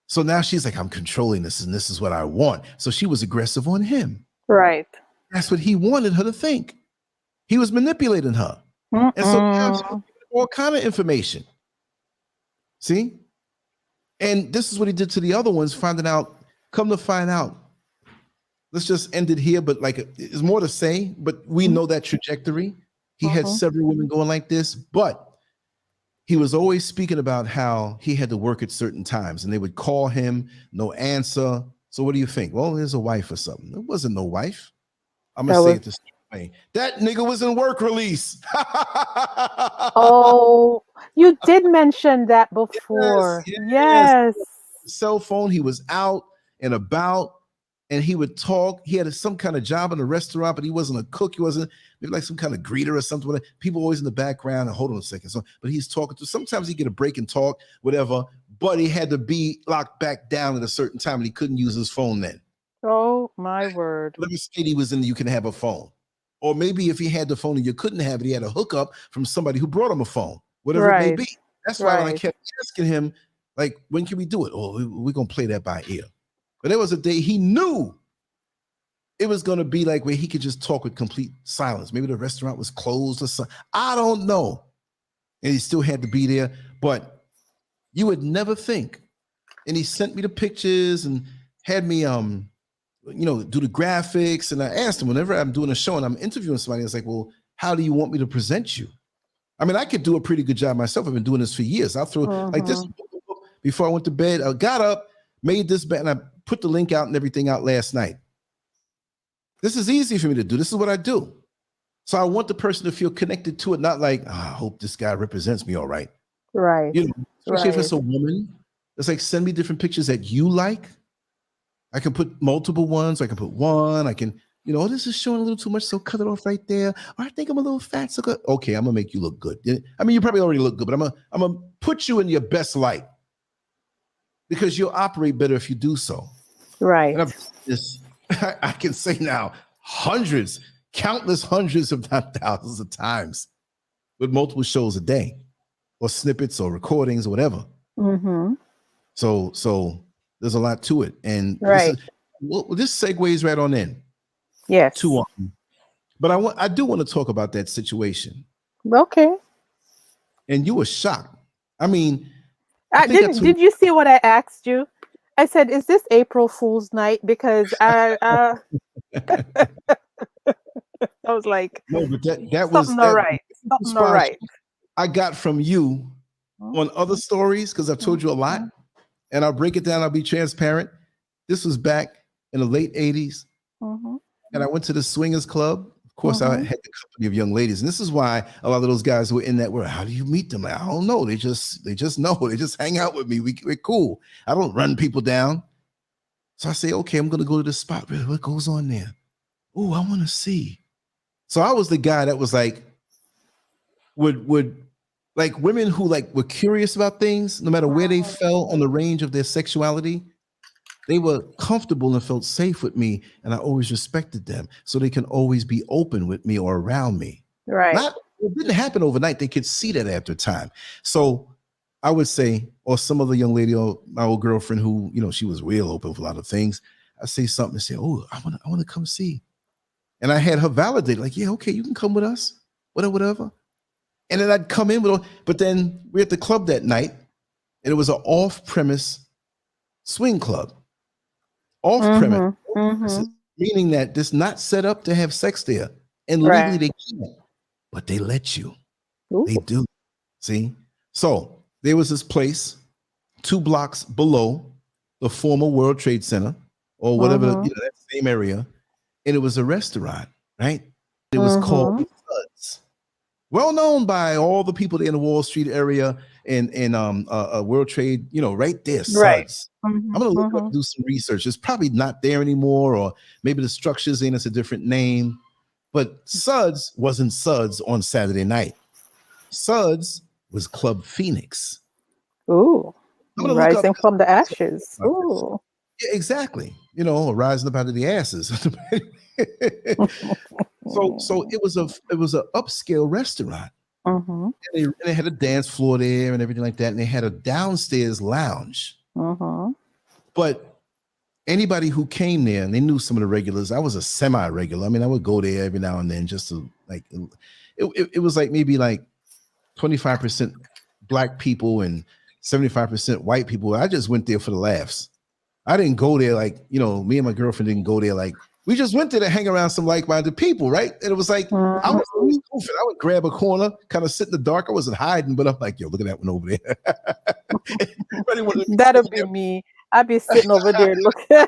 So now she's like, I'm controlling this, and this is what I want. So she was aggressive on him. Right. That's what he wanted her to think. He was manipulating her. And so now she was giving all kind of information. See? And this is what he did to the other ones, come to find out. Let's just end it here, but like there's more to say, but we know that trajectory. He had several women going like this, but he was always speaking about how he had to work at certain times, and they would call him, no answer. So what do you think? Well, there's a wife or something. There wasn't no wife. I'm going to say it this way. That nigga was in work release. Oh, you did mention that Yes, before. yes. Yes. Cell phone. He was out and about, and he would talk. He had some kind of job in a restaurant, but he wasn't a cook. He wasn't maybe like some kind of greeter or something. People always in the background. And hold on a second. So, but he's talking to. Sometimes he get a break and talk, whatever. But he had to be locked back down at a certain time, and he couldn't use his phone then. Oh my word. Whatever state he was in, you can have a phone. Or maybe if he had the phone and you couldn't have it, he had a hookup from somebody who brought him a phone, whatever it may Right. be. That's why when I Right. kept asking him, like, when can we do it? Oh, we're going to play that by ear. But there was a day he knew it was going to be like where he could just talk with complete silence. Maybe the restaurant was closed or something. I don't know. And he still had to be there. But you would never think. And he sent me the pictures and had me do the graphics. And I asked him, whenever I'm doing a show and I'm interviewing somebody, I was like, well, how do you want me to present you? I mean, I could do a pretty good job myself. I've been doing this for years. I'll throw like this before I went to bed. I got up, made this bed, and I put the link out and everything out last night. This is easy for me to do. This is what I do. So I want the person to feel connected to it, not like, I hope this guy represents me all right. Right. You know, especially if Right. it's a woman. It's like, send me different pictures that you like. I can put multiple ones. I can put one. I can, this is showing a little too much, so cut it off right there. Or I think I'm a little fat, so good. Okay, I'm gonna make you look good. I mean, you probably already look good, but I'm gonna put you in your best light because you'll operate better if you do so. Right. And I can say now, countless hundreds, if not thousands of times, with multiple shows a day, or snippets, or recordings, or whatever. Mm-hmm. So there's a lot to it, and Right. this segues right on in. Yes. But I do want to talk about that situation. Okay. And you were shocked. I mean, Did you see what I asked you? I said, "Is this April Fool's night?" Because I was like, no, but that was something all right. Something all right. I got from you on other stories, because I've told you a lot, and I'll break it down. I'll be transparent. This was back in the late 80s. Mm-hmm. And I went to the swingers club. Of course, I had the company of young ladies. And this is why a lot of those guys who were in that were, how do you meet them? I don't know. They just know. They just hang out with me. We're cool. I don't run people down. So I say, okay, I'm going to go to this spot. What goes on there? Oh, I want to see. So I was the guy that was like, would like women who like were curious about things, no matter where they fell on the range of their sexuality. They were comfortable and felt safe with me, and I always respected them, so they can always be open with me or around me. Right. It didn't happen overnight. They could see that after time. So I would say, or some other young lady, or my old girlfriend who, she was real open for a lot of things. I say something and say, oh, I want to come see. And I had her validate, like, yeah, okay, you can come with us, whatever. And then I'd come in but then we're at the club that night, and it was an off-premise swing club. Off-premise, meaning that it's not set up to have sex there, and legally they can't, but they let you. Ooh. They do. See, so there was this place 2 blocks below the former World Trade Center, or whatever, that same area, and it was a restaurant, right? It was called Suds, well known by all the people there in the Wall Street area and World Trade, right there, Suds. Right. I'm gonna look up and do some research. It's probably not there anymore, or maybe the structure's in, it's a different name. But Suds wasn't Suds on Saturday night. Suds was Club Phoenix. Ooh, rising from the ashes. Ooh, yeah, exactly. Rising up out of the asses. So it was a upscale restaurant. And they had a dance floor there and everything like that, and they had a downstairs lounge. But anybody who came there, and they knew some of the regulars. I was a semi-regular. I mean, I would go there every now and then just to like. It was like maybe like 25% black people and 75% white people. I just went there for the laughs. I didn't go there like, me and my girlfriend didn't go there like, we just went there to hang around some like-minded people, right? And it was like, I was always goofing. I would grab a corner, kind of sit in the dark. I wasn't hiding, but I'm like, yo, look at that one over there. That'll be me. I'd be sitting over there looking.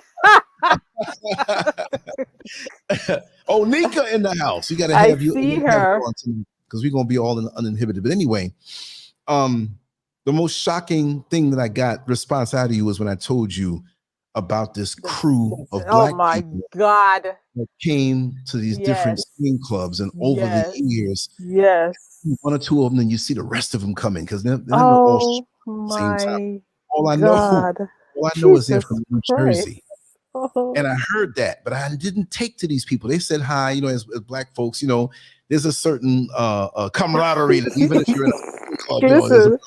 Oh, Nika in the house. You got to I have you see have her her. on tonight because we're gonna be all uninhibited. But anyway, the most shocking thing that I got response out of you was when I told you about this crew of Oh black my people God. that came to these different Yes. swing clubs, and over the Yes. years, Yes. one or two of them, and you see the rest of them coming because they're never all Oh at the same time. my All I know, God. all I know is they're Jesus from New Christ. Jersey. Oh. And I heard that, but I didn't take to these people. They said hi, as black folks, there's a certain camaraderie that even if you're in a club, there's a Listen,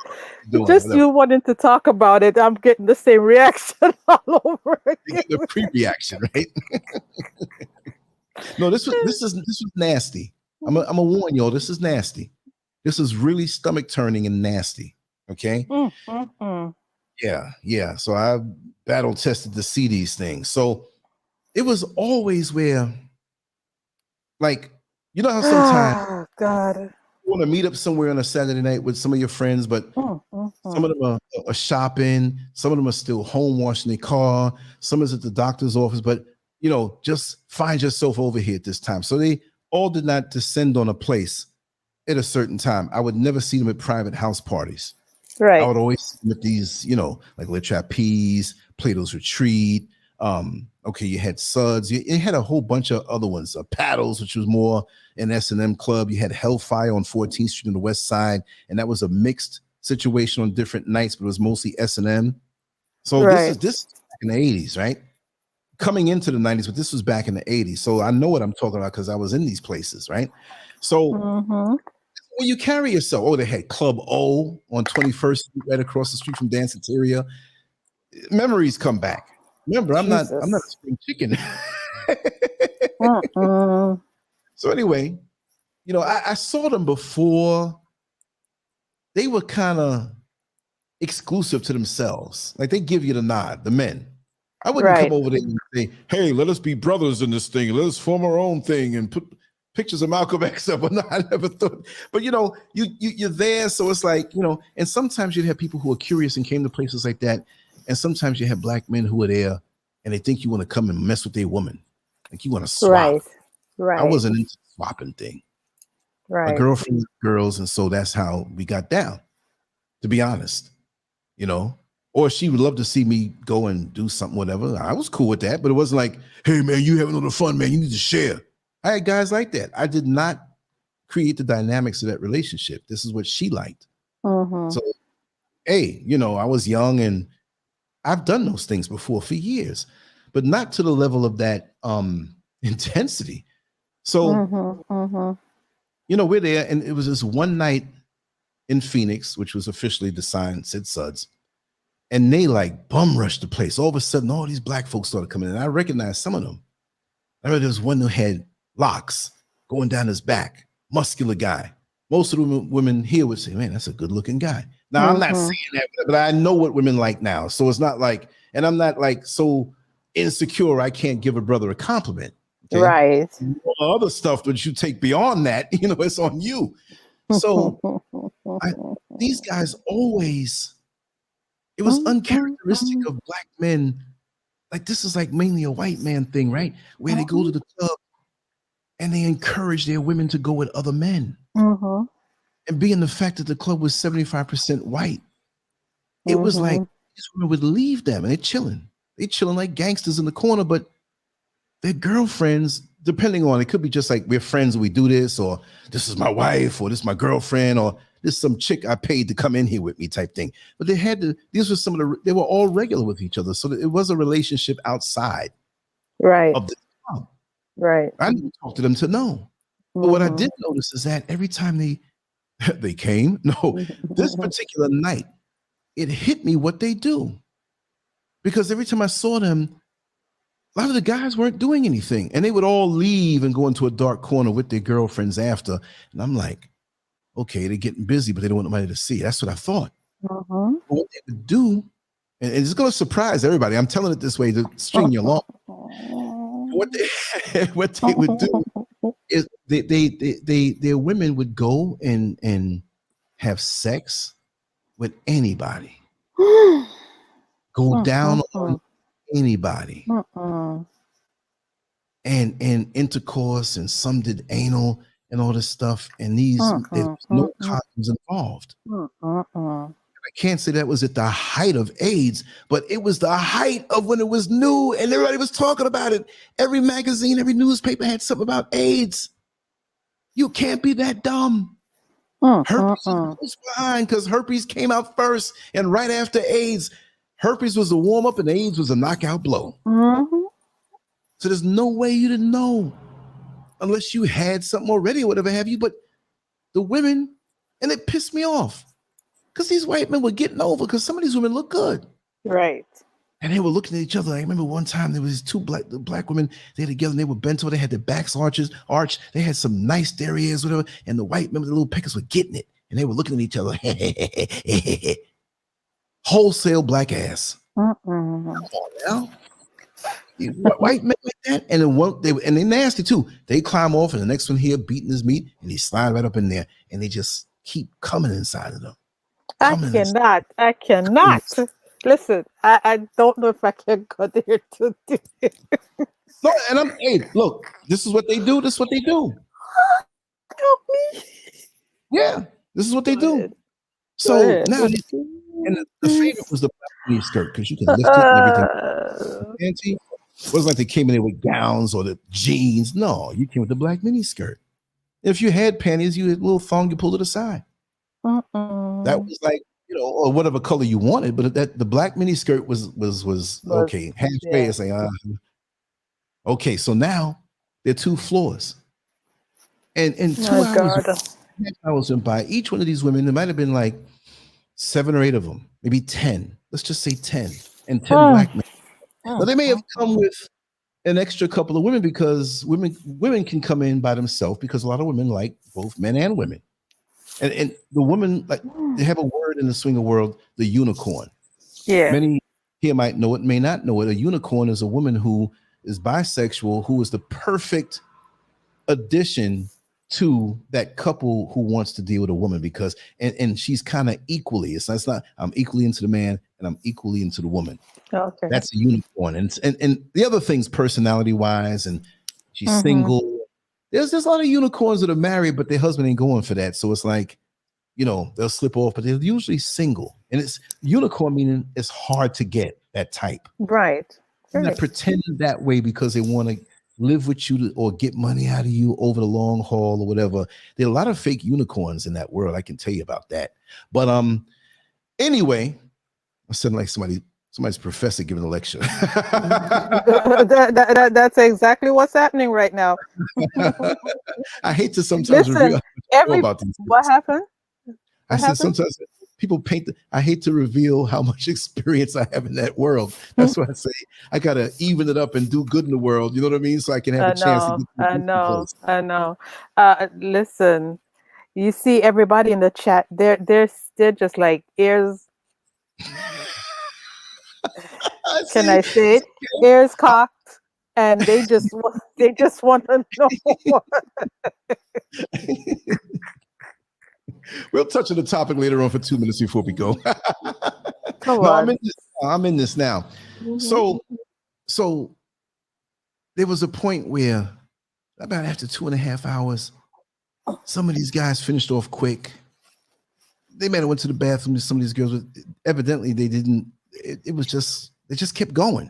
doing just whatever. you wanting to talk about it, I'm getting the same reaction all over You again. get the pre-reaction, right? No, this was nasty. I'm a warn y'all. This is nasty. This is really stomach turning and nasty. Okay. Mm. Yeah. So I battle tested to see these things. So it was always where, like, how sometimes Ah, God. you want to meet up somewhere on a Saturday night with some of your friends, but some of them are shopping, some of them are still home washing their car, some is at the doctor's office, but just find yourself over here at this time. So they all did not descend on a place at a certain time. I would never see them at private house parties. I Right. would always see them at these, like Le Trapeze, Plato's Retreat. Okay, you had Suds. You had a whole bunch of other ones. Paddles, which was more an S&M club. You had Hellfire on 14th Street on the west side, and that was a mixed situation on different nights, but it was mostly S&M. So this is back in the 80s, right? Coming into the 90s, but this was back in the 80s. So I know what I'm talking about because I was in these places, right? So when you carry yourself, they had Club O on 21st Street, right across the street from Danceteria. Memories come back. Remember, I'm not a spring chicken. So anyway, I saw them before. They were kind of exclusive to themselves. Like they give you the nod, the men. I wouldn't come over there and say, "Hey, let us be brothers in this thing. Let us form our own thing and put pictures of Malcolm X up." But no, I never thought. But you're there, so it's like And sometimes you'd have people who are curious and came to places like that, and sometimes you have black men who are there and they think you want to come and mess with their woman, like you want to swap. Right. I wasn't into the swapping thing. My girlfriend was girls, and so that's how we got down. To be honest, or she would love to see me go and do something, whatever. I was cool with that, but it wasn't like, "Hey man, you having all the fun, man. You need to share." I had guys like that. I did not create the dynamics of that relationship. This is what she liked. So, hey, I was young and I've done those things before for years, but not to the level of that intensity. So, we're there, and it was this one night in Phoenix, which was officially the sign said Suds. And they like bum rushed the place. All of a sudden, all these black folks started coming in. And I recognized some of them. I remember there was one who had locks going down his back, muscular guy. Most of the women here would say, "Man, that's a good looking guy." Now, I'm not saying that, but I know what women like now. So it's not like, and I'm not like so insecure I can't give a brother a compliment. Okay? Right. All the other stuff that you take beyond that, it's on you. So these guys always, it was uncharacteristic of black men. Like this is like mainly a white man thing, right? Where they go to the club and they encourage their women to go with other men. And being the fact that the club was 75% white, it was like these women would leave them and they're chilling. They're chilling like gangsters in the corner, but their girlfriends, depending on, it could be just like we're friends and we do this, or this is my wife, or this is my girlfriend, or this is some chick I paid to come in here with me type thing. But these were they were all regular with each other. So it was a relationship outside of the club. Right. I didn't talk to them to know. But what I did notice is that every time they came, this particular night, it hit me what they do. Because every time I saw them, a lot of the guys weren't doing anything, and they would all leave and go into a dark corner with their girlfriends after. And I'm like, okay, they're getting busy, but they don't want nobody to see. That's what I thought. But what they would do, and it's going to surprise everybody. I'm telling it this way to string you along. What they would do is their women would go and have sex with anybody, go down on anybody. and intercourse, and some did anal and all this stuff. And there was no condoms involved. I can't say that was at the height of AIDS, but it was the height of when it was new and everybody was talking about it. Every magazine, every newspaper had something about AIDS. You can't be that dumb. Herpes is behind because herpes came out first, and right after AIDS, herpes was a warm up and AIDS was a knockout blow. So there's no way you didn't know unless you had something already or whatever have you. But the women, and it pissed me off because these white men were getting over because some of these women look good. Right. And they were looking at each other. I remember one time there was two black women. They together and they were bent over. They had their backs arched. They had some nice derrieres, whatever. And the white men with the little pickers were getting it. And they were looking at each other. Wholesale black ass. Come on now. White men like that. And then they're nasty too. They climb off and the next one here beating his meat and he slide right up in there. And they just keep coming inside of them. I cannot. Listen, I don't know if I can go there today. No, and look, this is what they do. This is what they do. Help me. Yeah, this is what they do. So now, and the favorite was the black mini skirt because you could lift it and everything. Fancy. It wasn't like they came in there with gowns or the jeans. No, you came with the black mini skirt. If you had panties, you had a little thong, you pulled it aside. That was like, or whatever color you wanted, but the black mini skirt was okay. Halfway, it's like, okay. So now there are 2 floors, and 2 hours went by. Each one of these women, there might have been like 7 or 8 of them, maybe 10. Let's just say 10, and 10 black men. Now they may have come with an extra couple of women because women can come in by themselves because a lot of women like both men and women. And the woman, like, they have a word in the swinger world, the unicorn. Yeah. Many here might know it, may not know it. A unicorn is a woman who is bisexual, who is the perfect addition to that couple who wants to deal with a woman because, and she's kind of equally, it's not, I'm equally into the man and I'm equally into the woman. Okay. That's a unicorn. And the other things, personality wise, and she's single. There's a lot of unicorns that are married, but their husband ain't going for that. So it's like, they'll slip off, but they're usually single. And it's unicorn meaning it's hard to get that type. Right. And they pretend that way because they want to live with you or get money out of you over the long haul or whatever. There are a lot of fake unicorns in that world. I can tell you about that. But anyway, I'm sounding like somebody's professor giving a lecture. That's exactly what's happening right now. I hate to sometimes reveal about these things. What happened? I said sometimes people I hate to reveal how much experience I have in that world. That's why I say I gotta even it up and do good in the world. You know what I mean? So I can have a chance to get I know. Listen, you see everybody in the chat, they're just like ears. Can I say it? Ears cocked, and they just want to know more. We'll touch on the topic later on for 2 minutes before we go. I'm in this now. So there was a point where about after 2.5 hours, some of these guys finished off quick. They might have went to the bathroom to some of these girls, but evidently they didn't. It was just, they just kept going.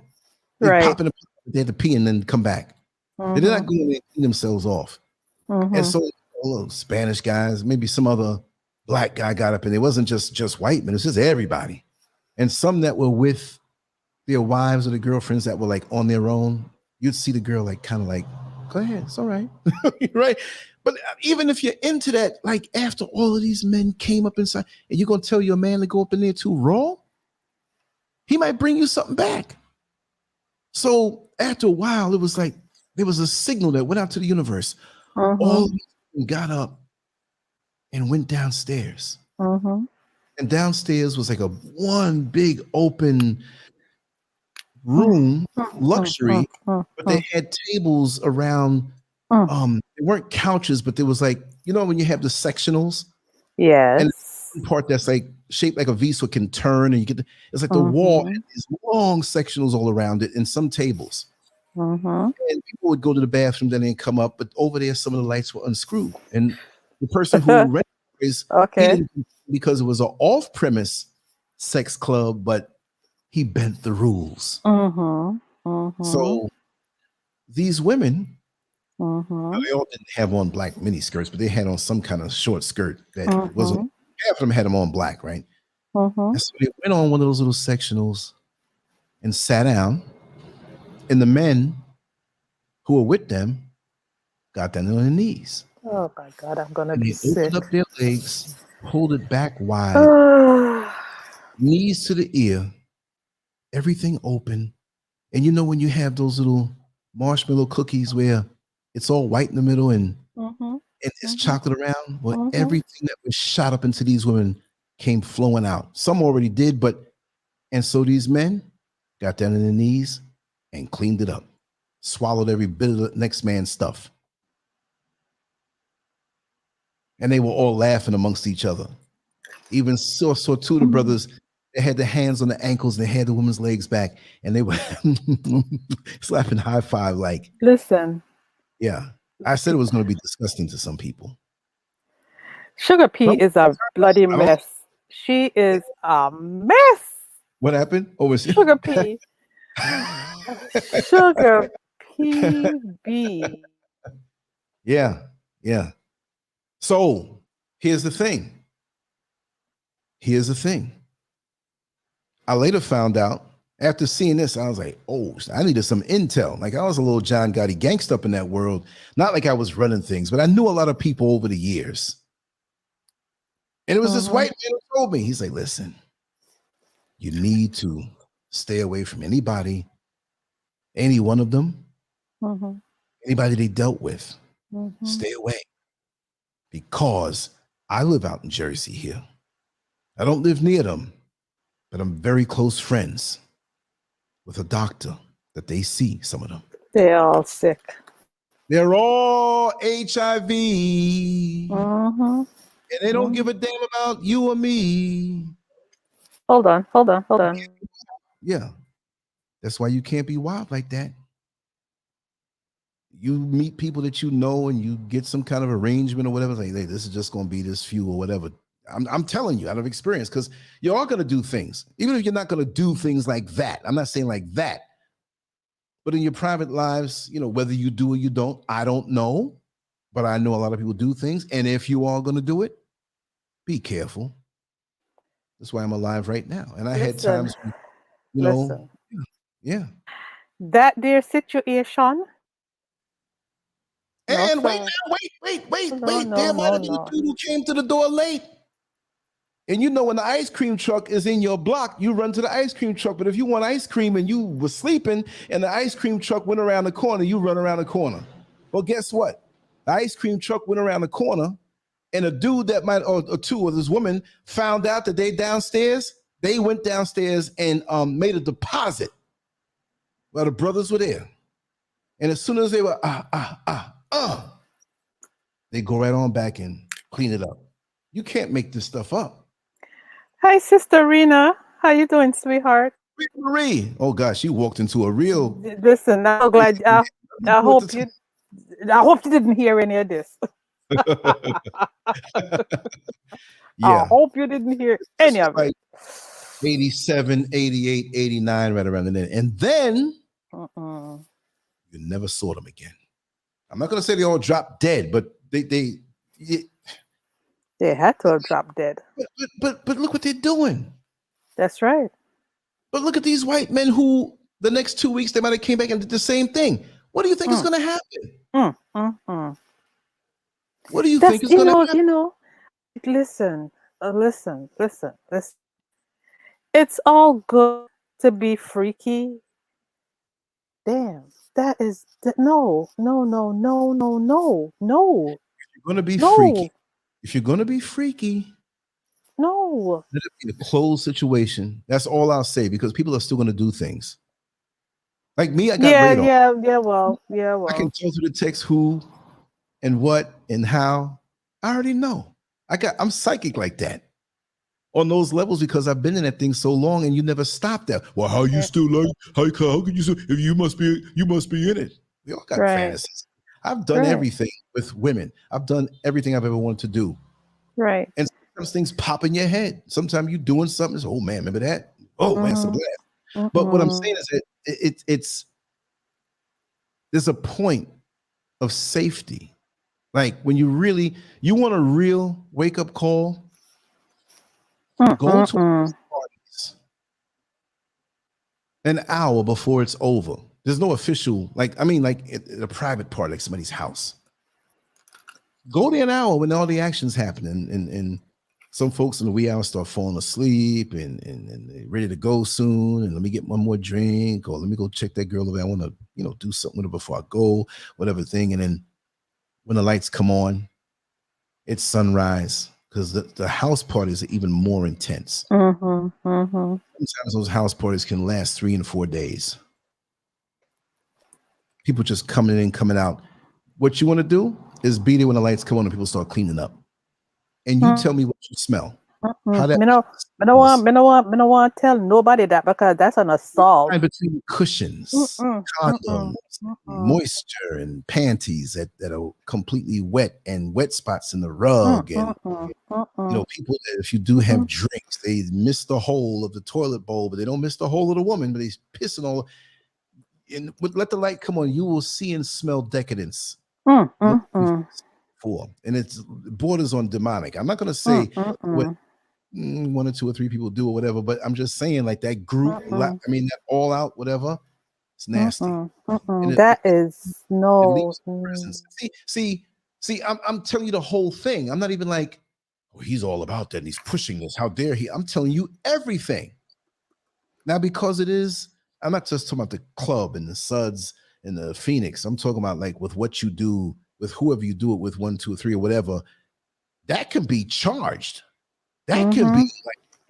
They pop in the, they had to pee and then come back. They're not going to clean themselves off. And so Spanish guys, maybe some other black guy got up, and it wasn't just white men, it's just everybody. And some that were with their wives or the girlfriends that were like on their own, you'd see the girl like kind of like, go ahead, it's all right. Right. But even if you're into that, like after all of these men came up inside, and you're gonna tell your man to go up in there too raw, he might bring you something back. So after a while, it was like there was a signal that went out to the universe. All of them got up and went downstairs. And downstairs was like a one big open room, luxury, but they had tables around. They weren't couches, but there was like, you know, when you have the sectionals, and the part that's like shaped like a V, so it can turn, and you get it's like the wall and these long sectionals all around it, and some tables. Mm-hmm. And people would go to the bathroom, then they'd come up, but over there, some of the lights were unscrewed. And the person who rented his, he Okay. didn't, because it was an off-premise sex club, but he bent the rules. Mm-hmm. Mm-hmm. So these women, Mm-hmm. they all didn't have on black mini skirts, but they had on some kind of short skirt that wasn't. Mm-hmm. Half of them had them on black, right? Mm-hmm. And so they went on one of those little sectionals and sat down, and the men who were with them got down on their knees, Oh my God, I'm gonna and be they opened sick. up their legs, pulled it back wide, knees to the ear, everything open. And you know when you have those little marshmallow cookies where it's all white in the middle and Mm-hmm. it's Mm-hmm. chocolate around? Well, Mm-hmm. everything that was shot up into these women came flowing out. Some already did, and so these men got down on their knees and cleaned it up, swallowed every bit of the next man's stuff. And they were all laughing amongst each other. Even saw two of the brothers, they had their hands on the ankles and they had the woman's legs back, and they were slapping high five like, Listen, yeah. I said it was going to be disgusting to some people. Sugar P Some, is a bloody I don't. mess. She is a mess. What happened? Oh, was Sugar P. Sugar PB. yeah, yeah. So here's the thing. Here's the thing. I later found out after seeing this, I was like, oh, I needed some intel. Like I was a little John Gotti gangsta up in that world. Not like I was running things, but I knew a lot of people over the years. And it was this white man who told me, he's like, listen, you need to stay away from anybody, any one of them, Mm-hmm. anybody they dealt with. Mm-hmm. Stay away. Because I live out in Jersey here. I don't live near them, but I'm very close friends with a doctor that they see, some of them. They're all sick. They're all HIV. Mm-hmm. And they don't give a damn about you or me. Hold on. Yeah. That's why you can't be wild like that. You meet people that you know and you get some kind of arrangement or whatever. Like, hey, this is just going to be this few or whatever. I'm telling you out of experience, because you are going to do things, even if you're not going to do things like that. I'm not saying like that. But in your private lives, you know, whether you do or you don't, I don't know. But I know a lot of people do things. And if you are going to do it, be careful. That's why I'm alive right now. And I had times, you know, yeah. That their situation. No, And wait sir. now, wait. No, There might no, have been a no. dude who came to the door late. And you know, when the ice cream truck is in your block, you run to the ice cream truck. But if you want ice cream and you were sleeping and the ice cream truck went around the corner, you run around the corner. Well, guess what? The ice cream truck went around the corner, and a dude that might, or two of this woman, found out that they downstairs. They went downstairs and made a deposit while the brothers were there. And as soon as they were, they go right on back and clean it up. You can't make this stuff up. Hi, Sister Rena. How you doing, sweetheart? Marie. Oh gosh, you walked into a real. Listen, I'm so glad. I hope you. I hope you didn't hear any of this. I Yeah. hope you didn't hear any of Like it. 87, 88, 89, right around there. And then Mm-mm. you never saw them again. I'm not going to say they all dropped dead, but they had to have dropped dead. But look what they're doing. That's right. But look at these white men who the next 2 weeks they might have came back and did the same thing. What do you think is going to happen? What do you think is going to happen? You know, listen. It's all good to be freaky. Damn, no. You're going to be freaky. If you're going to be freaky, no. let it be a closed situation. That's all I'll say, because people are still going to do things. Like me, I got radar. Yeah, well. I can tell through the text who and what and how. I already know. I'm psychic like that. on those levels because I've been in that thing so long and you never stop that. Well, how you still like, how can you still, if you must be in it. We all got Right. fantasies. I've done Right. everything with women. I've done everything I've ever wanted to do. Right. And sometimes things pop in your head. Sometimes you're doing something. It's, oh man, remember that? Oh man, it's a blast. But what I'm saying is that it's there's a point of safety. Like when you want a real wake up call, go to parties an hour before it's over. There's no official, like a private party, like somebody's house. Go there an hour when all the action's happening, and some folks in the wee hours start falling asleep and they're ready to go soon. And let me get one more drink, or let me go check that girl over there. I want to, do something with her before I go, whatever thing. And then when the lights come on, it's sunrise because the house parties are even more intense. Sometimes those house parties can last 3 and 4 days. People just coming in, coming out. What you want to do is be there when the lights come on and people start cleaning up. And you tell me what you smell. How that I don't want to tell nobody that because that's an assault. Between cushions, condoms, moisture, and panties that are completely wet, and wet spots in the rug, and people that if you do have drinks, they miss the hole of the toilet bowl, but they don't miss the hole of the woman, but they pissing all. And let the light come on, you will see and smell decadence. And it's borders on demonic. I'm not going to say what 1 or 2 or 3 people do or whatever, but I'm just saying like that group, that all out, whatever, it's nasty. That is no. See, I'm telling you the whole thing. I'm not even like, oh, he's all about that and he's pushing this. How dare he? I'm telling you everything. Now, because it is, I'm not just talking about the club and the Suds and the Phoenix. I'm talking about like with what you do with whoever you do it with, 1, 2, or 3 or whatever, that can be charged. That can be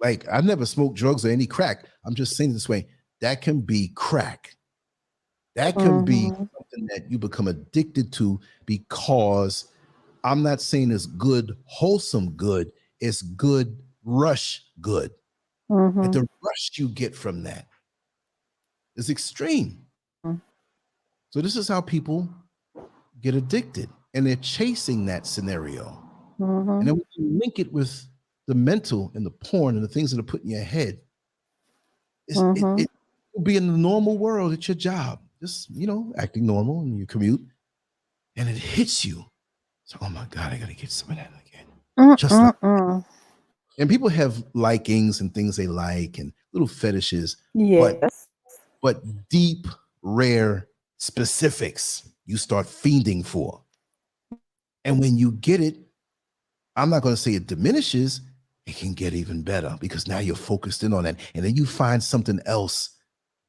like I've never smoked drugs or any crack. I'm just saying this way. That can be crack. That can be something that you become addicted to because I'm not saying it's good, wholesome good. It's good, rush good. And the rush you get from that is extreme. So this is how people get addicted, and they're chasing that scenario. And then when you link it with the mental and the porn and the things that are put in your head, it will be in the normal world at your job, just acting normal in your commute, and it hits you. So, oh my God, I gotta get some of that again. Just like that. And people have likings and things they like and little fetishes, but deep, rare specifics you start fiending for. And when you get it, I'm not going to say it diminishes, it can get even better because now you're focused in on that. And then you find something else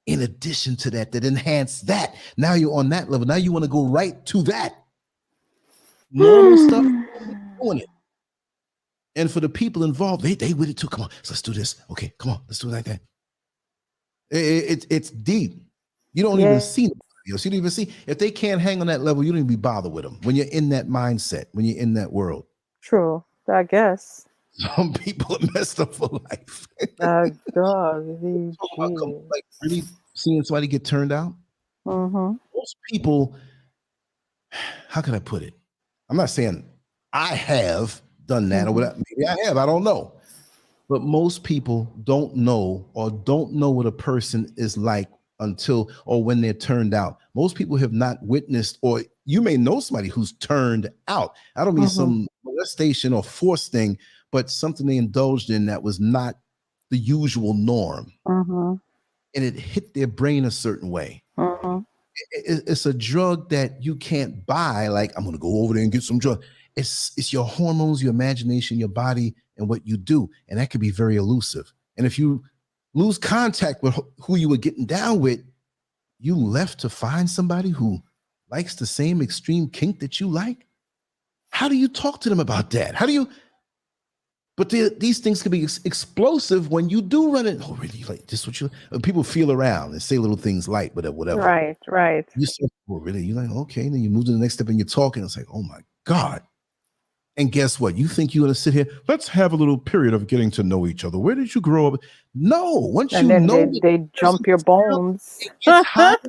in addition to that enhance that. Now you're on that level. Now you want to go right to that. Normal stuff, doing it. And for the people involved, they with it too. Come on, let's do this. Okay, come on, let's do it like that. It's deep. You don't even see nobody else. You don't even see. If they can't hang on that level, you don't even be bothered with them. When you're in that mindset, when you're in that world. True, I guess. Some people are messed up for life. God, like really seeing somebody get turned out. Most people, how can I put it? I'm not saying I have done that or whatever. Maybe I have. I don't know. But most people don't know what a person is like until or when they're turned out. Most people have not witnessed, or you may know somebody who's turned out. I don't mean some molestation or force thing, but something they indulged in that was not the usual norm. And it hit their brain a certain way. It's a drug that you can't buy. Like, I'm going to go over there and get some drug. It's your hormones, your imagination, your body, and what you do. And that can be very elusive. And if you lose contact with who you were getting down with, you left to find somebody who likes the same extreme kink that you like. How do you talk to them about that? How do you? But these things can be explosive when you do run it. Oh, really? Like this? What you? People feel around and say little things like, whatever. Right. You say, oh, really? You're like, okay. And then you move to the next step and you're talking. It's like, oh my God. And guess what? You think you're going to sit here, let's have a little period of getting to know each other. Where did you grow up? No, once And you then know they the they person jump your is real, bones. it gets hot.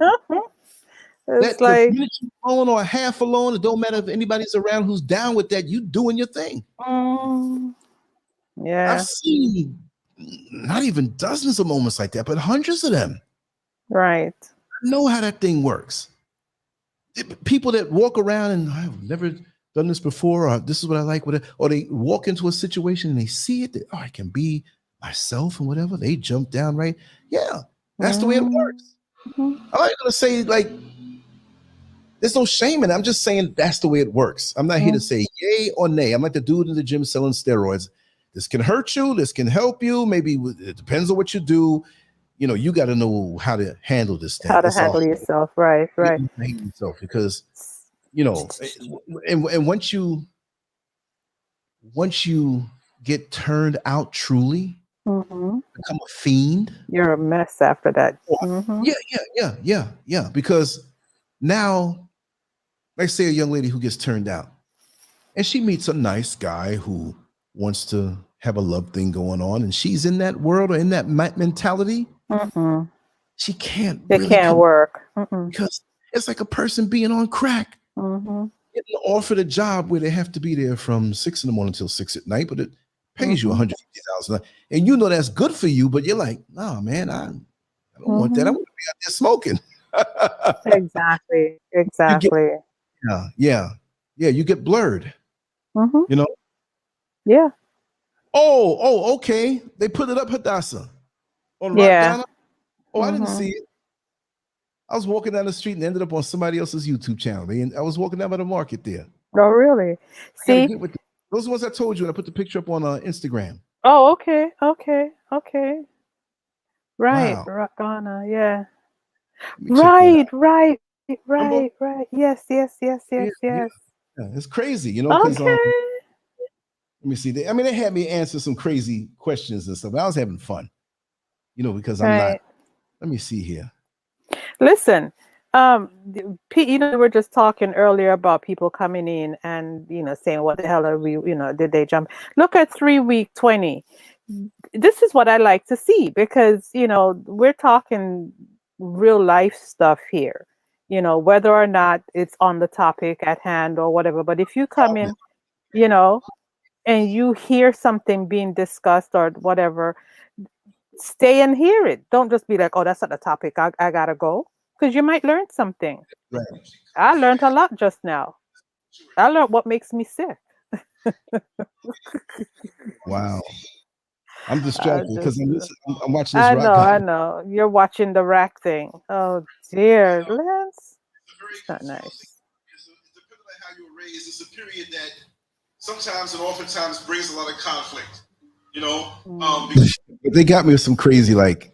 It's That the like, minute you alone or half alone, it don't matter if anybody's around who's down with that, you doing your thing. mm, I've yeah, seen not even dozens of moments like that, but hundreds of them. right. I know how that thing works. People that walk around and I've never done this before, or this is what I like, whatever, or they walk into a situation and they see it, that, oh, I can be myself and whatever. They jump down, right? Yeah, that's the way it works. Mhm. I'm not gonna say like there's no shame in it. I'm just saying that's the way it works. I'm not here to say yay or nay. I'm like the dude in the gym selling steroids. This can hurt you. This can help you. Maybe it depends on what you do. You know, you got to know how to handle this thing. How to It's a handle yourself, right, right. yourself because you know, and once you get turned out truly, Hmm. become a fiend. You're a mess after that. Oh, Hmm. yeah. Because now, let's say a young lady who gets turned out, and she meets a nice guy who wants to have a love thing going on, and she's in that world or in that mentality. Mm-mm. She can't It really can't come work. Mm-mm. because it's like a person being on crack. Mm-hmm. Getting offered a job where they have to be there from 6 in the morning until 6 at night, but it pays you Mm-hmm. $150,000. And you know that's good for you, but you're like, no, man, I don't want that. I Mm-hmm. want to be out there smoking. Exactly. You get Exactly. yeah, you get blurred, Mm-hmm. you know. Yeah. Okay. They put it up, Hadassah, on Rock Yeah. Ghana. Oh, I didn't Mm-hmm. see it. I was walking down the street and ended up on somebody else's YouTube channel. I was walking down by the market there. Oh, really? I gotta See? get with them. Those are the ones I told you, and I put the picture up on Instagram. Oh, okay. Okay. Okay. Right. Wow. Ghana. Yeah. Let me check that Right. out. Right. Remember? Right. Right. Yes. Yes. Yes. Yeah, Yes. yeah, Yes. yeah. It's crazy, because Okay. let me see. They had me answer some crazy questions and stuff. I was having fun, because I'm not. Right. Let me see here. Listen, we were just talking earlier about people coming in and saying, "What the hell are we? Did they jump?" Look at 3 week 20. This is what I like to see because we're talking real life stuff here. Whether or not it's on the topic at hand or whatever. But if you come in, you know, and you hear something being discussed or whatever, stay and hear it. Don't just be like, oh, that's not the topic. I gotta go. Because you might learn something. Right. I learned a lot just now. I learned what makes me sick. Wow. I'm I distracted because just, I'm watching this I rock know, I guy. know. You're watching the rack thing. Oh dear, Lance. It's not nice. It's depending on how you were raised. It's a period that sometimes and oftentimes brings a lot of conflict. But they got me with some crazy, like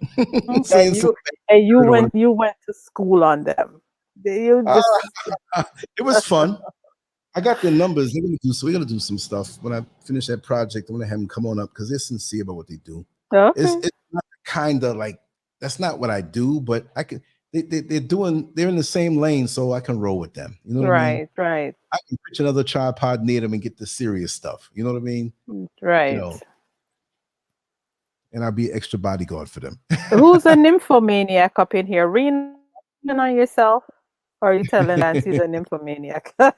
saying And some. you went to school on them. You Uh, just it was fun. I got their numbers. We're gonna do some stuff when I finish that project. I'm gonna have them come on up because they're sincere about what they do. It's okay. it's not kind of like that's not what I do, but I can. They're in the same lane, so I can roll with them. You know what I mean? Right, right, I can pitch another tripod near them and get the serious stuff. You know what I mean? right. And I'll be extra bodyguard for them. Who's a nymphomaniac up in here? Reading on yourself? Or are you telling Lance he's a nymphomaniac? I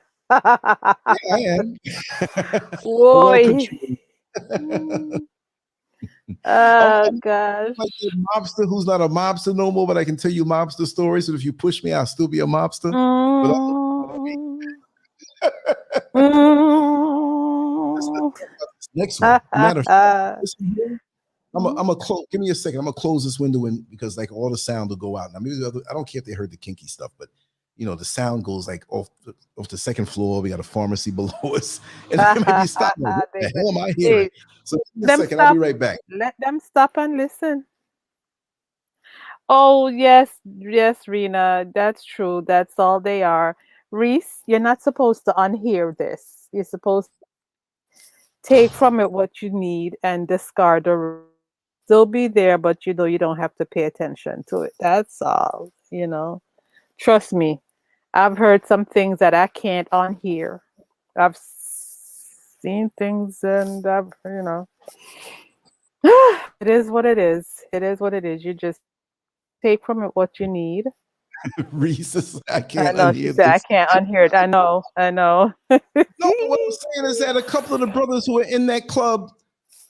am. Well Boy. controlled. Oh I'm gosh. like a mobster who's not a mobster no more, but I can tell you mobster stories. And if you push me, I'll still be a mobster. But Mm. let's talk Mm. about this next one. Matter of fact, listen here. I'm gonna close. Give me a second. I'm gonna close this window because like all the sound will go out. Now maybe I don't care if they heard the kinky stuff, but the sound goes like off the second floor. We got a pharmacy below us, and they might be stopping. Like, what the hell am I hearing? So give me a second. I'll be right back. Let them stop and listen. Oh yes, yes, Rena, that's true. That's all they are. Reese, you're not supposed to unhear this. You're supposed to take from it what you need and discard the rest. Still be there, but you don't have to pay attention to it. That's all. Trust me. I've heard some things that I can't unhear. I've seen things, and it is what it is. It is what it is. You just take from it what you need. Reese's, I I can't know. She unhear said, I this. can't unhear it. I know. I know. No, but what I'm saying is that a couple of the brothers who were in that club,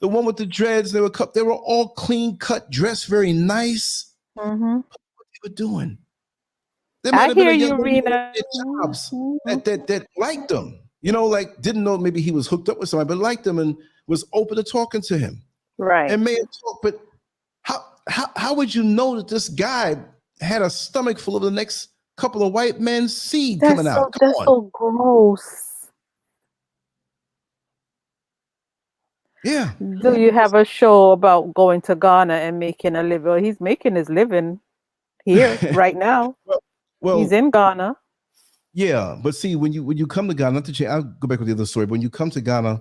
the one with the dreads, they were all clean cut, dressed very nice. Hmm. What they were doing? There might I have been hear a young you, lady at Rena. their jobs Mhm. that liked him. You know, like didn't know maybe he was hooked up with somebody, but liked him and was open to talking to him Right. and may have talked. But how would you know that this guy had a stomach full of the next couple of white men's seed coming out? Come That's on. so gross. Yeah. Do you have a show about going to Ghana and making a living? Well, he's making his living here right now. well, He's well, in Ghana. yeah, but see, when you come to Ghana, not to change, I'll go back with the other story. But when you come to Ghana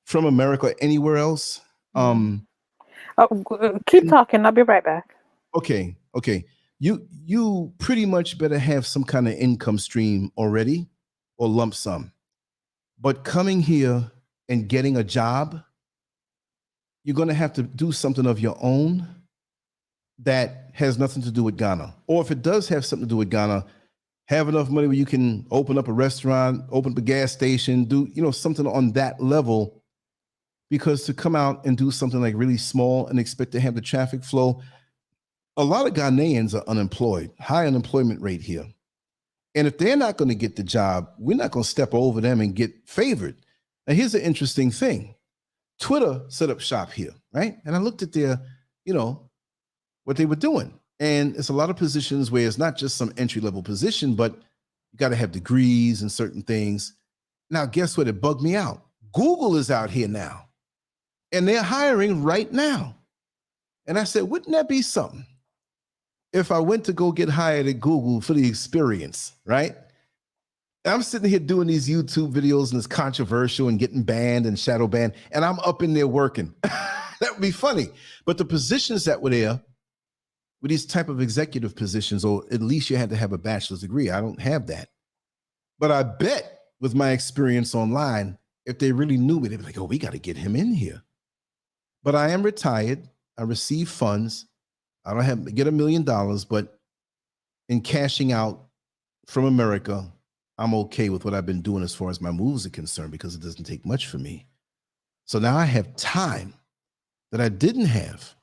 from America or anywhere else, Mhm. Keep and talking. I'll be right back. okay, you pretty much better have some kind of income stream already or lump sum. But coming here and getting a job, you're going to have to do something of your own that has nothing to do with Ghana. Or if it does have something to do with Ghana, have enough money where you can open up a restaurant, open up a gas station, do something on that level. Because to come out and do something like really small and expect to have the traffic flow, a lot of Ghanaians are unemployed, high unemployment rate here. And if they're not going to get the job, we're not going to step over them and get favored. Now, here's the interesting thing. Twitter set up shop here, right? And I looked at their, what they were doing. And it's a lot of positions where it's not just some entry level position, but you got to have degrees and certain things. Now, guess what? It bugged me out. Google is out here now, and they're hiring right now. And I said, wouldn't that be something if I went to go get hired at Google for the experience, right? And I'm sitting here doing these YouTube videos and it's controversial and getting banned and shadow banned, and I'm up in there working. That would be funny. But the positions that were there with these type of executive positions, or at least you had to have a bachelor's degree. I don't have that. But I bet with my experience online, if they really knew me, they'd be like, oh, we got to get him in here. But I am retired. I receive funds. I don't have get $1 million, but in cashing out from America, I'm okay with what I've been doing as far as my moves are concerned because it doesn't take much for me. So now I have time that I didn't have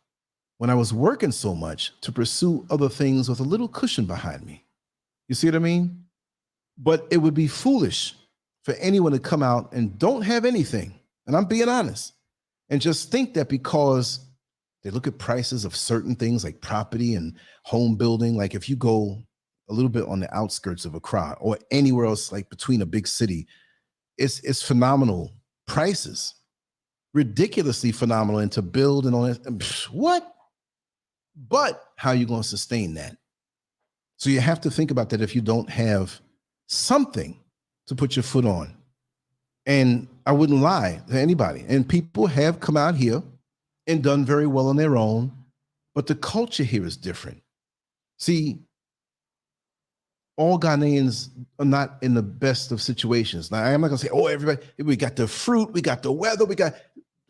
when I was working so much to pursue other things with a little cushion behind me. You see what I mean? But it would be foolish for anyone to come out and don't have anything, and I'm being honest, and just think that because they look at prices of certain things like property and home building, like if you go a little bit on the outskirts of Accra or anywhere else, like between a big city, it's phenomenal prices, ridiculously phenomenal, and to build and all that. What? But how are you going to sustain that? So you have to think about that if you don't have something to put your foot on. And I wouldn't lie to anybody. And people have come out here and done very well on their own, but the culture here is different. See, all Ghanaians are not in the best of situations. Now, I'm not gonna say, oh, everybody, we got the fruit, we got the weather, we got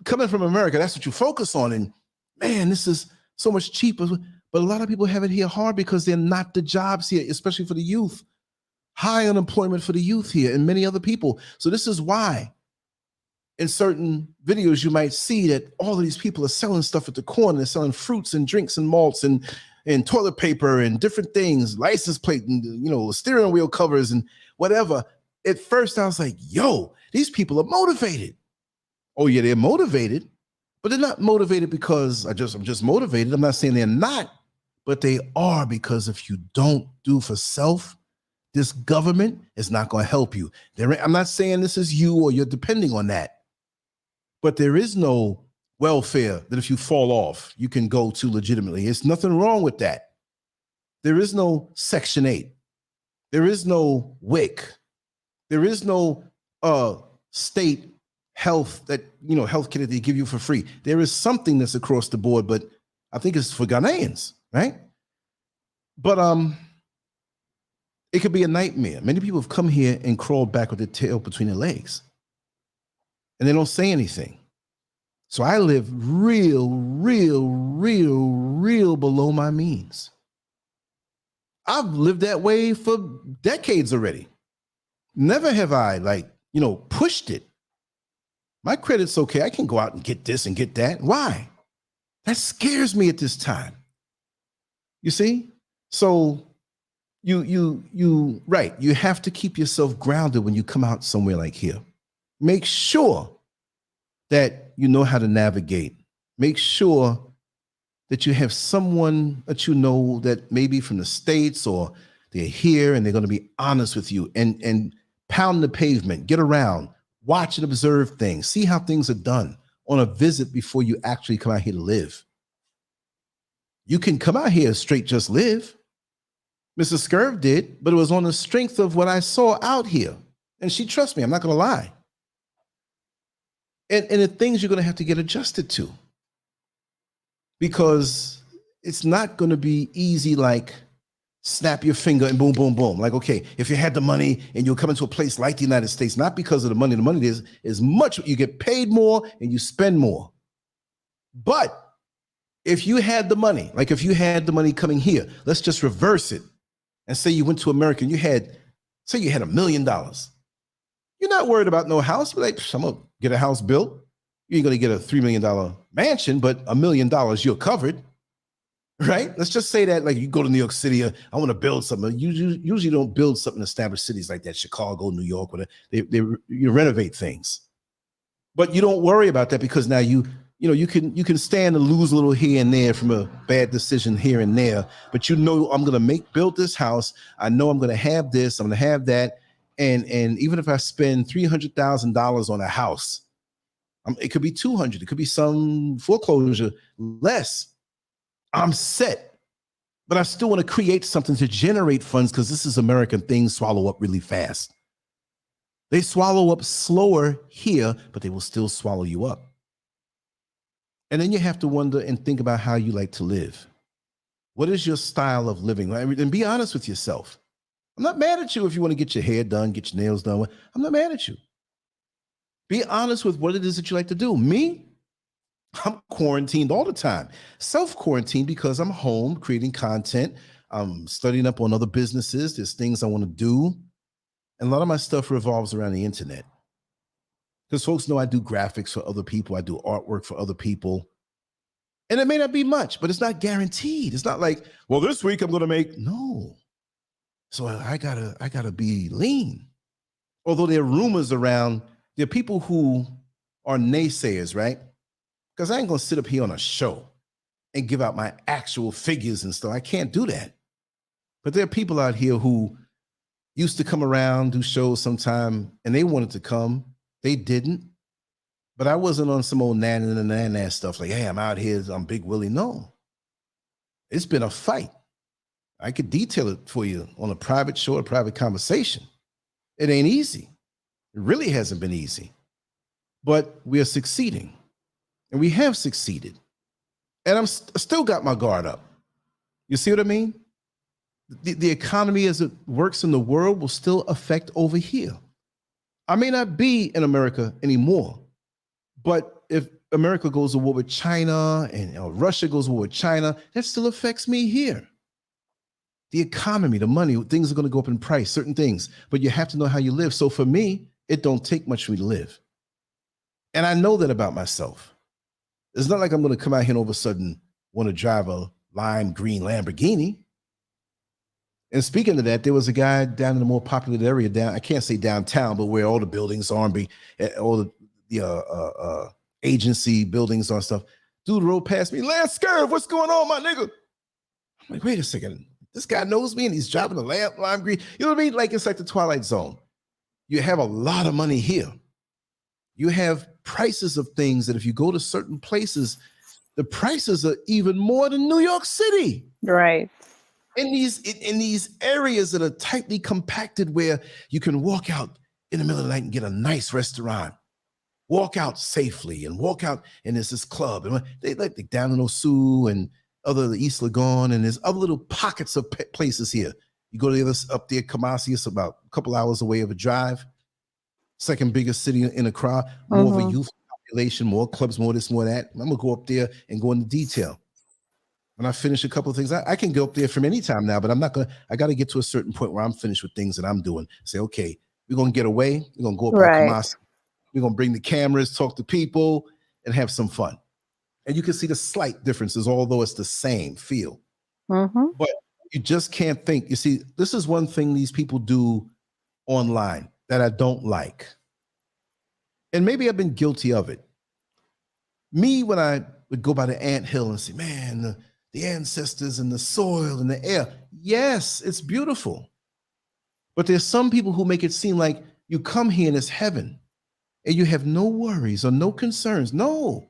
coming from America, that's what you focus on. And man, this is so much cheaper. But a lot of people have it here hard because they're not the jobs here, especially for the youth. High unemployment for the youth here and many other people. So this is why in certain videos you might see that all of these people are selling stuff at the corner. They're selling fruits and drinks and malts and toilet paper and different things, license plate and steering wheel covers and whatever. At first I was like, yo, these people are motivated. Oh yeah, they're motivated, but they're not motivated because I'm just motivated. I'm not saying they're not, but they are, because if you don't do for self, this government is not going to help you. I'm not saying this is you or you're depending on that, but there is no welfare that if you fall off, you can go to legitimately. There's nothing wrong with that. There is no Section 8. There is no WIC. There is no state health health care that they give you for free. There is something that's across the board, but I think it's for Ghanaians, right? But it could be a nightmare. Many people have come here and crawled back with their tail between their legs. and they don't say anything. So I live real below my means. I've lived that way for decades already. Never have I pushed it. My credit's okay. I can go out and get this and get that. Why? That scares me at this time. You see? So you have to keep yourself grounded when you come out somewhere like here. Make sure that you know how to navigate. Make sure that you have someone that you know that maybe from the States or they're here and they're going to be honest with you and pound the pavement, get around, watch and observe things, see how things are done on a visit before you actually come out here to live. You can come out here straight just live. Mrs. Scurv did, but it was on the strength of what I saw out here. And she trusts me, I'm not going to lie. And the things you're going to have to get adjusted to. Because it's not going to be easy like snap your finger and boom, boom, boom. Like, okay, if you had the money and you'll come into a place like the United States, not because of the money is much, you get paid more and you spend more. But if you had the money, like if you had the money coming here, let's just reverse it and say you went to America and you had $1 million. You're not worried about no house. But like, I'm going to get a house built. You ain't going to get a $3 million mansion, but $1 million you're covered, right? Let's just say that like you go to New York City, I want to build something. You usually don't build something in established cities like that, Chicago, New York, where you renovate things. But you don't worry about that because now you can stand to lose a little here and there from a bad decision here and there, but you know I'm going to build this house. I know I'm going to have this, I'm going to have that. And even if I spend $300,000 on a house, it could be 200, it could be some foreclosure less. I'm set, but I still want to create something to generate funds because this is American. Things swallow up really fast. They swallow up slower here, but they will still swallow you up. And then you have to wonder and think about how you like to live. What is your style of living? And be honest with yourself. I'm not mad at you if you want to get your hair done, get your nails done. I'm not mad at you. Be honest with what it is that you like to do. Me, I'm quarantined all the time. Self-quarantined because I'm home creating content. I'm studying up on other businesses. There's things I want to do. And a lot of my stuff revolves around the internet. Because folks know I do graphics for other people. I do artwork for other people. And it may not be much, but it's not guaranteed. It's not like, well, this week I'm going to make, no. So I gotta be lean. Although there are rumors around, there are people who are naysayers, right? Because I ain't gonna sit up here on a show and give out my actual figures and stuff. I can't do that. But there are people out here who used to come around, do shows sometime, and they wanted to come. They didn't. But I wasn't on some old nan stuff like, hey, I'm out here, I'm Big Willie. No. It's been a fight. I could detail it for you on a private show, a private conversation. It ain't easy. It really hasn't been easy. But we are succeeding. And we have succeeded. And I still got my guard up. You see what I mean? The economy as it works in the world will still affect over here. I may not be in America anymore, but if America goes to war with China and Russia goes to war with China, that still affects me here. The economy, the money, things are going to go up in price, certain things, but you have to know how you live. So for me, it don't take much for me to live. And I know that about myself. It's not like I'm going to come out here and all of a sudden want to drive a lime green Lamborghini. And speaking of that, there was a guy down in the more popular area I can't say downtown, but where all the buildings are and all the agency buildings are and stuff. Dude rode past me, Lance Scurv, what's going on, my nigga? I'm like, wait a second. This guy knows me and he's driving a lime green. You know what I mean? Like it's like the Twilight Zone. You have a lot of money here. You have prices of things that if you go to certain places, the prices are even more than New York City. Right. In these areas that are tightly compacted where you can walk out in the middle of the night and get a nice restaurant, walk out safely and walk out and there's this club. And they like the down in Osu and the East Lagoon, and there's other little pockets of places here. You go to the other up there, Kamasi, it's about a couple hours away of a drive. second biggest city in a crowd, more of a Mm-hmm. youth population, more clubs, more this, more that. I'm gonna go up there and go into detail. When I finish a couple of things, I can go up there from any time now, but I'm not gonna. I got to get to a certain point where I'm finished with things that I'm doing. Say, okay, we're gonna get away. We're gonna go up on Right. Kamas. We're gonna bring the cameras, talk to people, and have some fun. And you can see the slight differences, although it's the same feel. Mm-hmm. But you just can't think. You see, this is one thing these people do online that I don't like. And maybe I've been guilty of it. Me, when I would go by the ant hill and say, man, the ancestors and the soil and the air. Yes, it's beautiful. But there's some people who make it seem like you come here and it's heaven and you have no worries or no concerns. No,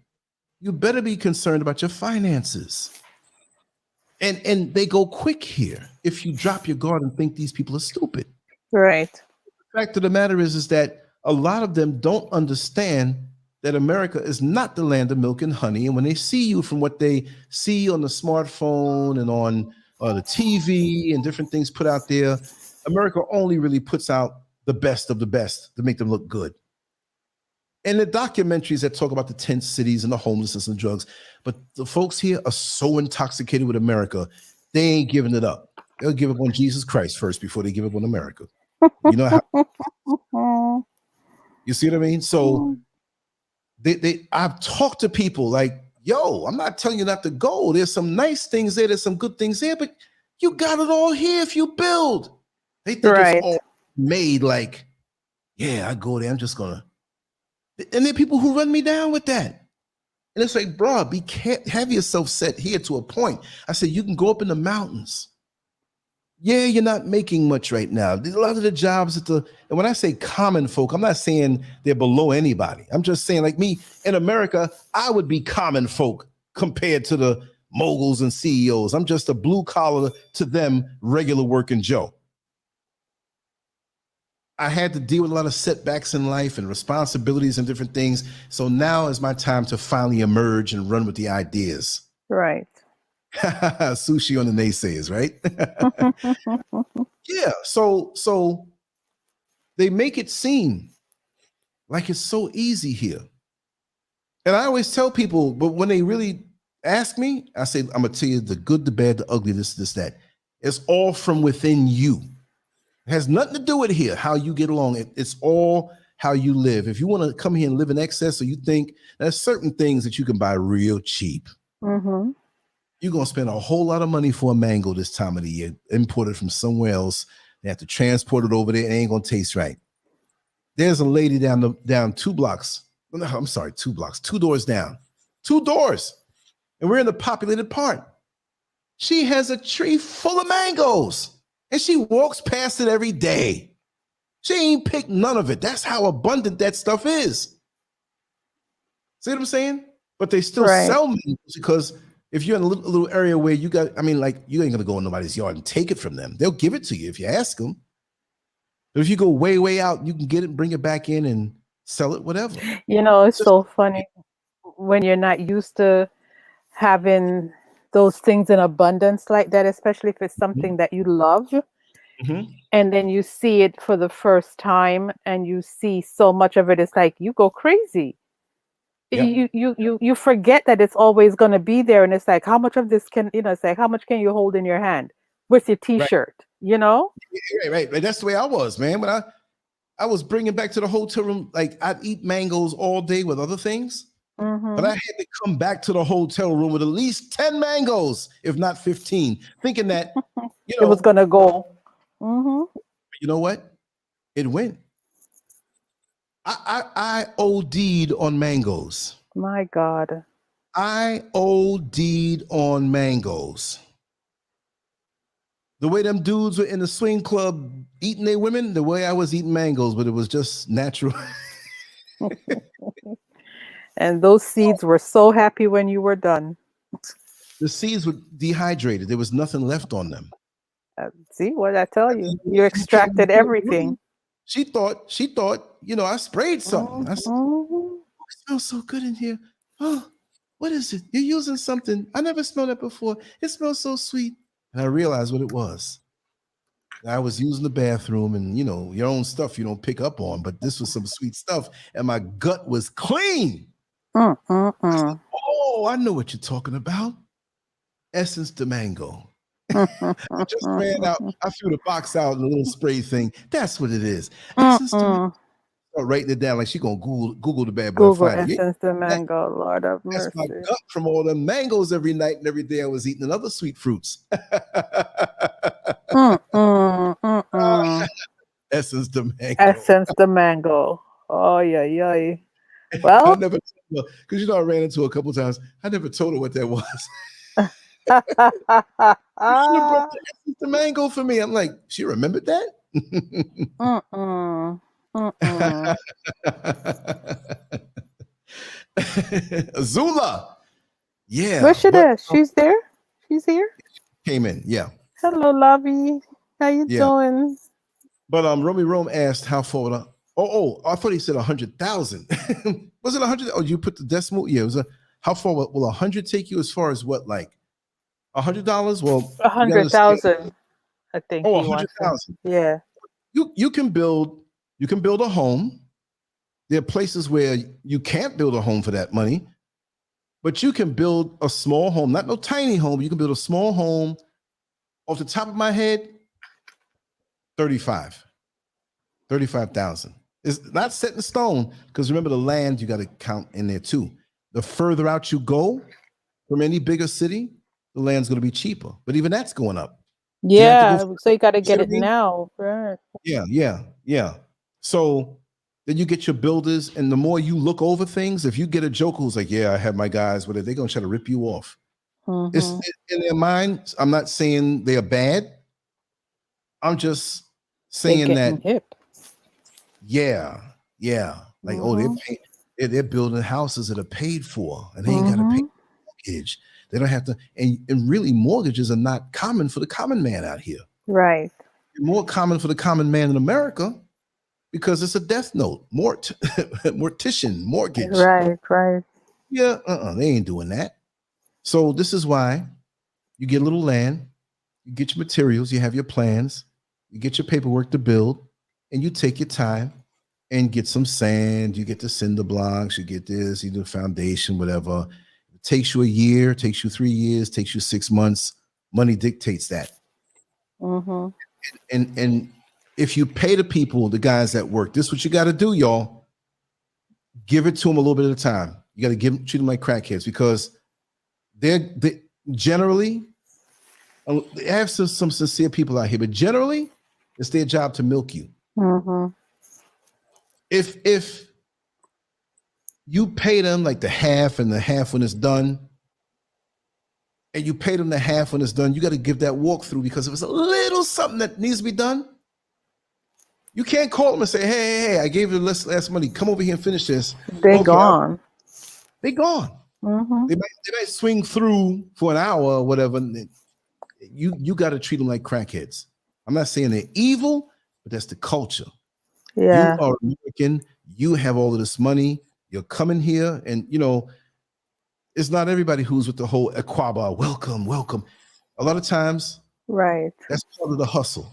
you better be concerned about your finances. And they go quick here if you drop your guard and think these people are stupid. Right. The fact of the matter is that a lot of them don't understand that America is not the land of milk and honey. And when they see you from what they see on the smartphone and on the TV and different things put out there, America only really puts out the best of the best to make them look good. And the documentaries that talk about the tent cities and the homelessness and drugs, but the folks here are so intoxicated with America, they ain't giving it up. They'll give up on Jesus Christ first before they give up on America. You know how you see what I mean? So I've talked to people like, yo, I'm not telling you not to go. There's some nice things there, there's some good things there, but you got it all here if you build. They think it's Right. all made like, yeah, I go there, I'm just gonna. And there are people who run me down with that. And it's like, bro, have yourself set here to a point. I said, you can go up in the mountains. Yeah, you're not making much right now. There's a lot of the jobs and when I say common folk, I'm not saying they're below anybody. I'm just saying, like me in America, I would be common folk compared to the moguls and CEOs. I'm just a blue collar to them, regular working Joe. I had to deal with a lot of setbacks in life and responsibilities and different things. So now is my time to finally emerge and run with the ideas. Right. Sushi on the naysayers, right? Yeah. So they make it seem like it's so easy here. And I always tell people, but when they really ask me, I say, I'm gonna tell you the good, the bad, the ugly, this, that. It's all from within you. It has nothing to do with here, how you get along. It's all how you live. If you want to come here and live in excess, or you think there's certain things that you can buy real cheap, Mm-hmm. you're going to spend a whole lot of money for a mango this time of the year, imported from somewhere else. They have to transport it over there. It ain't going to taste right. There's a lady down 2 blocks. No, I'm sorry, 2 blocks, 2 doors down. 2 doors. And we're in the populated part. She has a tree full of mangoes. And she walks past it every day. She ain't picked none of it. That's how abundant that stuff is. See what I'm saying? But they still sell mangoes because if you're in a little area where you got, I mean, like you ain't gonna go in nobody's yard and take it from them. They'll give it to you if you ask them. But if you go way, way out, you can get it, bring it back in and sell it, whatever. You know, it's so funny when you're not used to having those things in abundance like that, especially if it's something that you love. Mm-hmm. And then you see it for the first time and you see so much of it, it's like you go crazy. Yep. You forget that it's always going to be there, and it's like, how much of this can, it's like, how much can you hold in your hand with your Right. t-shirt, Right. That's the way I was, man. When I was bringing back to the hotel room, like I'd eat mangoes all day with other things, but I had to come back to the hotel room with at least 10 mangoes, if not 15, thinking that, it was going to go. Mm-hmm. You know what? It went. I OD'd on mangoes. My God. I OD'd on mangoes. The way them dudes were in the swing club eating their women, the way I was eating mangoes, but it was just natural. And those seeds were so happy when you were done. The seeds were dehydrated. There was nothing left on them. See what I tell you? You extracted everything. She thought, I sprayed something. I said, Mm-hmm. it smells so good in here. Oh, what is it? You're using something. I never smelled that before. It smells so sweet. And I realized what it was. I was using the bathroom, and your own stuff you don't pick up on, but this was some sweet stuff, and my gut was clean. Mm, I said, oh, I know what you're talking about. Essence de mango. I just ran out. I threw the box out in a little spray thing. That's what it is. Essence de mango. Start writing it down like she gonna Google the bad boy. Google Find it. essence de mango. Lord of That's my mercy. gut from all the mangoes every night and every day I was eating, and other sweet fruits. Essence de mango. Essence de mango. Oh yeah. I Well, never, because I ran into her a couple times. I never told her what that was. She brought the essence de mango for me. I'm like, she remembered that? Azula. Yeah. Where she there? She's there? She's here? Came in, yeah. Hello, Lovey. How you doing? But Romy Rome asked how far would I thought he said 100,000. Was it 100? Oh, you put the decimal? Yeah, it was how far will 100 take you as far as what, like $100? Well, 100,000. I think. Oh, 100,000. Yeah. You can build a home. There are places where you can't build a home for that money, but you can build a small home, not no tiny home. You can build a small home. Off the top of my head, 35,000. It's not set in stone, because remember, the land you got to count in there too. The further out you go from any bigger city, the land's going to be cheaper. But even that's going up. Yeah, so you got to get it now. Right. Yeah. So then you get your builders, and the more you look over things, if you get a joker who's like, yeah, I have my guys, whatever, they're going to try to rip you off. It's in their mind. I'm not saying they're bad. I'm just saying that hip. Yeah. Like, they're building houses that are paid for, and they ain't got to pay mortgage. They don't have to, and really mortgages are not common for the common man out here. Right. They're more common for the common man in America because it's a death note, mortician, mortgage. Right. Yeah, they ain't doing that. So this is why you get a little land, you get your materials, you have your plans, you get your paperwork to build, and you take your time and get some sand, you get the cinder blocks, you get this, you do the foundation, whatever. It takes you a year, takes you 3 years, takes you 6 months. Money dictates that. And if you pay the people, the guys that work, this is what you got to do, y'all. Give it to them a little bit at a time. You got to treat them like crackheads, because they generally, I have some sincere people out here, but generally, it's their job to milk you. If you pay them like the half and the half when it's done, and you pay them the half when it's done, you got to give that walkthrough, because if it's a little something that needs to be done, you can't call them and say, hey, I gave you the last money. Come over here and finish this. They're gone. They're gone. They might swing through for an hour or whatever. You got to treat them like crackheads. I'm not saying they're evil, but that's the culture. Yeah. You are American. You have all of this money. You're coming here, and it's not everybody who's with the whole Aquaba, welcome. A lot of times, right, that's part of the hustle.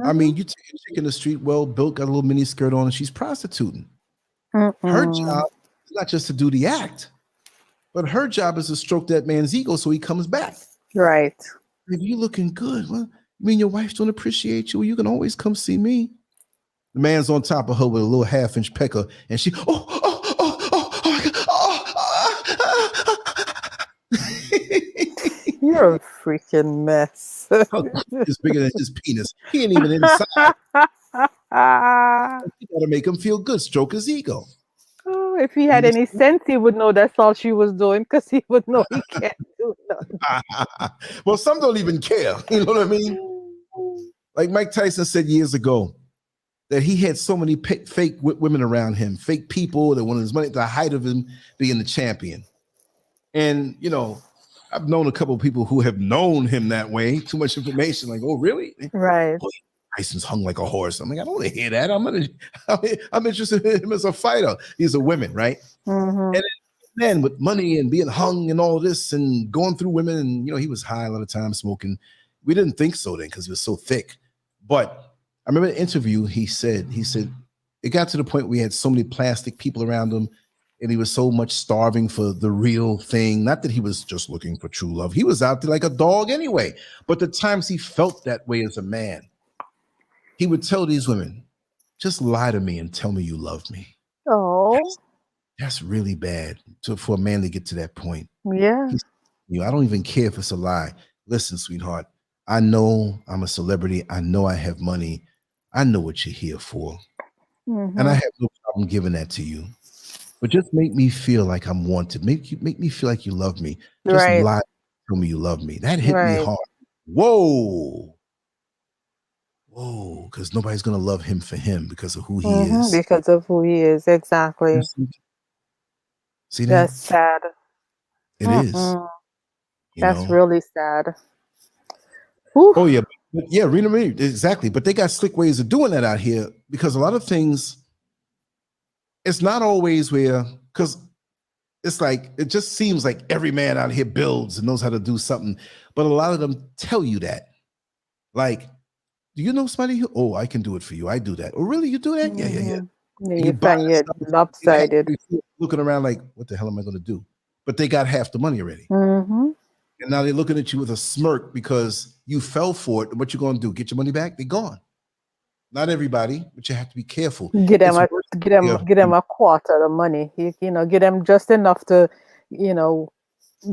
I mean, you take a chick in the street, well built, got a little mini skirt on, and she's prostituting. Her job is not just to do the act, but her job is to stroke that man's ego so he comes back. Right. If you looking good, well, I mean, your wife don't appreciate you. You can always come see me. The man's on top of her with a little half-inch pecker, and she, You're a freaking mess. It's bigger than his penis. He ain't even inside. You gotta make him feel good. Stroke his ego. Oh, if he had any sense, he would know that's all she was doing, because he would know he can't do nothing. Well, some don't even care. You know what I mean? Like Mike Tyson said years ago, that he had so many fake women around him, fake people that wanted his money, the height of him being the champion. And, I've known a couple of people who have known him that way. Too much information. Like, oh, really? Right. Oh, Tyson's hung like a horse. I'm like, I don't want to hear that. I'm interested in him as a fighter. These are women, right? And then with money and being hung and all this and going through women, and he was high a lot of time, smoking. We didn't think so then because he was so thick. But I remember the interview. He said it got to the point where he had so many plastic people around him, and he was so much starving for the real thing. Not that he was just looking for true love. He was out there like a dog anyway. But the times he felt that way as a man, he would tell these women, just lie to me and tell me you love me. Oh, That's really bad for a man to get to that point. yeah. He's, I don't even care if it's a lie. Listen, sweetheart, I know I'm a celebrity. I know I have money. I know what you're here for. And I Mm-hmm. have no problem giving that to you. But just make me feel like I'm wanted. Make me feel like you love me. Just Right. lie, tell me you love me. That hit me Right. hard. Whoa. Whoa. Because nobody's gonna love him for him because of who he Mm-hmm. is. Because of who he is. Exactly. See that? That's sad. It is, Mm-mm. you That's know. really sad. Whew. Oh yeah, yeah, Rena Marie, exactly. But they got slick ways of doing that out here because a lot of things, it's not always where because it's like it just seems like every man out here builds and knows how to do something, but a lot of them tell you that. Like, do you know somebody who? Oh, I can do it for you. I do that. Oh, really? You do that? Yeah, yeah, yeah. Mm-hmm. Yeah, And you you buy find you're stuff, and they have lopsided. you looking around like, what the hell am I going to do? But they got half the money already. Mm-hmm. And now they're looking at you with a smirk because you fell for it. What you going to do? Get your money back? They're gone. Not everybody, but you have to be careful. Get them It's a worse. get them a quarter of the money. Get them just enough to, you know,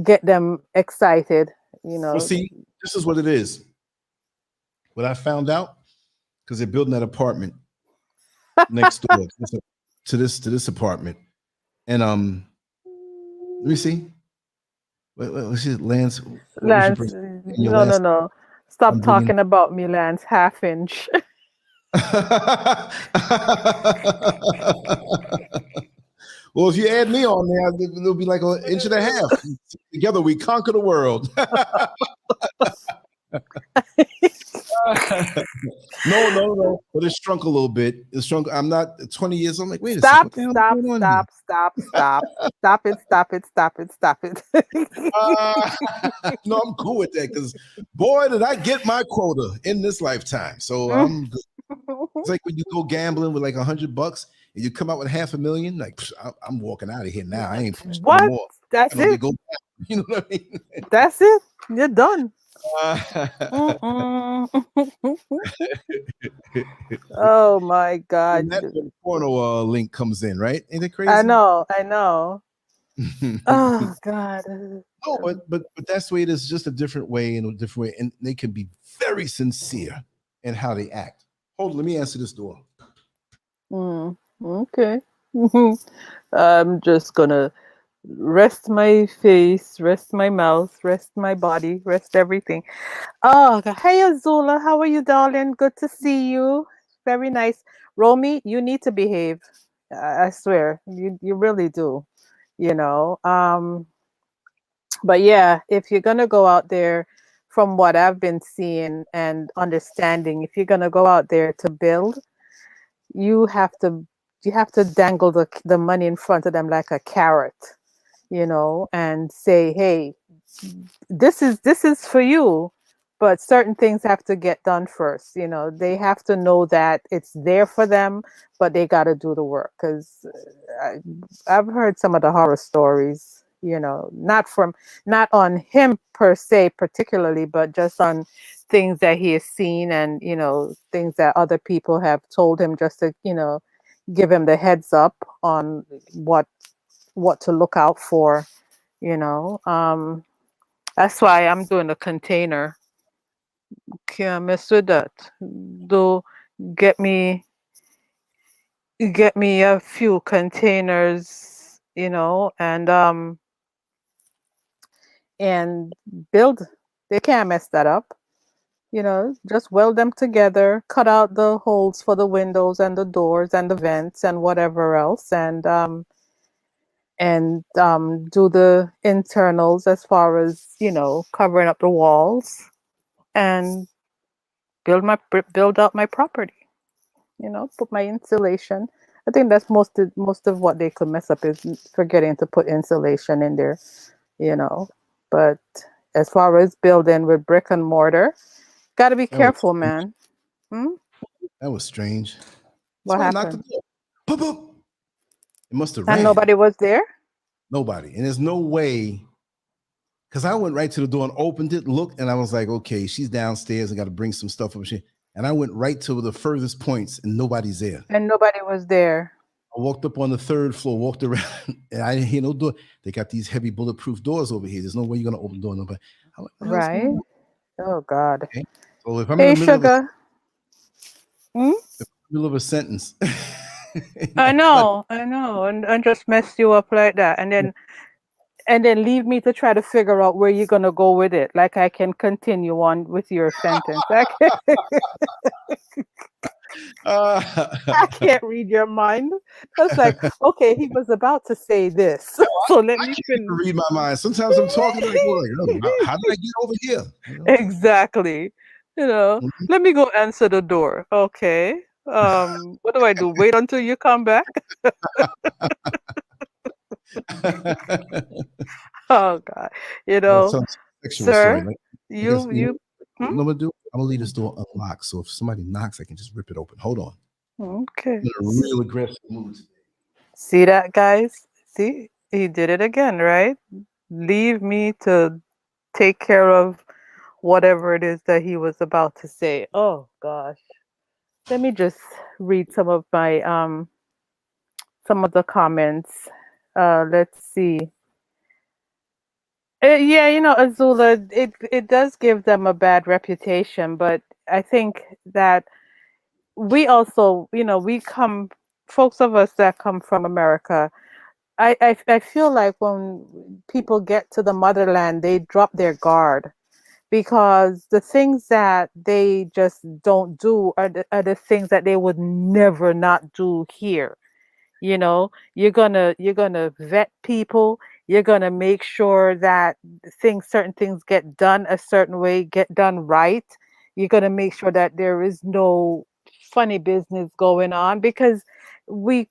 get them excited. You Well, know. see, this is what it is. What I found out because they're building that apartment next door to this apartment, and let me see. Let's see, Lance. What was your Lance, person? Your no, no, last? no. I'm Stop bringing. talking about me, Lance. Half inch. Well, if you add me on there, it'll be like an inch and a half. Together, we conquer the world. No. But it's shrunk a little bit. It's shrunk. I'm not 20 years. I'm like, wait a second. Stop, What the hell is stop, going on here? stop, stop, stop. Stop it, stop it, stop it, stop it. Uh, no, I'm cool with that because, boy, did I get my quota in this lifetime. So I'm good. It's like when you go gambling with like $100 and you come out with $500,000. Like, I'm walking out of here now. I ain't pushing no What? more. I That's know they it. go back. You know what I mean? That's it. You're done. Uh, Mm-mm. Oh my and God. that's where the porno link comes in, right? Ain't it I crazy? know, I know. Oh God. No, but that's the way it is. Just a different way and a different way, and they can be very sincere in how they act. Hold on, let me answer this door. Okay. I'm just gonna rest my face, rest my mouth, rest my body, rest everything. Oh, hey Azula, how are you, darling? Good to see you. Very nice. Romy, you need to behave. I swear, you really do. You know. But yeah, if you're gonna go out there, from what I've been seeing and understanding, if you're gonna go out there to build, you have to you have to dangle the money in front of them like a carrot, and say, hey, this is for you, but certain things have to get done first. They have to know that it's there for them, but they got to do the work, because I've heard some of the horror stories, not on him per se particularly, but just on things that he has seen, and things that other people have told him, just to give him the heads up on what to look out for. That's why I'm doing a container. Can't mess with that. Do get me get me a few containers, and build. They can't mess that up. Just weld them together, cut out the holes for the windows and the doors and the vents and whatever else, and do the internals as far as covering up the walls, and build out my property. Put my insulation. I think that's most of what they could mess up, is forgetting to put insulation in there. you know but as far as building with brick and mortar, Got to be That was careful, strange. man. Hmm? That was strange. What Somebody knocked the happened? door. Boop, boop. It must have And ran. nobody was there? Nobody. And there's no way, because I went right to the door and opened it, looked, and I was like, okay, she's downstairs. I got to bring some stuff up. And I went right to the furthest points, and nobody's there. And nobody was there. I walked up on the third floor, walked around, and I didn't hear no door. They got these heavy bulletproof doors over here. There's no way you're gonna open the door. Nobody. I'm like, what the hell's going Right? on? Oh, God. Okay. So if I'm in the Hey, middle of a sugar. Hmm? sentence, I I cut. know, I know, and just mess you up like that, and then leave me to try to figure out where you're gonna go with it. Like I can continue on with your sentence. I I can't read your mind. That's like, okay, he was about to say this, so let me can't even finish. read my mind. Sometimes I'm talking like, oh, how did I get over here? Exactly. Let me go answer the door. Okay. What do I do? Wait until you come back? Oh God. You I gotta know, tell a sexual story. sir, Like I guess you what hmm? I'm gonna do. I'm gonna leave this door unlocked, so if somebody knocks, I can just rip it open. Hold on. Okay. I'm in a real aggressive mood today. See that, guys? See, he did it again, right? Leave me to take care of whatever it is that he was about to say. Oh gosh. Let me just read some of the comments. Let's see. Yeah, Azula, it does give them a bad reputation, but I think that we also, we come, folks of us that come from America. I feel like when people get to the motherland, they drop their guard because the things that they just don't do are the things that they would never not do here. You're gonna vet people. You're gonna make sure that certain things get done a certain way, get done right. You're gonna make sure that there is no funny business going on because we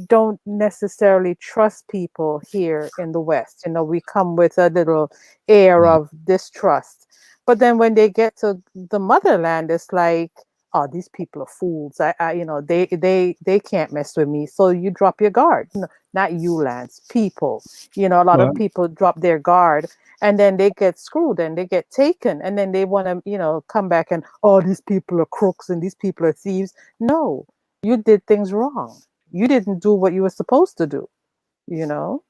don't necessarily trust people here in the West. We come with a little air Mhm. of distrust. But then when they get to the motherland, it's like, oh, these people are fools. They can't mess with me. So you drop your guard. No, not you, Lance. People. A lot of Well, people drop their guard, and then they get screwed and they get taken, and then they want to, come back and, oh, these people are crooks and these people are thieves. No, you did things wrong. You didn't do what you were supposed to do. You know.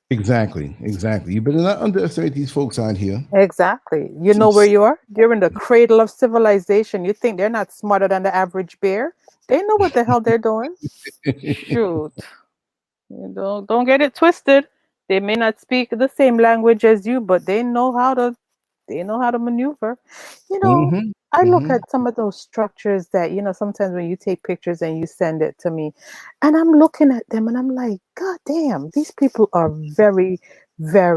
exactly, exactly. You better not underestimate these folks out here. Exactly. You Some know where you are? You're in the cradle of civilization. You think they're not smarter than the average bear? They know what the hell they're doing. Shoot. Don't get it twisted. They may not speak the same language as you, but they know how to maneuver. You know, hmm I look hmm at some of those structures that, sometimes when you take pictures and you send it to me, and I'm looking at them and I'm like, God damn, these people are very,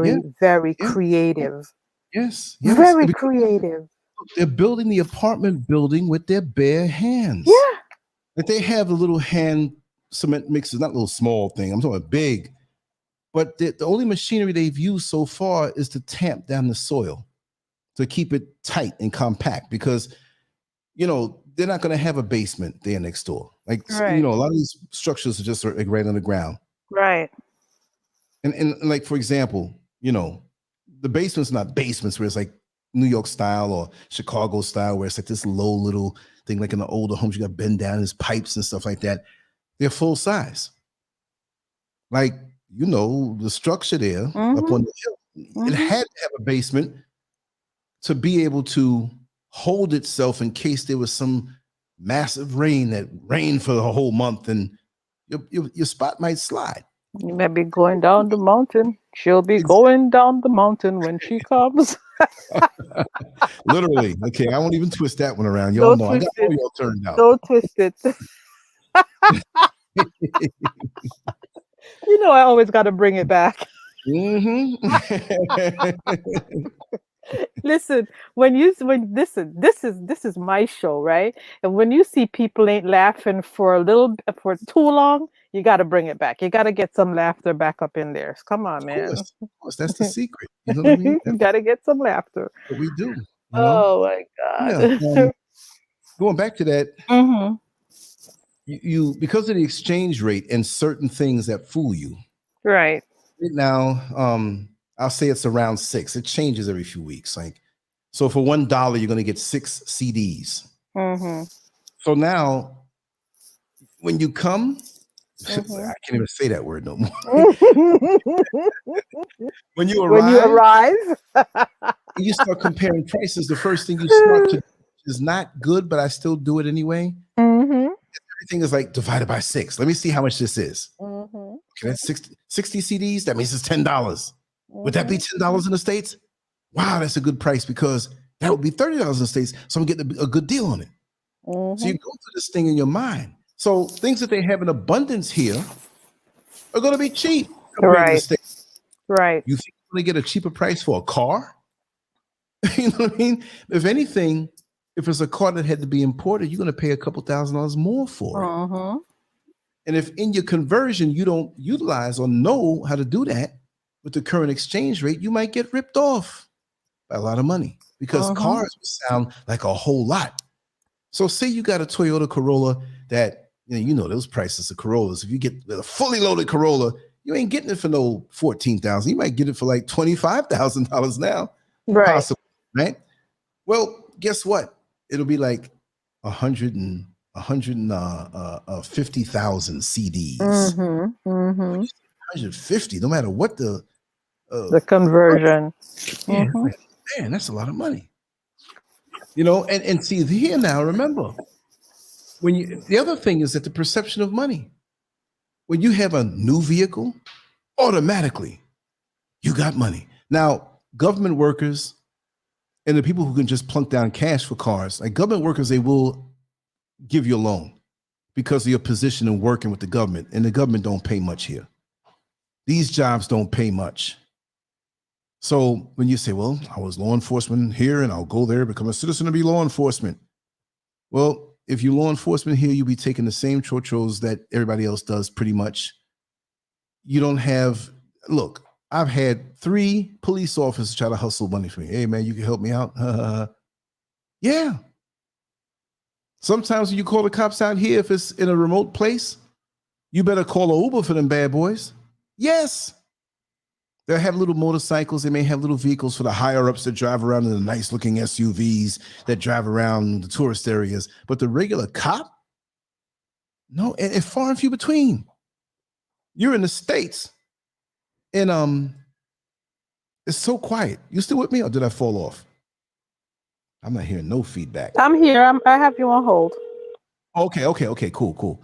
Yeah, very, very yeah, creative. yes, yes. Very Because creative. they're building the apartment building with their bare hands. Yeah. Like they have the little hand cement mixers, not little small thing. I'm talking about big. But the only machinery they've used so far is to tamp down the soil to keep it tight and compact because they're not going to have a basement there next door. Like Right. a lot of these structures are just like right on the ground. Right. And like for example, the basement's not basements where it's like New York style or Chicago style where it's like this low little thing like in the older homes you got bend down there's pipes and stuff like that. They're full size. Like the structure there up Mm-hmm. on the hill, it Mm-hmm. had to have a basement to be able to hold itself in case there was some massive rain that rained for a whole month and your spot might slide. You may be going down the mountain. She'll be going down the mountain when she comes. Literally. Okay, I won't even twist that one around. Y'all Don't know I got twist all it. y'all turned out. Don't twist it. I always got to bring it back. hmm Listen, listen, this is my show, right? And when you see people ain't laughing for too long, you got to bring it back. You got to get some laughter back up in there. Come on, man. Of course, that's the secret. You know what I mean? You got to get some laughter. What we do. You know? Oh my Yeah. God. Going back to that, Mm-hmm. you because of the exchange rate and certain things that fool you. Right. Right now, I'll say it's around 6. It changes every few weeks. Like, so for $1, you're going to get 6 CDs. Mm-hmm. So now, when you come, I Mm-hmm. can't even say that word no more. When you When you arrive, arrive. you start comparing prices. The first thing you start to do is not good, but I still do it anyway. Mm-hmm. Everything is like divided by 6. Let me see how much this is. Mm-hmm. Okay, that's 60 CDs. That means it's $10. Would that be Mm-hmm. $10 in the States? Wow, that's a good price because that would be $30 in the States. So I'm getting a good deal on it. So you Mm-hmm. go through this thing in your mind. So things that they have in abundance here are going to be cheap compared to the Right. States. Right. You think you're going to get a cheaper price for a car? You know what I mean? If anything, if it's a car that had to be imported, you're going to pay a couple $1,000s more for it. Mm-hmm. And if in your conversion you don't utilize or know how to do that with the current exchange rate, you might get ripped off by a lot of money because Mm-hmm. cars would sound like a whole lot. So say you got a Toyota Corolla that, you know those prices of Corollas. If you get a fully loaded Corolla, you ain't getting it for no 14,000. You might get it for like $25,000 now, Right. possibly, right? Well, guess what? It'll be like 150,000 CDs. Mm-hmm. Mm-hmm. 150, no matter what the The conversion. yeah, Mm-hmm. like, man, that's a lot of money. And see here now, remember, the other thing is that the perception of money. When you have a new vehicle, automatically you got money. Now, government workers and the people who can just plunk down cash for cars, like government workers, they will give you a loan because of your position in working with the government, and the government don't pay much here. These jobs don't pay much. So when you say, well, I was law enforcement here and I'll go there, become a citizen to be law enforcement. Well, if you're law enforcement here, you'll be taking the same chochos that everybody else does pretty much. You don't have, look, I've had 3 police officers try to hustle money for me. Hey, man, you can help me out? Yeah. Sometimes when you call the cops out here, if it's in a remote place, you better call an Uber for them bad boys. Yes. They'll have little motorcycles. They may have little vehicles for the higher ups that drive around in the nice looking SUVs that drive around the tourist areas. But the regular cop, no, and far and few between. You're in the States and it's so quiet. You still with me or did I fall off? I'm not hearing no feedback. I'm here. I have you on hold. Okay, cool.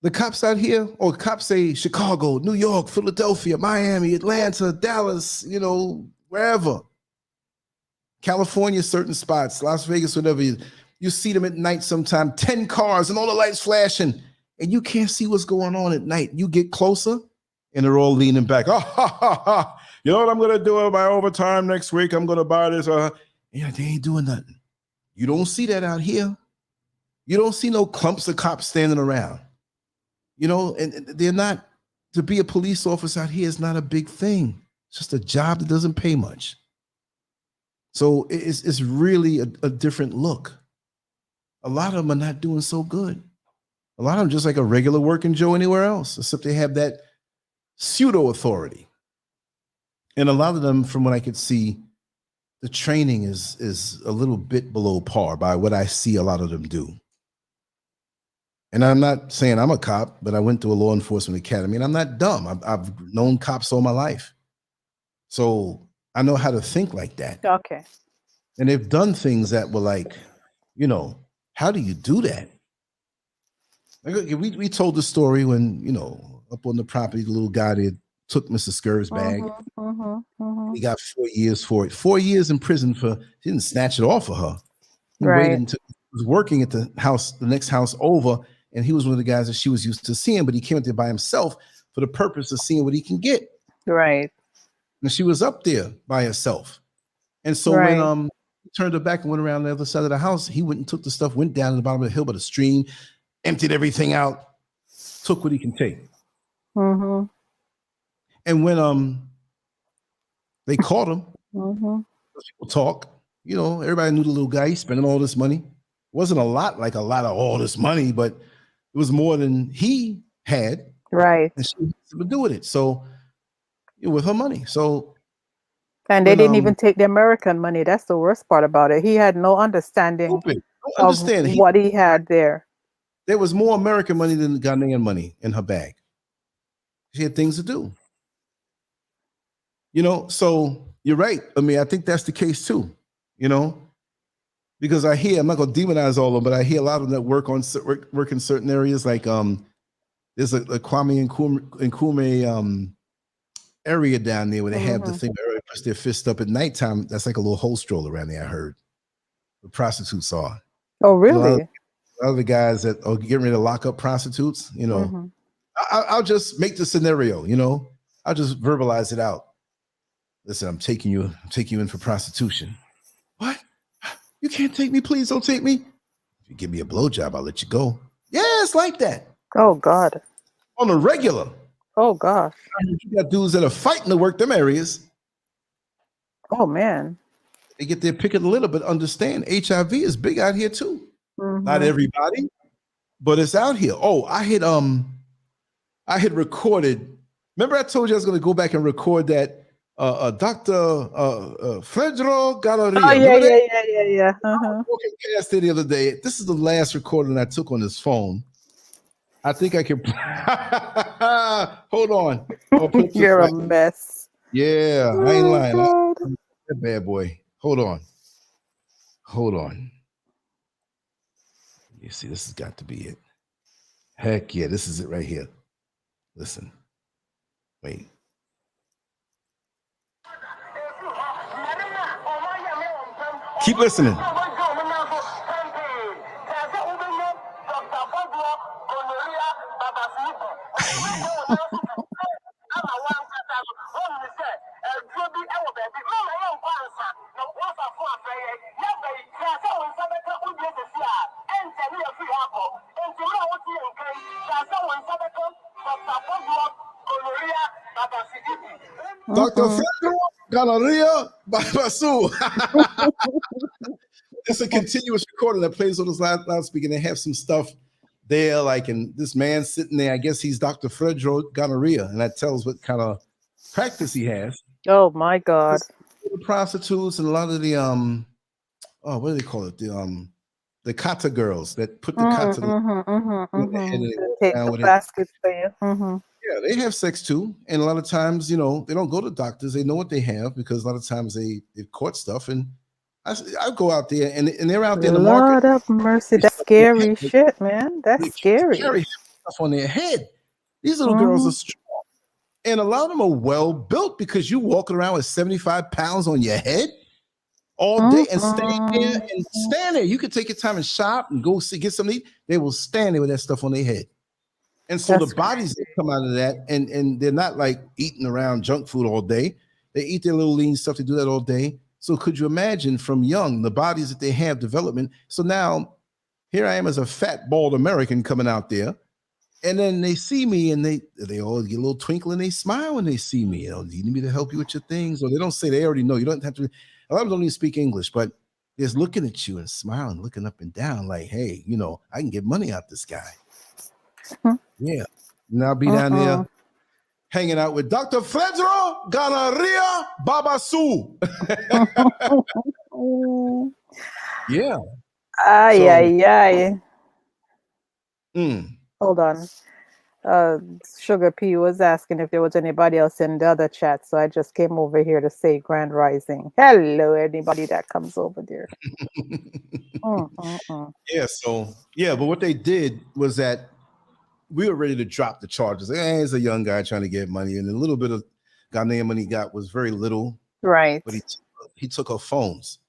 The cops out here, or cops say Chicago, New York, Philadelphia, Miami, Atlanta, Dallas, wherever. California, certain spots, Las Vegas, whatever. You see them at night sometime, 10 cars and all the lights flashing, and you can't see what's going on at night. You get closer, and they're all leaning back. Oh, ha, ha, ha. You know what I'm going to do with my overtime next week? I'm going to buy this. Yeah, they ain't doing nothing. You don't see that out here. You don't see no clumps of cops standing around. And they're not, to be a police officer out here is not a big thing. It's just a job that doesn't pay much. So it's really a different look. A lot of them are not doing so good. A lot of them just like a regular working Joe anywhere else, except they have that pseudo authority. And a lot of them, from what I could see, the training is a little bit below par by what I see a lot of them do. And I'm not saying I'm a cop, but I went to a law enforcement academy, and I'm not dumb. I've known cops all my life. So I know how to think like that. Okay. And they've done things that were like, how do you do that? Like, we told the story when, up on the property, the little guy that took Mr. Skur's bag. Mm-hmm. Mm-hmm. Mm-hmm. He got 4 years for it. 4 years in prison he didn't snatch it off of her. He waited Right. until he was working at the next house over, and he was one of the guys that she was used to seeing, but he came up there by himself for the purpose of seeing what he can get. Right. And she was up there by herself. And so Right. when he turned her back and went around the other side of the house, he went and took the stuff, went down to the bottom of the hill by the stream, emptied everything out, took what he can take. Mm-hmm. And when they caught him, Mm-hmm. people talk, You know, everybody knew the little guy. He's spending all this money. Wasn't a lot, like a lot of all this money, but it was more than he had, Right. and she had to do with it. So with her money. So And they when didn't even take the American money. That's the worst part about it. He had no understanding stupid, don't of understand. what he had there. There was more American money than Ghanaian money in her bag. She had things to do. You know, so you're right. I mean, I think that's the case too. You know, because I hear, I'm not going to demonize all of them, but I hear a lot of them that work in certain areas. Like there's a Kwame Nkrumah area down there where they have the thing where everybody puts their fist up at nighttime. That's like a little hole stroller around there. I heard the prostitutes are. Oh, And a really? lot of the guys that are getting ready to lock up prostitutes, you know, I'll just make the scenario, you know, I'll just verbalize it out. Listen, I'm taking you in for prostitution. What? You can't take me, please don't take me. If you give me a blowjob, I'll let you go. Yeah, it's like that. Oh, God. On a regular. Oh, gosh. You got dudes that are fighting to work them areas. Oh, man. They get their pick of the litter, but understand HIV is big out here too. Not everybody, but it's out here. Oh, I had recorded. Remember, I told you I was going to go back and record that Dr. Fredro Galleria. Oh, yeah. I walking past it the other day. This is the last recording I took on this phone. I think I can. Hold on. You're a mess. Yeah, I ain't lying. That bad boy. Hold on. You see, this has got to be it. Heck yeah, this is it right here. Listen. Wait. Keep listening. Dr. Fredro Galleria Babasu. It's a continuous recording that plays on this loudspeaker. They have some stuff there, like, and this man sitting there, I guess he's Dr. Fredro Galleria, and that tells what kind of practice he has. Oh, my God. The prostitutes and a lot of the what do they call it? The kata girls that put the kata take the baskets for you. Yeah, they have sex too, and a lot of times, you know, they don't go to doctors. They know what they have because a lot of times they've caught stuff. And I go out there, and they're out there in the market. Lord of mercy, that's scary shit, man. That's scary. Carry stuff on their head. These little girls are strong, and a lot of them are well built because you walking around with 75 pounds on your head all day and stand there. You could take your time and shop and go get something to eat. They will stand there with that stuff on their head. And so the bodies that come out of that, and they're not like eating around junk food all day. They eat their little lean stuff. They do that all day. So could you imagine from young, the bodies that they have development? So now here I am as a fat, bald American coming out there. And then they see me and they all get a little twinkle and they smile when they see me. You know, do you need me to help you with your things? Or they don't say, they already know. You don't have to. A lot of them don't even speak English, but they're just looking at you and smiling, looking up and down like, hey, you know, I can get money out this guy. Yeah. And I'll be down there hanging out with Dr. Fredro Galleria Babasu. Yeah. Ay. Hold on. Sugar P was asking if there was anybody else in the other chat, so I just came over here to say Grand Rising. Hello, anybody that comes over there. Yeah, so but what they did was that we were ready to drop the charges. He's a young guy trying to get money, and a little bit of Ghanaian money he got was very little. Right. But he took her phones.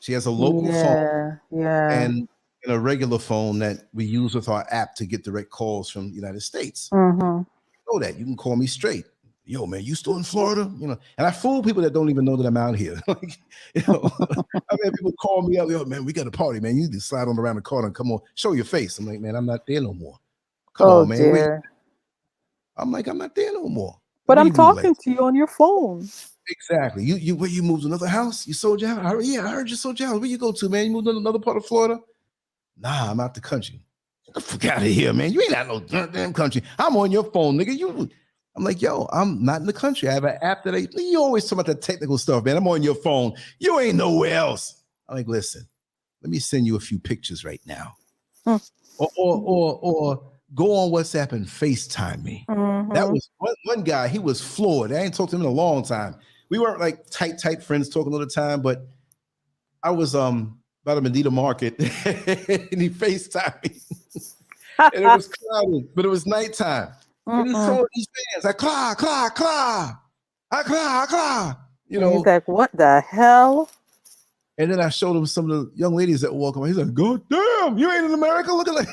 She has a local phone and a regular phone that we use with our app to get direct calls from the United States. You know that. You can call me straight. Yo, man, you still in Florida? You know, and I fool people that don't even know that I'm out here. Like, you know, I mean, people call me up, yo, man, we got a party, man. You need to slide on around the corner and come on, show your face. I'm like, man, I'm not there no more. Come on, man. Dear. I'm like, I'm not there no more. But I'm talking to you on your phone. Exactly. You where you moved to another house? You sold your house? Yeah, I heard you sold your house. Where you go to, man? You moved to another part of Florida? Nah, I'm out the country. Get the fuck out of here, man. You ain't out no damn country. I'm on your phone, nigga. I'm like, yo, I'm not in the country. I have an app that you always talk about that technical stuff, man. I'm on your phone. You ain't nowhere else. I'm like, listen, let me send you a few pictures right now. Or go on WhatsApp and FaceTime me. That was one guy, he was floored. I ain't talked to him in a long time. We weren't like tight friends talking all the time, but I was about to Medina Market and he FaceTimed me. And it was cloudy, but it was nighttime. And he saw these fans like clah. You know, he's like, what the hell? And then I showed him some of the young ladies that walk around. He's like, God damn, you ain't in America? Look at that.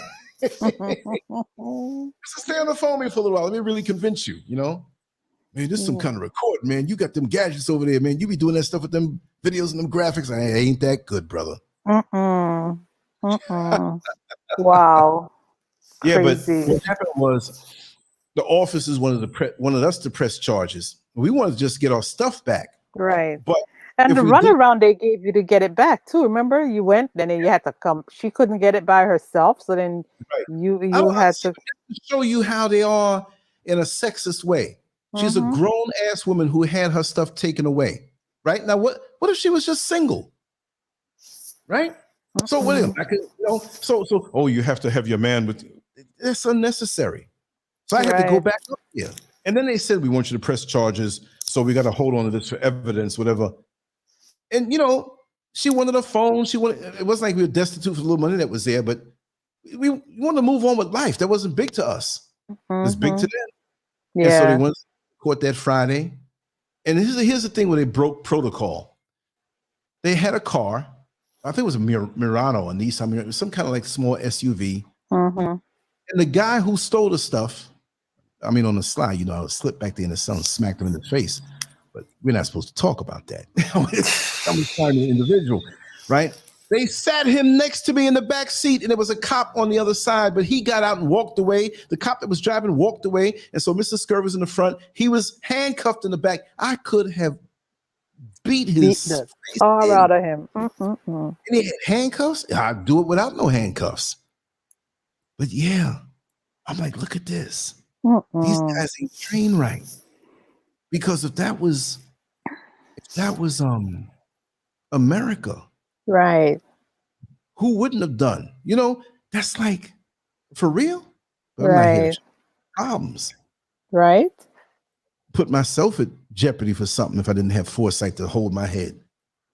So stay on the phone with me for a little while. Let me really convince you, you know? Man, this is some kind of recording, man. You got them gadgets over there, man. You be doing that stuff with them videos and them graphics. I ain't that good, brother. Wow. Yeah, Crazy. but what happened was the officers wanted us to press charges. We wanted to just get our stuff back. Right. But and the runaround they gave you to get it back too. Remember, you went, then you had to come. She couldn't get it by herself, so then you had to show you how they are in a sexist way. She's a grown ass woman who had her stuff taken away. Right now, what if she was just single? Right. So William, I could, you know, so oh, you have to have your man with you. It's unnecessary. So I had to go back up here. And then they said, we want you to press charges. So we got to hold on to this for evidence, whatever. And, you know, she wanted a phone. It wasn't like we were destitute for the little money that was there, but we wanted to move on with life. That wasn't big to us. It was big to them. Yeah. And so they went to court that Friday. And here's the thing where they broke protocol. They had a car. I think it was a Murano, a Nissan, it was some kind of like small SUV. And the guy who stole the stuff, I mean, on the slide, you know, I slipped back there in the sun, smacked him in the face. But we're not supposed to talk about that. I'm trying to individual, right? They sat him next to me in the back seat, and there was a cop on the other side, but he got out and walked away. The cop that was driving walked away, and so Mr. Scurv was in the front. He was handcuffed in the back. I could have beat the tar out of him. And he had handcuffs. I'd do it without no handcuffs. But yeah, I'm like, look at this. These guys ain't trained right. Because if that was America, right? Who wouldn't have done? You know, that's like for real. But right. I'm not here to problems. Right. Put myself at jeopardy for something if I didn't have foresight to hold my head.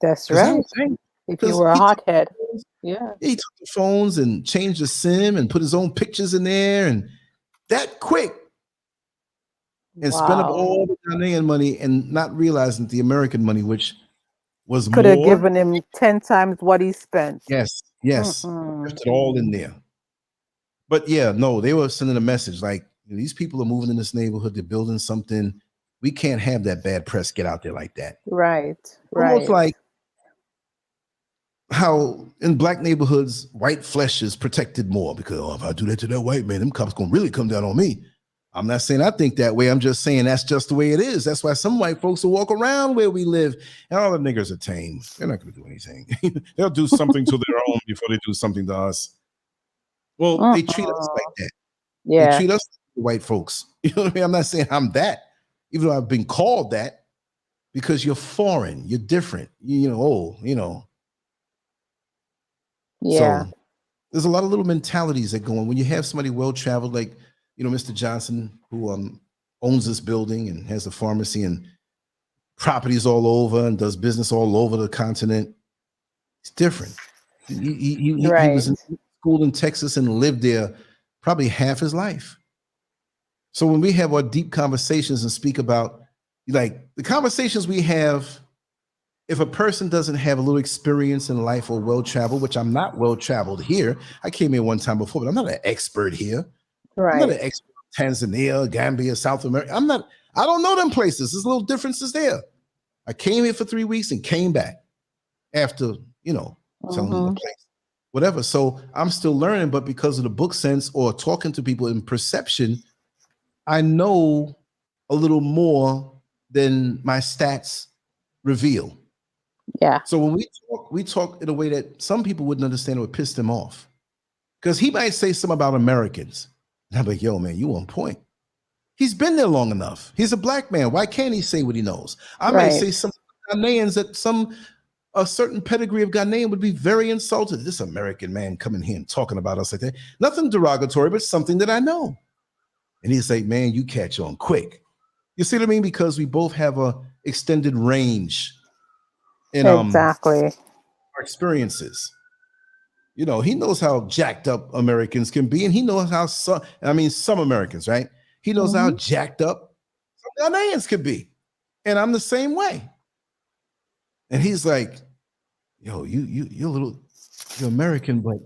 That's right. If you were a hothead. Yeah. He took the phones and changed the SIM and put his own pictures in there, and that quick. And spent up all the Ghanaian money and not realizing the American money, which was could have given him 10 times what he spent. Yes. Left it all in there. But yeah, no, they were sending a message like, these people are moving in this neighborhood, they're building something. We can't have that bad press get out there like that. Right. Almost like how in black neighborhoods, white flesh is protected more because if I do that to that white man, them cops gonna really come down on me. I'm not saying I think that way. I'm just saying that's just the way it is. That's why some white folks will walk around where we live and all the niggers are tame. They're not going to do anything. They'll do something to their own before they do something to us. Well, they treat us like that. Yeah. They treat us like white folks. You know what I mean? I'm not saying I'm that, even though I've been called that, because you're foreign. You're different. Yeah. So there's a lot of little mentalities that go on when you have somebody well-traveled like, Mr. Johnson, who owns this building and has a pharmacy and properties all over and does business all over the continent. It's different. He was in school in Texas and lived there probably half his life. So when we have our deep conversations and speak about, like, the conversations we have, if a person doesn't have a little experience in life or well-traveled, which I'm not well-traveled here. I came here one time before, but I'm not an expert here. Right. I'm not an expert in Tanzania, Gambia, South America. I don't know them places. There's little differences there. I came here for 3 weeks and came back after, telling them the place, whatever. So I'm still learning, but because of the book sense or talking to people in perception, I know a little more than my stats reveal. Yeah. So when we talk in a way that some people wouldn't understand, it would piss them off. Because he might say something about Americans. And I'm like, yo, man, you on point. He's been there long enough. He's a black man. Why can't he say what he knows? I may Right. say some Ghanaians that a certain pedigree of Ghanaian would be very insulted. This American man coming here and talking about us like that. Nothing derogatory, but something that I know. And he'd say, man, you catch on quick. You see what I mean? Because we both have a extended range in Exactly. our experiences. You know, he knows how jacked up Americans can be, and he knows how some Americans, right? He knows how Mm-hmm. jacked up some Ghanaians could be. And I'm the same way. And he's like, yo, you're American, but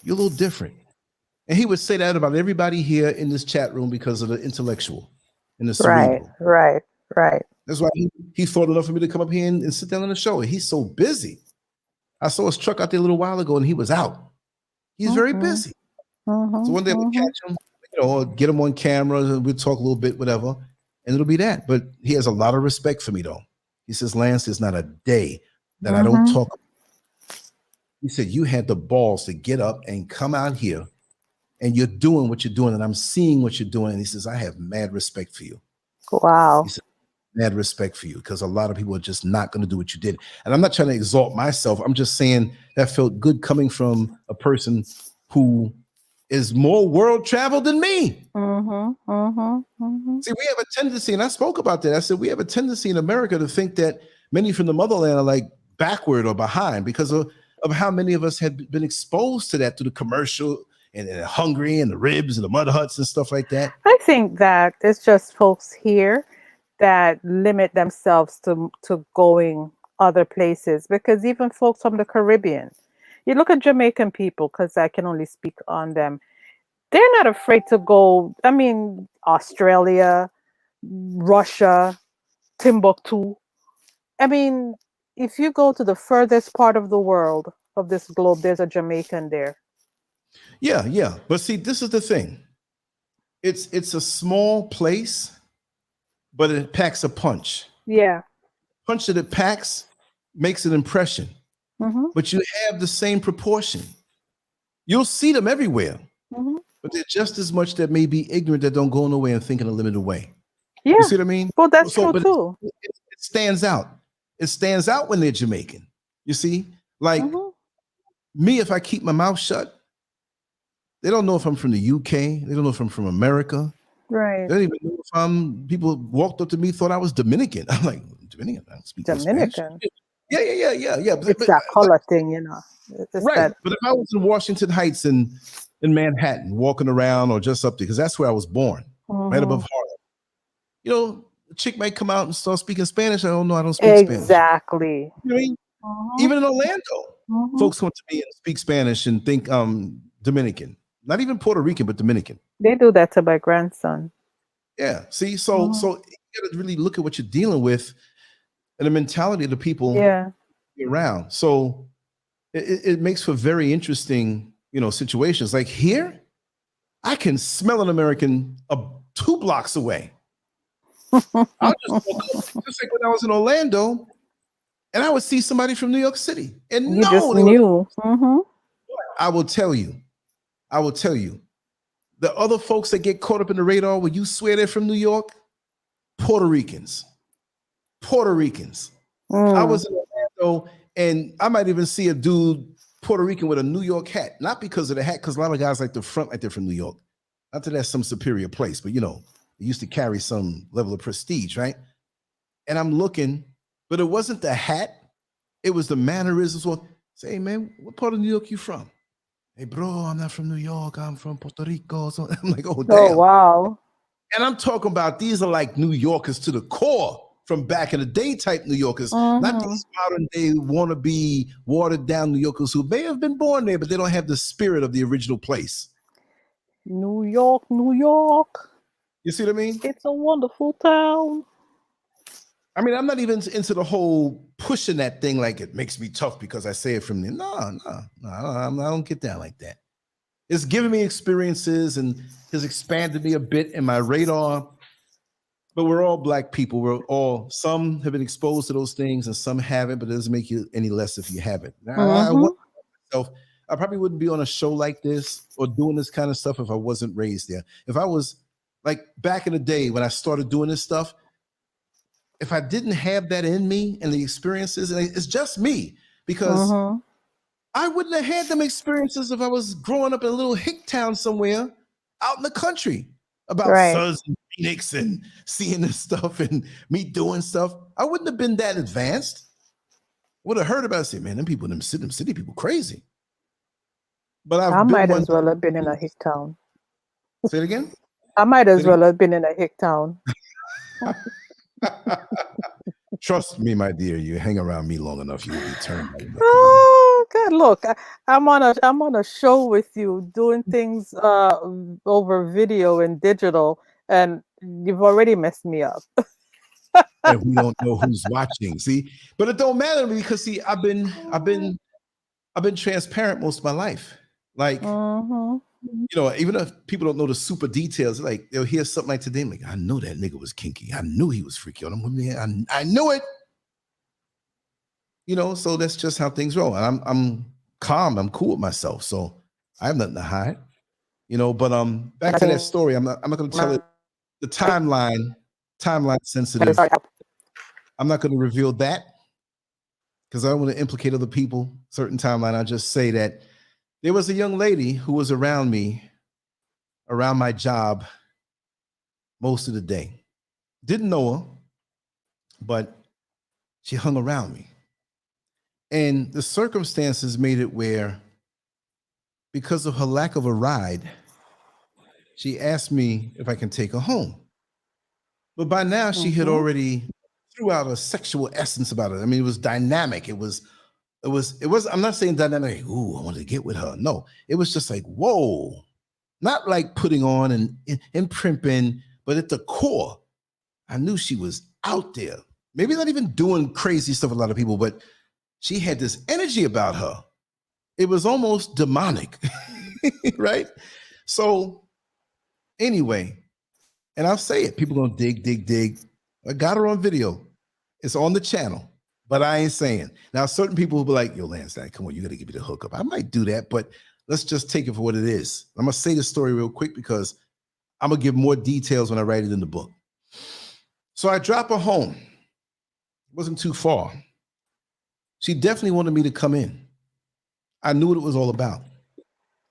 you're a little different. And he would say that about everybody here in this chat room because of the intellectual and the Right. cerebral. Right. Right. That's why he thought enough for me to come up here and sit down on the show. He's so busy. I saw his truck out there a little while ago and he was out. He's very Mm-hmm. busy. Mm-hmm. So one day we'll Mm-hmm. catch him, or get him on camera and we'll talk a little bit, whatever. And it'll be that. But he has a lot of respect for me, though. He says, Lance, there's not a day that I don't Mm-hmm. talk. He said, you had the balls to get up and come out here and you're doing what you're doing. And I'm seeing what you're doing. And he says, I have mad respect for you. Wow. He said, mad respect for you, because a lot of people are just not going to do what you did. And I'm not trying to exalt myself. I'm just saying that felt good coming from a person who is more world traveled than me. Mm-hmm. Mm-hmm. Mm-hmm. See, we have a tendency, and I spoke about that. I said, we have a tendency in America to think that many from the motherland are like backward or behind because of how many of us had been exposed to that through the commercial and Hungry and the ribs and the mud huts and stuff like that. I think that it's just folks here that limit themselves to going other places, because even folks from the Caribbean, you look at Jamaican people, because I can only speak on them. They're not afraid to go. I mean, Australia, Russia, Timbuktu. I mean, if you go to the furthest part of the world of this globe, there's a Jamaican there. Yeah, yeah. But see, this is the thing. It's a small place, but it packs a punch. Yeah. Punch that it packs makes an impression. Mm-hmm. But you have the same proportion. You'll see them everywhere, Mm-hmm. but they're just as much that may be ignorant that don't go nowhere and think in a limited way. Yeah. You see what I mean? Well, that's So, true but too. it stands out. It stands out when they're Jamaican. You see, like Mm-hmm. me, if I keep my mouth shut, they don't know if I'm from the UK. They don't know if I'm from America. Right. They don't even know if people walked up to me, thought I was Dominican. I'm like, Dominican? I don't speak no Spanish. Dominican. Yeah. It's that color thing, you know. It's Right. that. But if I was in Washington Heights in Manhattan, walking around or just up there, because that's where I was born, right above Mhm. Harlem. You know, a chick might come out and start speaking Spanish. I don't know. I don't speak Spanish. Exactly. You know what I mean? Mhm. Even in Orlando, Mhm. folks come to me and speak Spanish and think Dominican. Not even Puerto Rican, but Dominican. They do that to my grandson. Yeah. See, so Mhm. so you got to really look at what you're dealing with and the mentality of the people Yeah. around. So it makes for very interesting, situations. Like here, I can smell an American 2 blocks away. I'll just walk up, just like when I was in Orlando, and I would see somebody from New York City, and You just no, they were. knew. Mm-hmm. I will tell you, the other folks that get caught up in the radar when you swear they're from New York, Puerto Ricans. I was in Orlando, and I might even see a dude Puerto Rican with a New York hat, not because of the hat, because a lot of guys like the front like they're from New York. Not that that's some superior place, but they used to carry some level of prestige, right? And I'm looking, but it wasn't the hat, it was the mannerisms. Say, hey, man, what part of New York you from? Hey, bro, I'm not from New York, I'm from Puerto Rico. So I'm like, oh, damn. Oh, wow. And I'm talking about these are like New Yorkers to the core from back in the day type New Yorkers, not these modern day wannabe watered down New Yorkers who may have been born there, but they don't have the spirit of the original place. New York, New York. You see what I mean? It's a wonderful town. I mean, I'm not even into the whole pushing that thing like it makes me tough because I say it from there. No, I don't get down like that. It's given me experiences and has expanded me a bit in my radar But we're all black people. Some have been exposed to those things and some haven't, but it doesn't make you any less if you haven't. Now, I Mm-hmm. wonder myself, I probably wouldn't be on a show like this or doing this kind of stuff if I wasn't raised there. If I was like back in the day when I started doing this stuff, if I didn't have that in me and the experiences, and it's just me, because Mm-hmm. I wouldn't have had them experiences if I was growing up in a little hick town somewhere out in the country about Right. Suds and Phoenix and seeing this stuff and me doing stuff. I wouldn't have been that advanced. Would have heard about it, say, man, them people, them city people crazy. But I I've been might one. as well have been in a hick town. Say it again. I might Say as it again. well have been in a hick town. Trust me, my dear, you hang around me long enough, you will be turned. Oh God! Look, I'm on a show with you, doing things over video and digital, and you've already messed me up. And we don't know who's watching. See, but it don't matter to me because see, I've been transparent most of my life. Like, Mm-hmm. even if people don't know the super details, like they'll hear something like today, like, I know that nigga was kinky. I knew he was freaky on them women. I knew it. So that's just how things roll. And I'm calm. I'm cool with myself. So I have nothing to hide. But back to that story. I'm not gonna tell it the timeline sensitive. I'm not gonna reveal that because I don't want to implicate other people, certain timeline. I'll just say that there was a young lady who was around me, around my job most of the day. Didn't know her, but she hung around me. And the circumstances made it where, because of her lack of a ride, she asked me if I can take her home. But by now she had already threw out a sexual essence about it. I mean, it was dynamic. It was, I'm not saying dynamic, like, ooh, I wanted to get with her. No, it was just like, whoa, not like putting on and primping, but at the core, I knew she was out there. Maybe not even doing crazy stuff with a lot of people, but she had this energy about her. It was almost demonic, right? So anyway, and I'll say it, people gonna dig. I got her on video. It's on the channel, but I ain't saying. Now, certain people will be like, yo, Lance, come on, you gotta give me the hookup. I might do that, but let's just take it for what it is. I'm gonna say the story real quick because I'm gonna give more details when I write it in the book. So I drop her home. It wasn't too far. She definitely wanted me to come in. I knew what it was all about.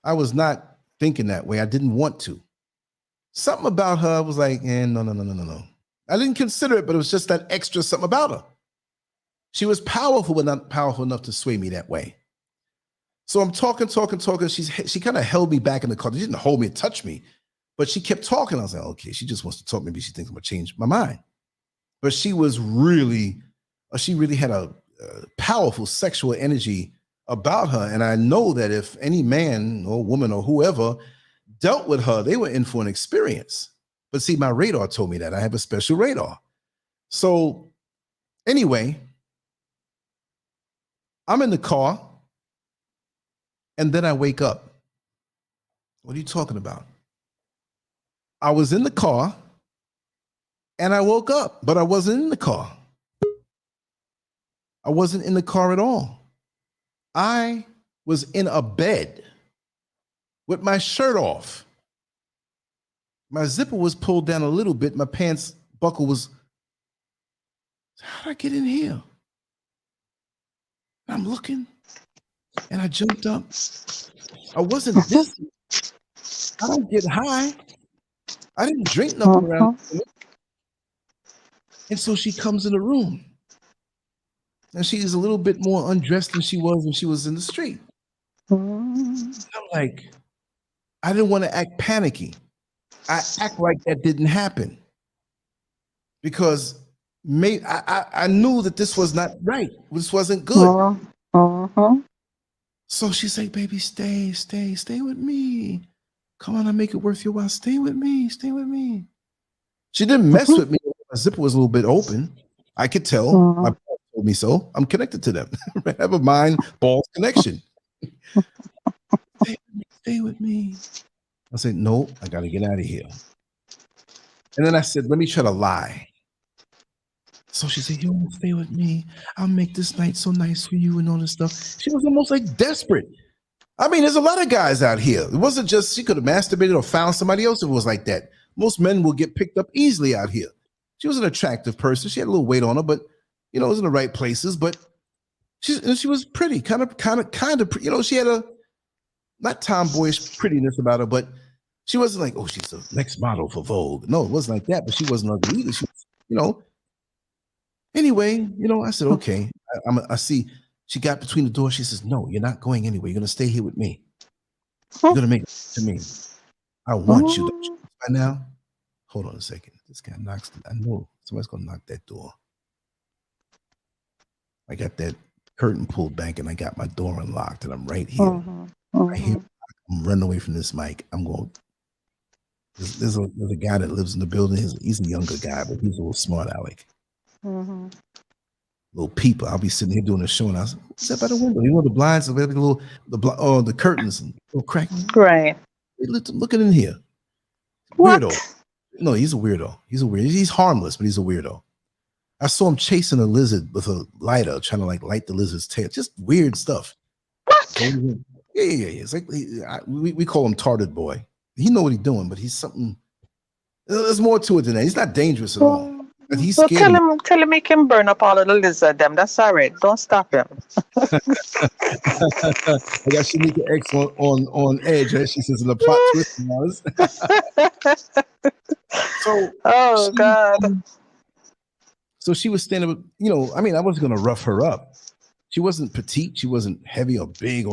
I was not thinking that way. I didn't want to. Something about her was like, no. I didn't consider it, but it was just that extra something about her. She was powerful, but not powerful enough to sway me that way. So I'm talking. She kind of held me back in the car. She didn't hold me and touch me, but she kept talking. I was like, okay, she just wants to talk. Maybe she thinks I'm gonna change my mind. But she really had a powerful sexual energy about her. And I know that if any man or woman or whoever dealt with her, they were in for an experience. But see, my radar told me that. I have a special radar. So anyway, I'm in the car and then I wake up. What are you talking about? I was in the car and I woke up, but I wasn't in the car. I wasn't in the car at all. I was in a bed with my shirt off. My zipper was pulled down a little bit. My pants buckle was. How did I get in here? I'm looking and I jumped up. I wasn't dizzy. I don't get high. I didn't drink nothing around. And so she comes in the room. And she's a little bit more undressed than she was when she was in the street. I'm like, I didn't want to act panicky. I act like that didn't happen because I knew that this was not right. This wasn't good. So she's like, baby, stay with me. Come on, I'll make it worth your while. Stay with me. She didn't mess with me. My zipper was a little bit open. I could tell. My boss told me so. I'm connected to them. I have a mind-balls connection. Stay with me. I said, no, I got to get out of here. And then I said, let me try to lie. So she said, you want to stay with me? I'll make this night so nice for you and all this stuff. She was almost like desperate. I mean, there's a lot of guys out here. It wasn't just she could have masturbated or found somebody else that was like that. Most men will get picked up easily out here. She was an attractive person. She had a little weight on her, but it was in the right places. But she was pretty, kind of, she had a not tomboyish prettiness about her, but she wasn't like, oh, she's the next model for Vogue. No, it wasn't like that. But she wasn't ugly either. She was, Anyway, I said, okay. I see. She got between the door. She says, no, you're not going anywhere. You're going to stay here with me. You're going to make it to me. I want you. Don't you? By now, hold on a second. This guy knocks. I know somebody's going to knock that door. I got that curtain pulled back and I got my door unlocked and I'm right here. Right here. I'm running away from this mic. I'm going. There's a guy that lives in the building. He's a younger guy, but he's a little smart aleck. Little peeper. I'll be sitting here doing a show and I was like, what's that by the window? The blinds, the curtains and little crack. Right. Looking in here. What? Weirdo. No, he's a weirdo. He's harmless, but he's a weirdo. I saw him chasing a lizard with a lighter, trying to light the lizard's tail. Just weird stuff. What? Yeah. It's like we call him Tarted Boy. He know what he's doing, but he's something. There's more to it than that. He's not dangerous at all. But he's scared. Tell him he can burn up all of the lizard them. That's all right. Don't stop him. I got Shanika X on edge. Right? She says in the plot twist. God. So she was standing up, I wasn't going to rough her up. She wasn't petite. She wasn't heavy or big,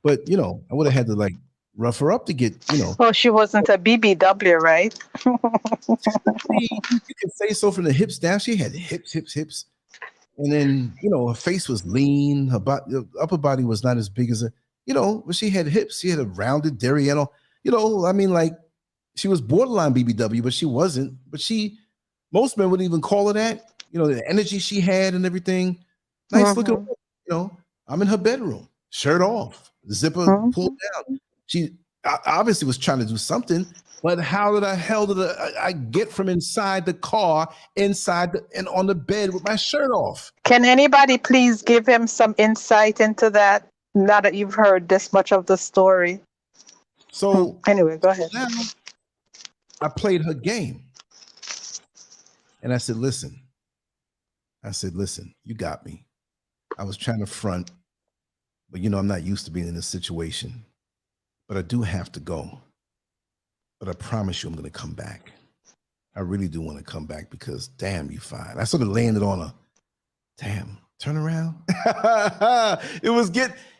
but I would have had to rough her up to get, Oh, she wasn't a BBW, right? You could say so from the hips down. She had hips. And then, her face was lean. Her upper body was not as big as but she had hips. She had a rounded Dariano. She was borderline BBW, but she wasn't. But most men wouldn't even call her that. The energy she had and everything. Nice looking. I'm in her bedroom, shirt off, zipper pulled down. She obviously was trying to do something, but how the hell did I get from inside the car, and on the bed with my shirt off? Can anybody please give him some insight into that, now that you've heard this much of the story? So anyway, go ahead. Now, I played her game. And I said, listen, you got me. I was trying to front, but I'm not used to being in this situation. But I do have to go. But I promise you I'm going to come back. I really do want to come back because, damn, you fine. I sort of landed on a, damn, turn around. It was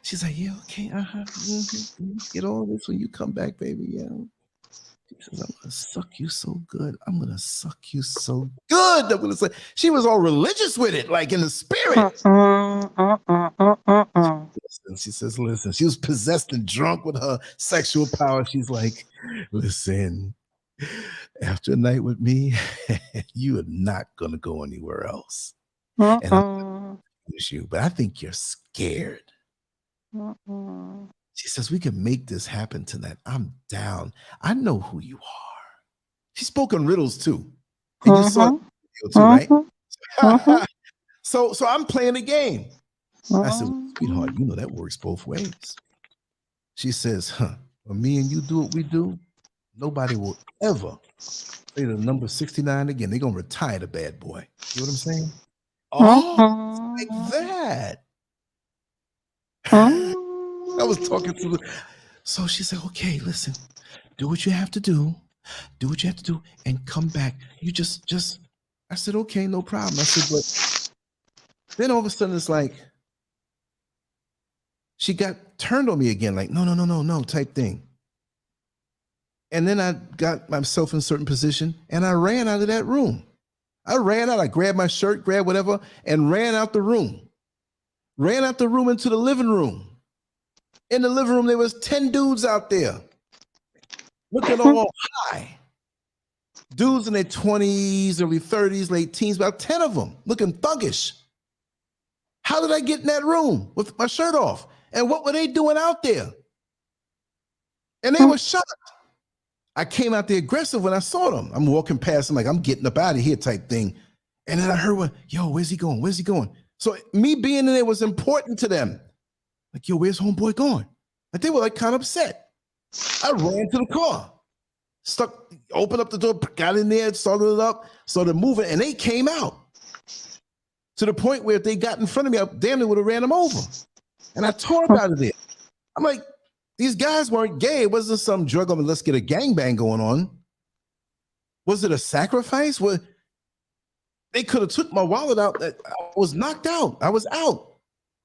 she's like, yeah, okay, get all this when you come back, baby, yeah. She says, I'm going to suck you so good. I'm going to suck you so good. I'm going to say, she was all religious with it, like in the spirit. She says, listen, she was possessed and drunk with her sexual power. She's like, listen, after a night with me, you are not going to go anywhere else. And I'm you, but I think you're scared. She says, we can make this happen tonight. I'm down. I know who you are. She spoke in riddles too. And you saw it too, right? So I'm playing the game. I said, sweetheart, that works both ways. She says, when me and you do what we do, nobody will ever say the number 69 again. They're going to retire the bad boy. You know what I'm saying? Oh, like that. I was talking to her. So she said, okay, listen, do what you have to do. Do what you have to do and come back. You just, I said, okay, no problem. I said, but then all of a sudden it's like, she got turned on me again, like, no, type thing. And then I got myself in a certain position and I ran out of that room. I grabbed my shirt, grabbed whatever, and ran out the room. Ran out the room into the living room. In the living room, there was 10 dudes out there looking all high. Dudes in their 20s, early 30s, late teens, about 10 of them looking thuggish. How did I get in that room with my shirt off? And what were they doing out there? And they were shocked. I came out there aggressive when I saw them. I'm walking past them like I'm getting up out of here type thing. And then I heard one, yo, where's he going? Where's he going? So me being in there was important to them. Like, yo, where's homeboy going? Like they were like kind of upset. I ran to the car, opened up the door, got in there, started it up, started moving, and they came out. To the point where if they got in front of me, I damn near would have ran them over. And I tore up out of there. I'm like, these guys weren't gay. It wasn't some drug on, let's get a gangbang going on. Was it a sacrifice? They could have took my wallet out. I was knocked out. I was out.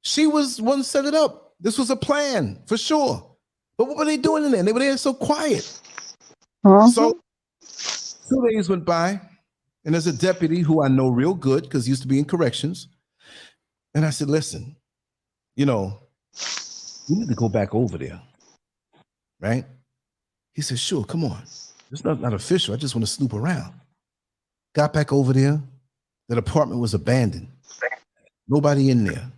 She was one set it up. This was a plan for sure. But what were they doing in there? They were there so quiet. So 2 days went by, and there's a deputy who I know real good because he used to be in corrections. And I said, listen, you know, we need to go back over there. Right? He said, sure, come on. It's not official. I just want to snoop around. Got back over there. That apartment was abandoned. Nobody in there.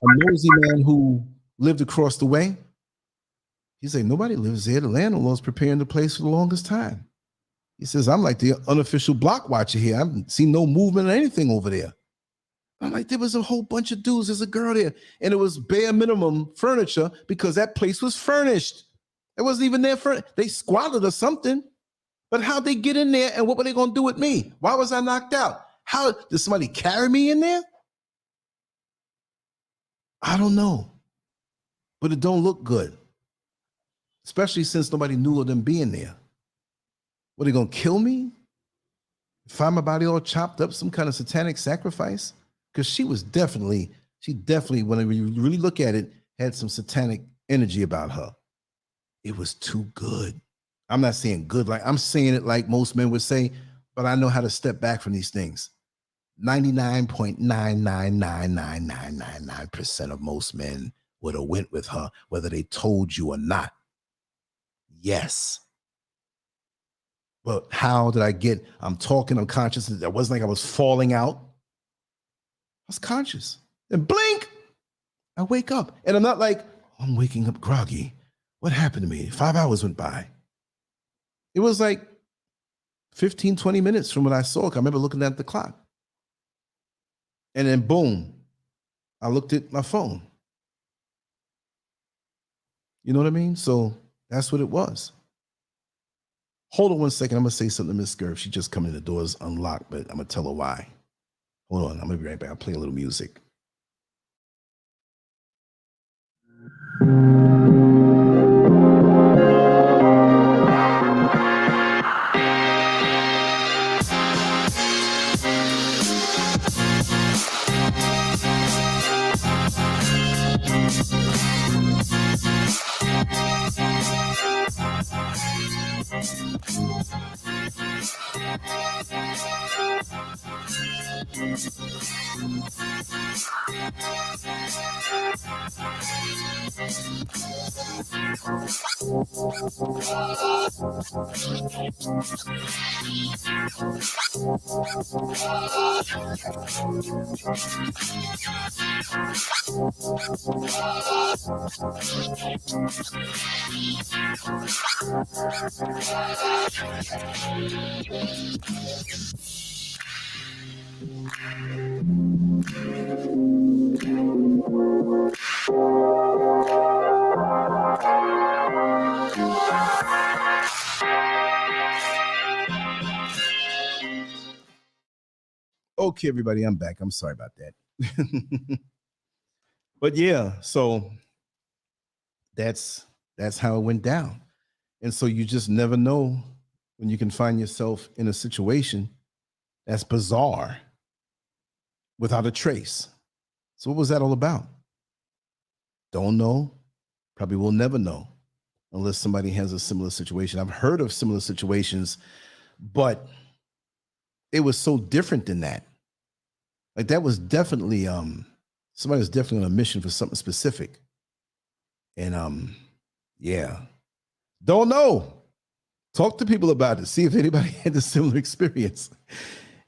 A nosy man who lived across the way, he said, nobody lives there. The landlord's preparing the place for the longest time. He says, I'm like the unofficial block watcher here. I haven't seen no movement or anything over there. I'm like, there was a whole bunch of dudes. There's a girl there. And it was bare minimum furniture because that place was furnished. It wasn't even there. They squatted or something. But how'd they get in there and what were they going to do with me? Why was I knocked out? How did somebody carry me in there? I don't know. But it don't look good. Especially since nobody knew of them being there. Were they going to kill me? Find my body all chopped up, some kind of satanic sacrifice? Because she definitely, when you really look at it, had some satanic energy about her. It was too good. I'm not saying good, like I'm saying it like most men would say, but I know how to step back from these things. 99.9999999% of most men would have went with her, whether they told you or not. Yes. But how did I get, I'm talking, I'm conscious. It wasn't like I was falling out. I was conscious. And blink, I wake up. And I'm not like, I'm waking up groggy. What happened to me? 5 hours went by. It was like 15, 20 minutes from what I saw. I remember looking at the clock. And then boom, I looked at my phone. You know what I mean? So that's what it was. Hold on 1 second. I'm going to say something to Miss Gerv. She just come in, the door's unlocked, but I'm going to tell her why. Hold on. I'm going to be right back. I'll play a little music. Okay, everybody, I'm back. I'm sorry about that. But yeah, so that's how it went down. And so you just never know when you can find yourself in a situation that's bizarre without a trace. So what was that all about? Don't know. Probably will never know unless somebody has a similar situation. I've heard of similar situations, but it was so different than that. Like that was definitely somebody was definitely on a mission for something specific. And yeah. Don't know. Talk to people about it. See if anybody had a similar experience.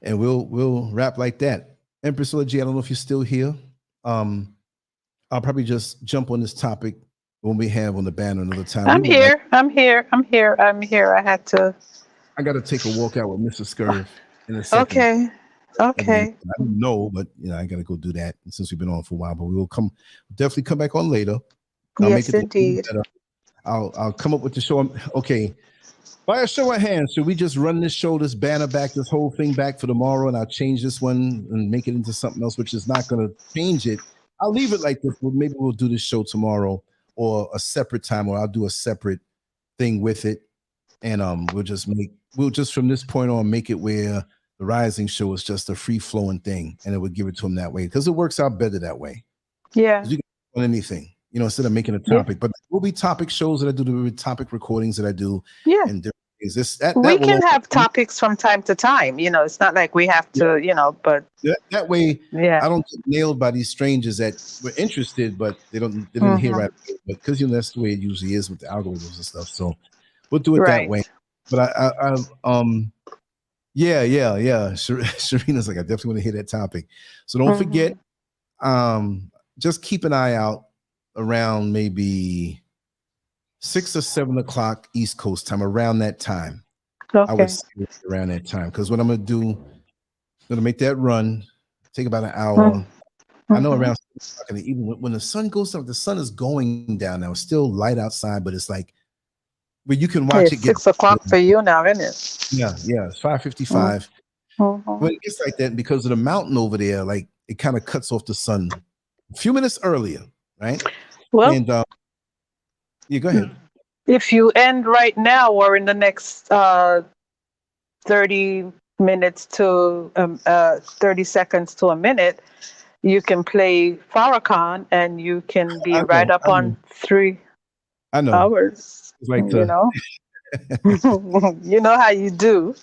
And we'll wrap like that. Empress G, I don't know if you're still here. I'll probably just jump on this topic when we have on the banner another time, we I'm would like. here. I'm here. I'm here. I'm here. I had to. I got to take a walk out with Mr. Scurv in a second. Okay. And then Okay. I don't know, but I got to go do that since we've been on for a while. But we will definitely come back on later. I'll make Yes, it a little indeed. better. I'll come up with the show. Okay, by a show of hands, should we just run this show, this banner back, this whole thing back for tomorrow, and I'll change this one and make it into something else, which is not going to change it. I'll leave it like this. But maybe we'll do this show tomorrow or a separate time, or I'll do a separate thing with it, and we'll just from this point on make it where the Rising show is just a free flowing thing, and it would give it to them that way because it works out better that way. Yeah. You can on anything, instead of making a topic. Yeah. But there will be topic shows that I do, there will be topic recordings that I do, Yeah. and different things. We can have topics from time to time. It's not like we have to, but that way, yeah. I don't get nailed by these strangers that were interested, but they didn't hear right. But because that's the way it usually is with the algorithms and stuff. So we'll do it that way. But yeah. Sharina's like, I definitely want to hear that topic. So don't forget, just keep an eye out around maybe 6 or 7 o'clock East Coast time, around that time. Okay. I would say around that time. Because what I'm going to do, I'm going to make that run, take about an hour. I know around 6 o'clock in the evening, when the sun goes up, the sun is going down now. It's still light outside, but it's like, where you can watch it get 6 o'clock for you now, isn't it? Yeah, it's 5:55. When it gets like that, because of the mountain over there, like it kind of cuts off the sun a few minutes earlier, right? Well, and yeah, go ahead. If you end right now or in the next 30 minutes to 30 seconds to a minute, you can play Farrakhan and you can be right up on 3 hours. It's like you know how you do.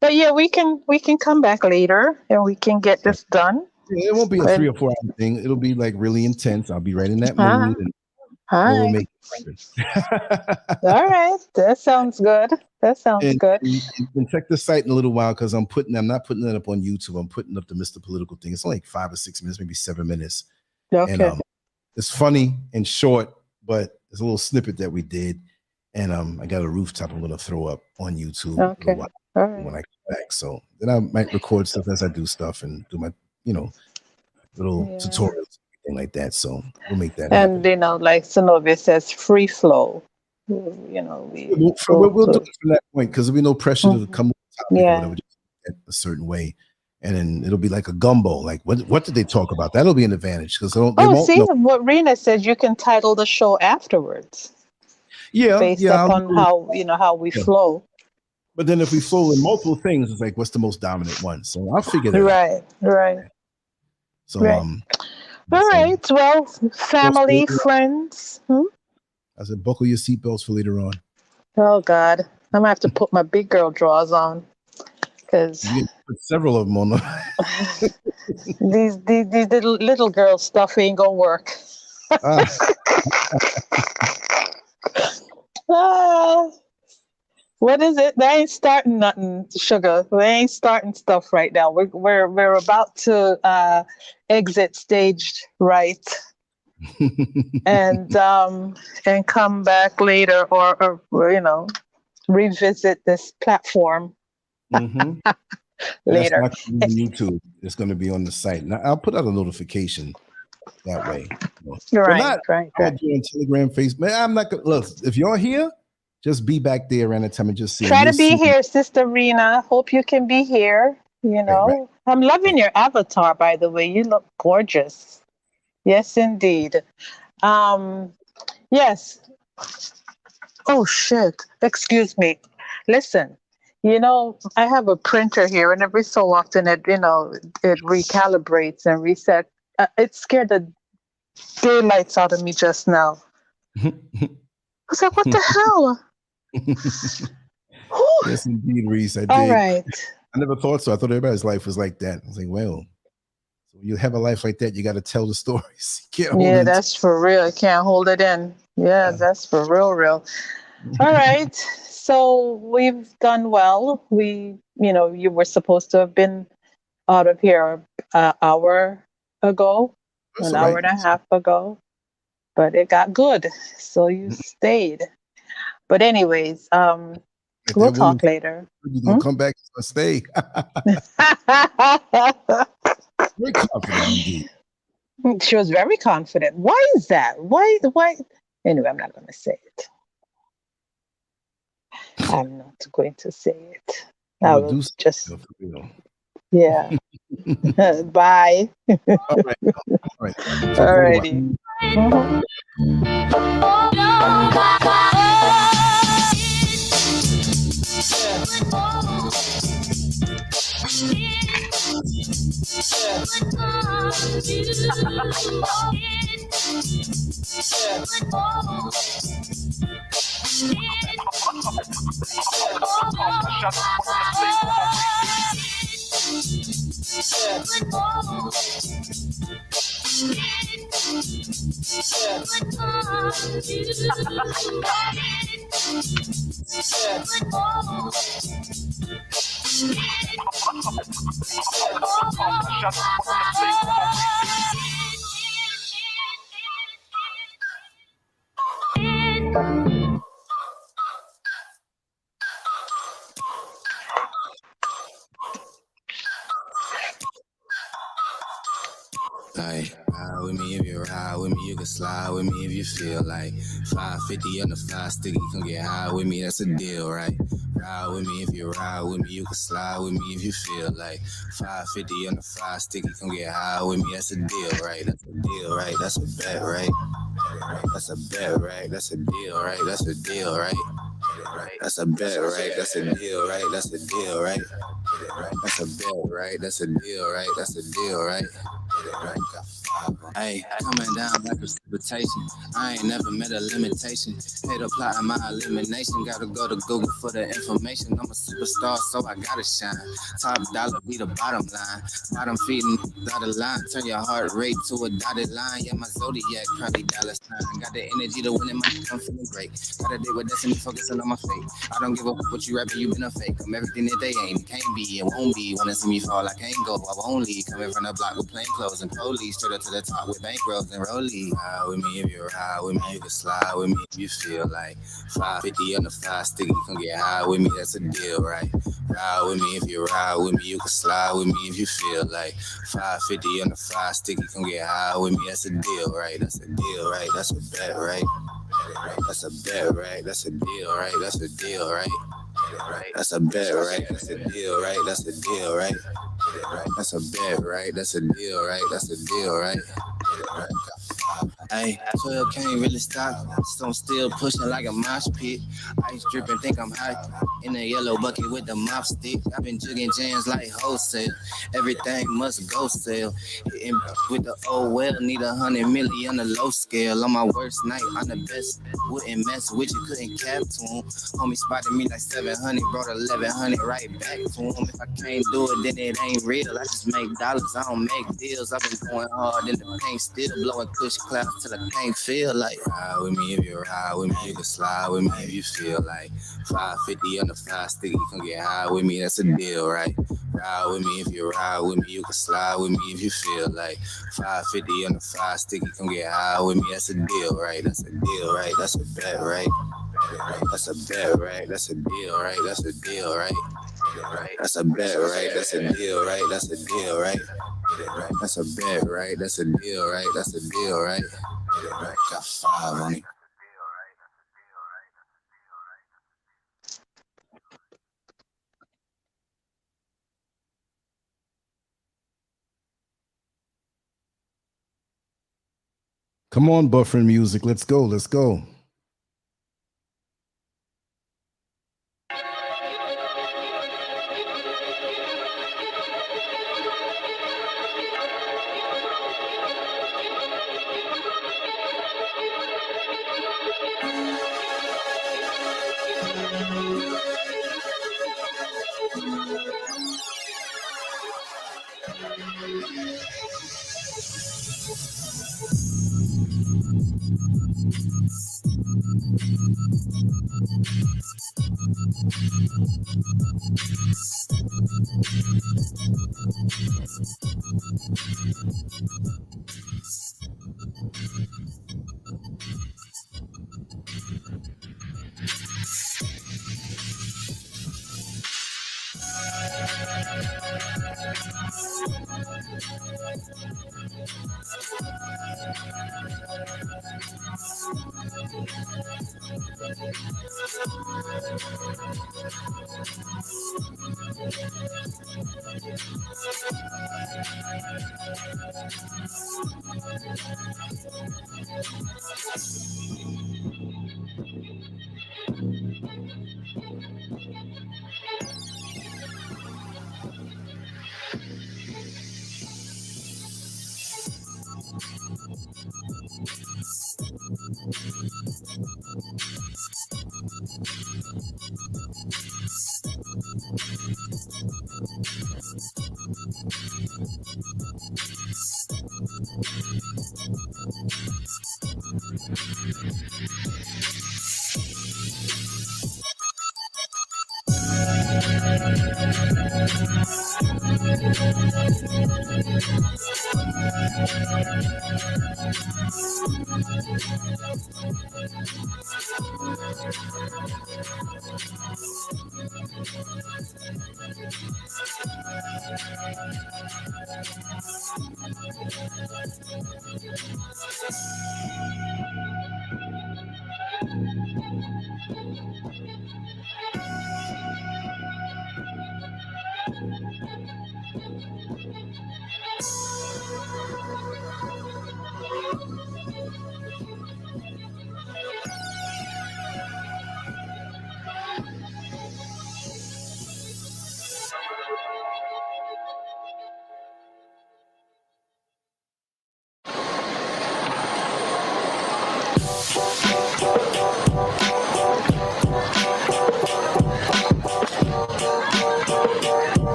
But yeah, we can come back later and we can get this done. Yeah, it won't be a 3 or 4 hour thing. It'll be like really intense. I'll be right in that mood, and we'll make it happen. All right, that sounds good. Good. And check the site in a little while because I'm not putting it up on YouTube. I'm putting up the Mr. Political thing. It's only like 5 or 6 minutes, maybe 7 minutes. Okay. And it's funny and short, but it's a little snippet that we did. And I got a rooftop I'm going to throw up on YouTube Okay. All right. when I get back. So then I might record stuff as I do stuff and do my, little tutorials and like that. So we'll make that happen. And like Zenobia says, free flow. We'll do it from that point because there'll be no pressure to come with the topic or whatever, just a certain way. And then it'll be like a gumbo. Like, what did they talk about? That'll be an advantage because they won't know. What Rena said, you can title the show afterwards. Yeah, based upon how we flow. But then if we flow in multiple things, it's like, what's the most dominant one? So I'll figure that out. Right. So all right. Well, family, friends. I said, buckle your seatbelts for later on. Oh God, I'm gonna have to put my big girl drawers on because put several of them on. these little girl stuff ain't gonna work. What is it? They ain't starting nothing, sugar. They ain't starting stuff right now. We're about to exit stage right, and come back later, or revisit this platform later. That's not on YouTube. It's going to be on the site. Now I'll put out a notification that way. Right. On Telegram, Facebook. I'm not gonna look. If you're here, just be back there around the time and just see. Try to be here, Sister Rena. Hope you can be here. Right. I'm loving your avatar, by the way. You look gorgeous. Yes, indeed. Yes. Oh shit. Excuse me. Listen. I have a printer here, and every so often it recalibrates and resets. It scared the daylights out of me just now. I was like, what the hell? Yes, indeed, Reese. I did. All right. I never thought so. I thought everybody's life was like that. I was like, well, so you have a life like that, you got to tell the stories. That's for real. I can't hold it in. Yeah, that's for real. All right. So we've done well. You were supposed to have been out of here an hour ago. That's an all hour right. and a half ago, but it got good. So you stayed. But anyways, If we'll that woman talk later. you're gonna Hmm? come back and stay. Very confident indeed. She was very confident. Why is that? Why? Anyway, I'm not going to say it. I'm not going to say it. I Well, will do just, something for real. yeah. Bye. All right. All right. Take it away. Alrighty. Mhm. Like, ride with me if you ride with me, you can slide with me if you feel like 550 on the 5 sticky, come get high with me, that's a deal, right? Ride with me if you ride with me, you can slide with me if you feel like 550 on the 5 sticky, come get high with me, that's a deal, right? That's a deal, right? That's a bet, right? That's a bet, right? That's a deal, right? That's a deal, right? That's a bet, right? That's a deal, right? That's a deal, right? That's a bet, right? That's a deal, right? That's a deal, right? Hey, coming down like precipitation. I ain't never met a limitation. Hate applying my elimination. Gotta go to Google for the information. I'm a superstar, so I gotta shine. Top dollar be the bottom line. Bottom feeding dotted line. Turn your heart rate to a dotted line. Yeah, my zodiac probably dollar sign. Got the energy to win in my I'm feeling great. Got a day with destiny focusing on my fate. I don't give a fuck what you rapping, you been a fake. I'm everything that they ain't. Can't be and won't be. Wanna see me fall, I can't go. I won't leave. Coming from the block with plain clothes and police. Straight up to the top with bankrolls and rollies. Ride with me if you ride with me. You can slide with me if you feel like 550 on the 5 sticky. Come get high with me, that's a deal, right? Ride with me if you ride with me. You can slide with me if you feel like 550 on the 5 sticky. Come get high with me, that's a deal, right? That's a deal, right? That's a bet, right? That's a bet, right? That's a deal, right? That's a deal, right? That's a bet, right? That's a deal, right? That's a deal, right? That's a bet, right? That's a deal, right? That's a deal, right? Hey, 12 can't really stop, so I'm still pushing like a mosh pit. Ice dripping, think I'm hot in the yellow bucket with the mop stick. I've been jugging jams like wholesale. Everything must go sell. Hitting with the old well, need 100 million on the low scale. On my worst night, I'm the best. Wouldn't mess with you, couldn't cap to him. Homie spotted me like 700, brought 1100 right back to him. If I can't do it, then it ain't real. I just make dollars, I don't make deals. I've been going hard in the paint, still blowing kush clouds till I can't feel like. Ride with me if you ride with me, you can slide with me if you feel like 550 on the 5 sticky, come get high with me, that's a deal, right? Ride with me if you ride with me, you can slide with me if you feel like 550 on the 5 sticky, come get high with me, that's a deal, right? That's a deal, right? That's a bet, right? That's a bet, right? That's a deal, right? That's a deal, right? That's a bet, right? That's a deal, right? That's a deal, right? That's a bet, right? That's a deal, right? That's a deal, right? Got 5 on it. Come on, buffering music. Let's go. Let's go.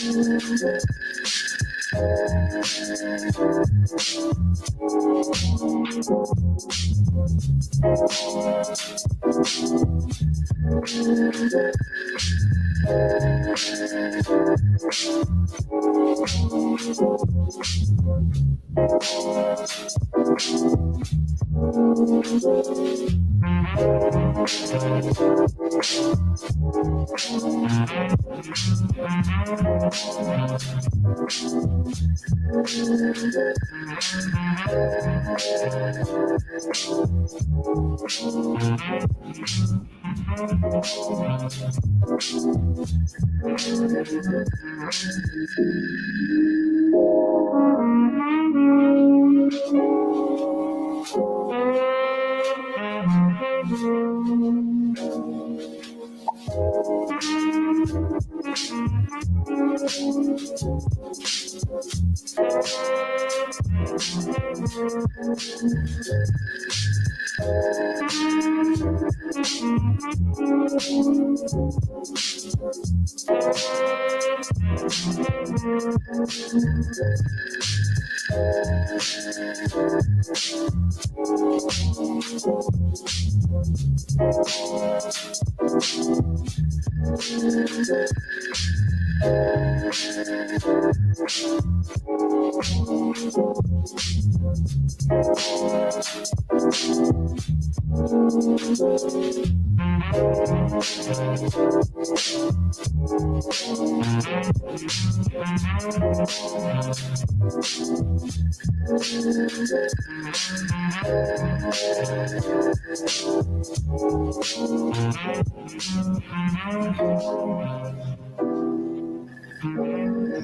I'm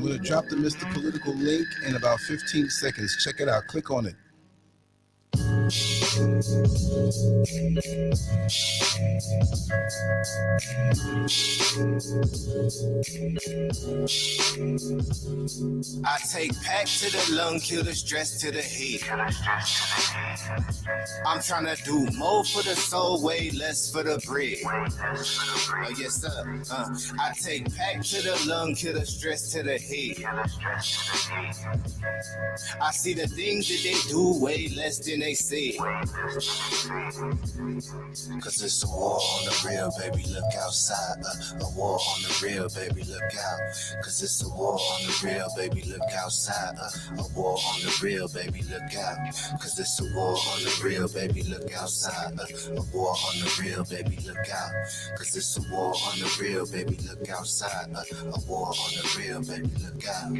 going to drop the Mr. Political link in about 15 seconds. Check it out. Click on it. I take pack to the lung, kill the stress to the head. I'm trying to do more for the soul, way less for the bread. Yes, sir. I take pack to the lung, kill the stress to the head. I see the things that they do way less than they say. Cause it's a war on the real, baby, look outside. A war on the real, baby, look out. Cause it's a war on the real, baby, look outside. A war on the real, baby, look out. Cause it's a war on the real, baby, look outside. A war on the real, baby, look out. Cause it's a war on the real, baby, look outside. A war on the real, baby, look out.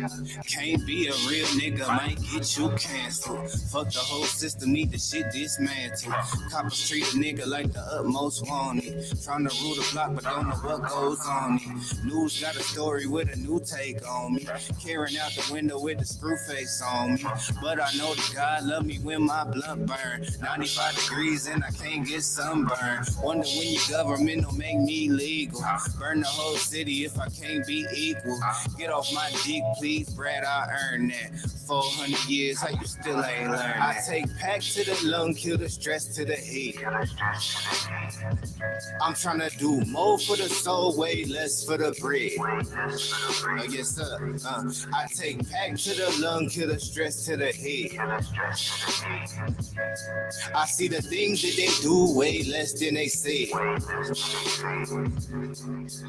Can't be a real nigga, might get you canceled. Fuck the whole system, need the shit dismantled. Coppers treat a nigga like the utmost wanted. Tryna rule the block, but don't know what goes on it. News got a story with a new take on me. Carrying out the window with the screw face on me. But I know that God love me when my blunt burn. 95 degrees and I can't get sunburn. Wonder when your government will make me legal. Burn the whole city if I can't be equal. Get off my dick, please, Brad, I earned that. 400 years, how you still ain't learned that? I take pack to the lung, kill the stress to the head. I'm trying to do more for the soul, way less for the bread. Yes, sir. I take pack to the lung, kill the stress to the head. I see the things that they do way less than they say.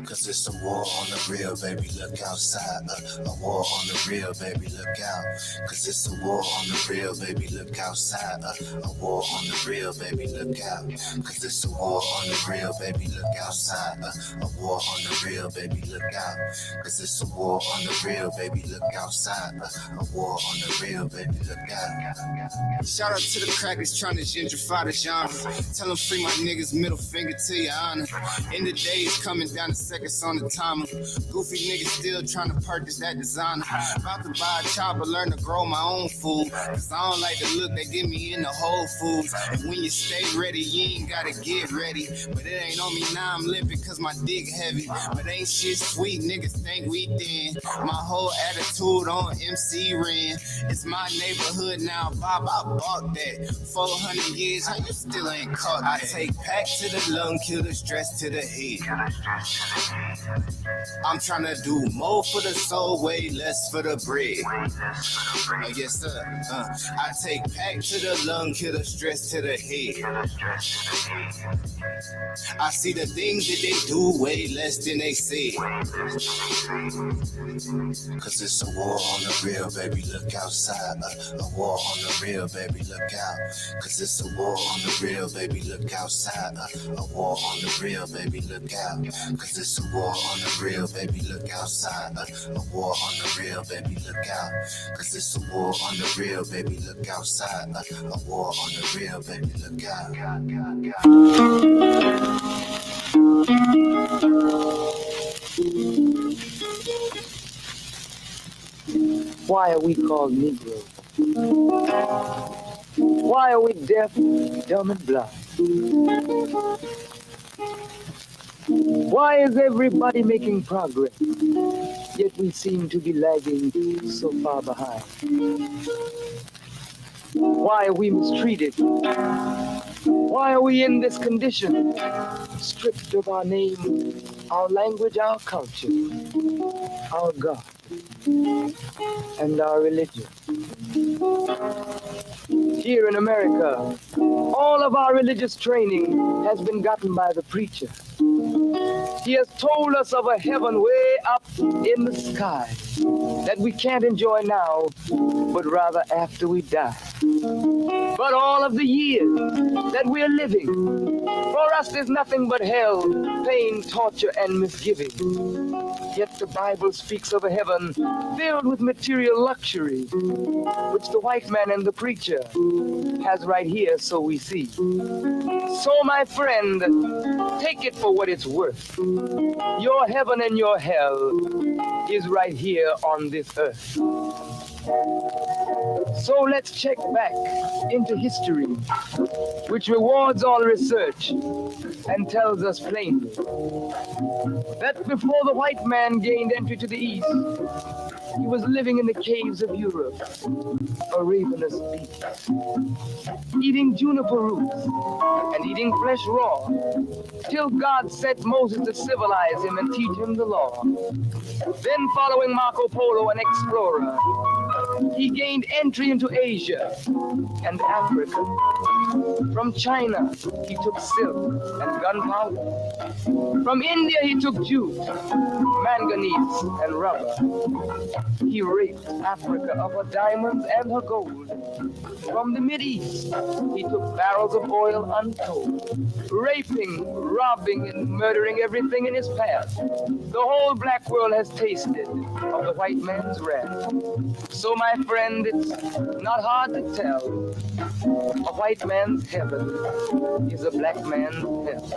Cause it's a war on the real, baby, look outside. A war on the real, baby, look out. Cause it's a war on the real, baby, look outside. A war on the real, baby, look out. Cause it's a war on the real, baby, look outside. A war on the real, baby, look out. Cause it's a war on the real, baby, look outside. A war on the real, baby, look out. Shout out to the crackers trying to gentrify the genre. Tell them free my niggas, middle finger to your honor. In the days coming down the seconds on the timer. Goofy niggas still trying to purchase that designer. About to buy a chopper, learn to grow my own food. Cause I don't like the look they give me in the Whole Foods. And when you stay ready, you ain't gotta get ready. ready. But it ain't on me now, I'm limping cause my dick heavy. But ain't shit sweet, niggas think we thin. My whole attitude on MC Ren. It's my neighborhood now, Bob, I bought that. 400 years, how you still ain't caught that? I take pack to the lung, kill the stress to the head. I'm trying to do more for the soul, way less for the bread. Yes, sir. I take pack to the lung, kill the stress to the head. I see the things that they do way less than they say. Cause it's a war on the real, baby, look outside. A war on the real, baby, look out. Cause it's a war on the real, baby, look outside. A war on the real, baby, look out. Cause it's a war on the real, baby, look outside. A war on the real, baby, look out. Cause it's a war on the real, baby, look outside. A war on the real, baby, look out. Why are we called Negroes? Why are we deaf, dumb, and blind? Why is everybody making progress, yet we seem to be lagging so far behind? Why are we mistreated? Why are we in this condition? Stripped of our name, our language, our culture, our God, and our religion. Here in America, all of our religious training has been gotten by the preacher. He has told us of a heaven way up in the sky that we can't enjoy now, but rather after we die. But all of the years that we're living, for us there's nothing but hell, pain, torture, and misgiving. Yet the Bible speaks of a heaven filled with material luxury, which the white man and the preacher has right here, so we see. So my friend, take it for what it's worth. Your heaven and your hell is right here on this earth. So let's check back into history, which rewards all research and tells us plainly that before the white man gained entry to the East, he was living in the caves of Europe, a ravenous beast, eating juniper roots and eating flesh raw, till God sent Moses to civilize him and teach him the law. Then, following Marco Polo, an explorer, he gained entry into Asia and Africa. From China, he took silk and gunpowder. From India, he took jute, manganese, and rubber. He raped Africa of her diamonds and her gold. From the Mideast, he took barrels of oil untold, raping, robbing, and murdering everything in his path. The whole black world has tasted of the white man's wrath. So, my friend, it's not hard to tell. A white man's heaven is a black man's hell.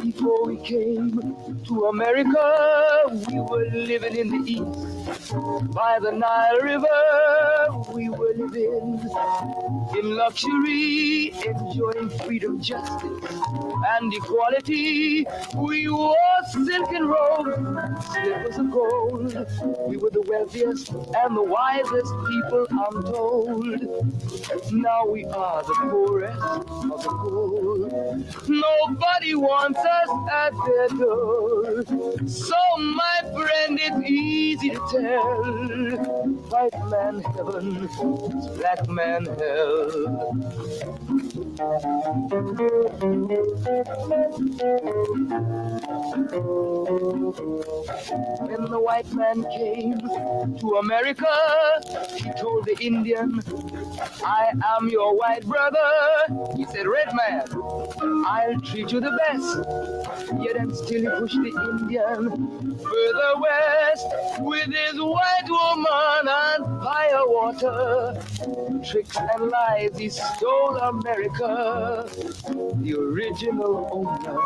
Before we came to America, we were living in the East. By the Nile River, we were living in luxury, enjoying freedom, justice, and equality. We wore silken robes, slippers of gold. We were the wealthiest and the wisest people, I'm told. Now we are the poorest of the poor. Nobody wants us at their door. So, my friend, it's easy to tell. White man heaven, black man hell. When the white man came to America, he told the Indian, I am your white brother. He said, red man, I'll treat you the best. Yet and still he pushed the Indian further west with his white woman and fire water. Tricks and lies, he stole America. The original owner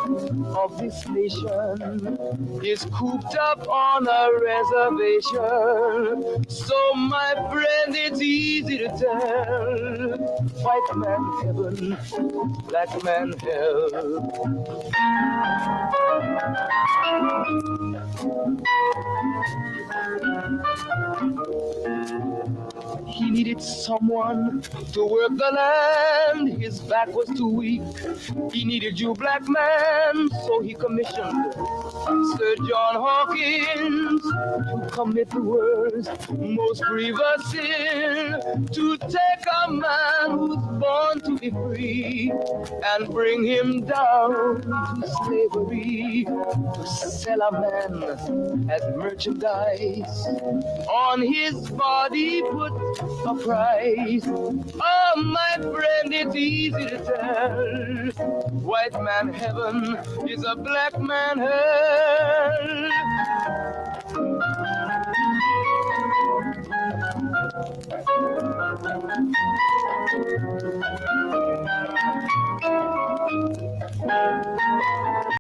of this nation is cooped up on a reservation. So my friend, it's easy to tell. White man heaven, black man hell. He needed someone to work the land. His back was too weak. He needed you, black man, so he commissioned Sir John Hawkins to commit the world's most grievous sin, to take a man who's born to be free and bring him down to slavery, to sell a man as merchandise. On his body put a price. Oh, my friend, it's easy to tell. White man heaven is a black man hell.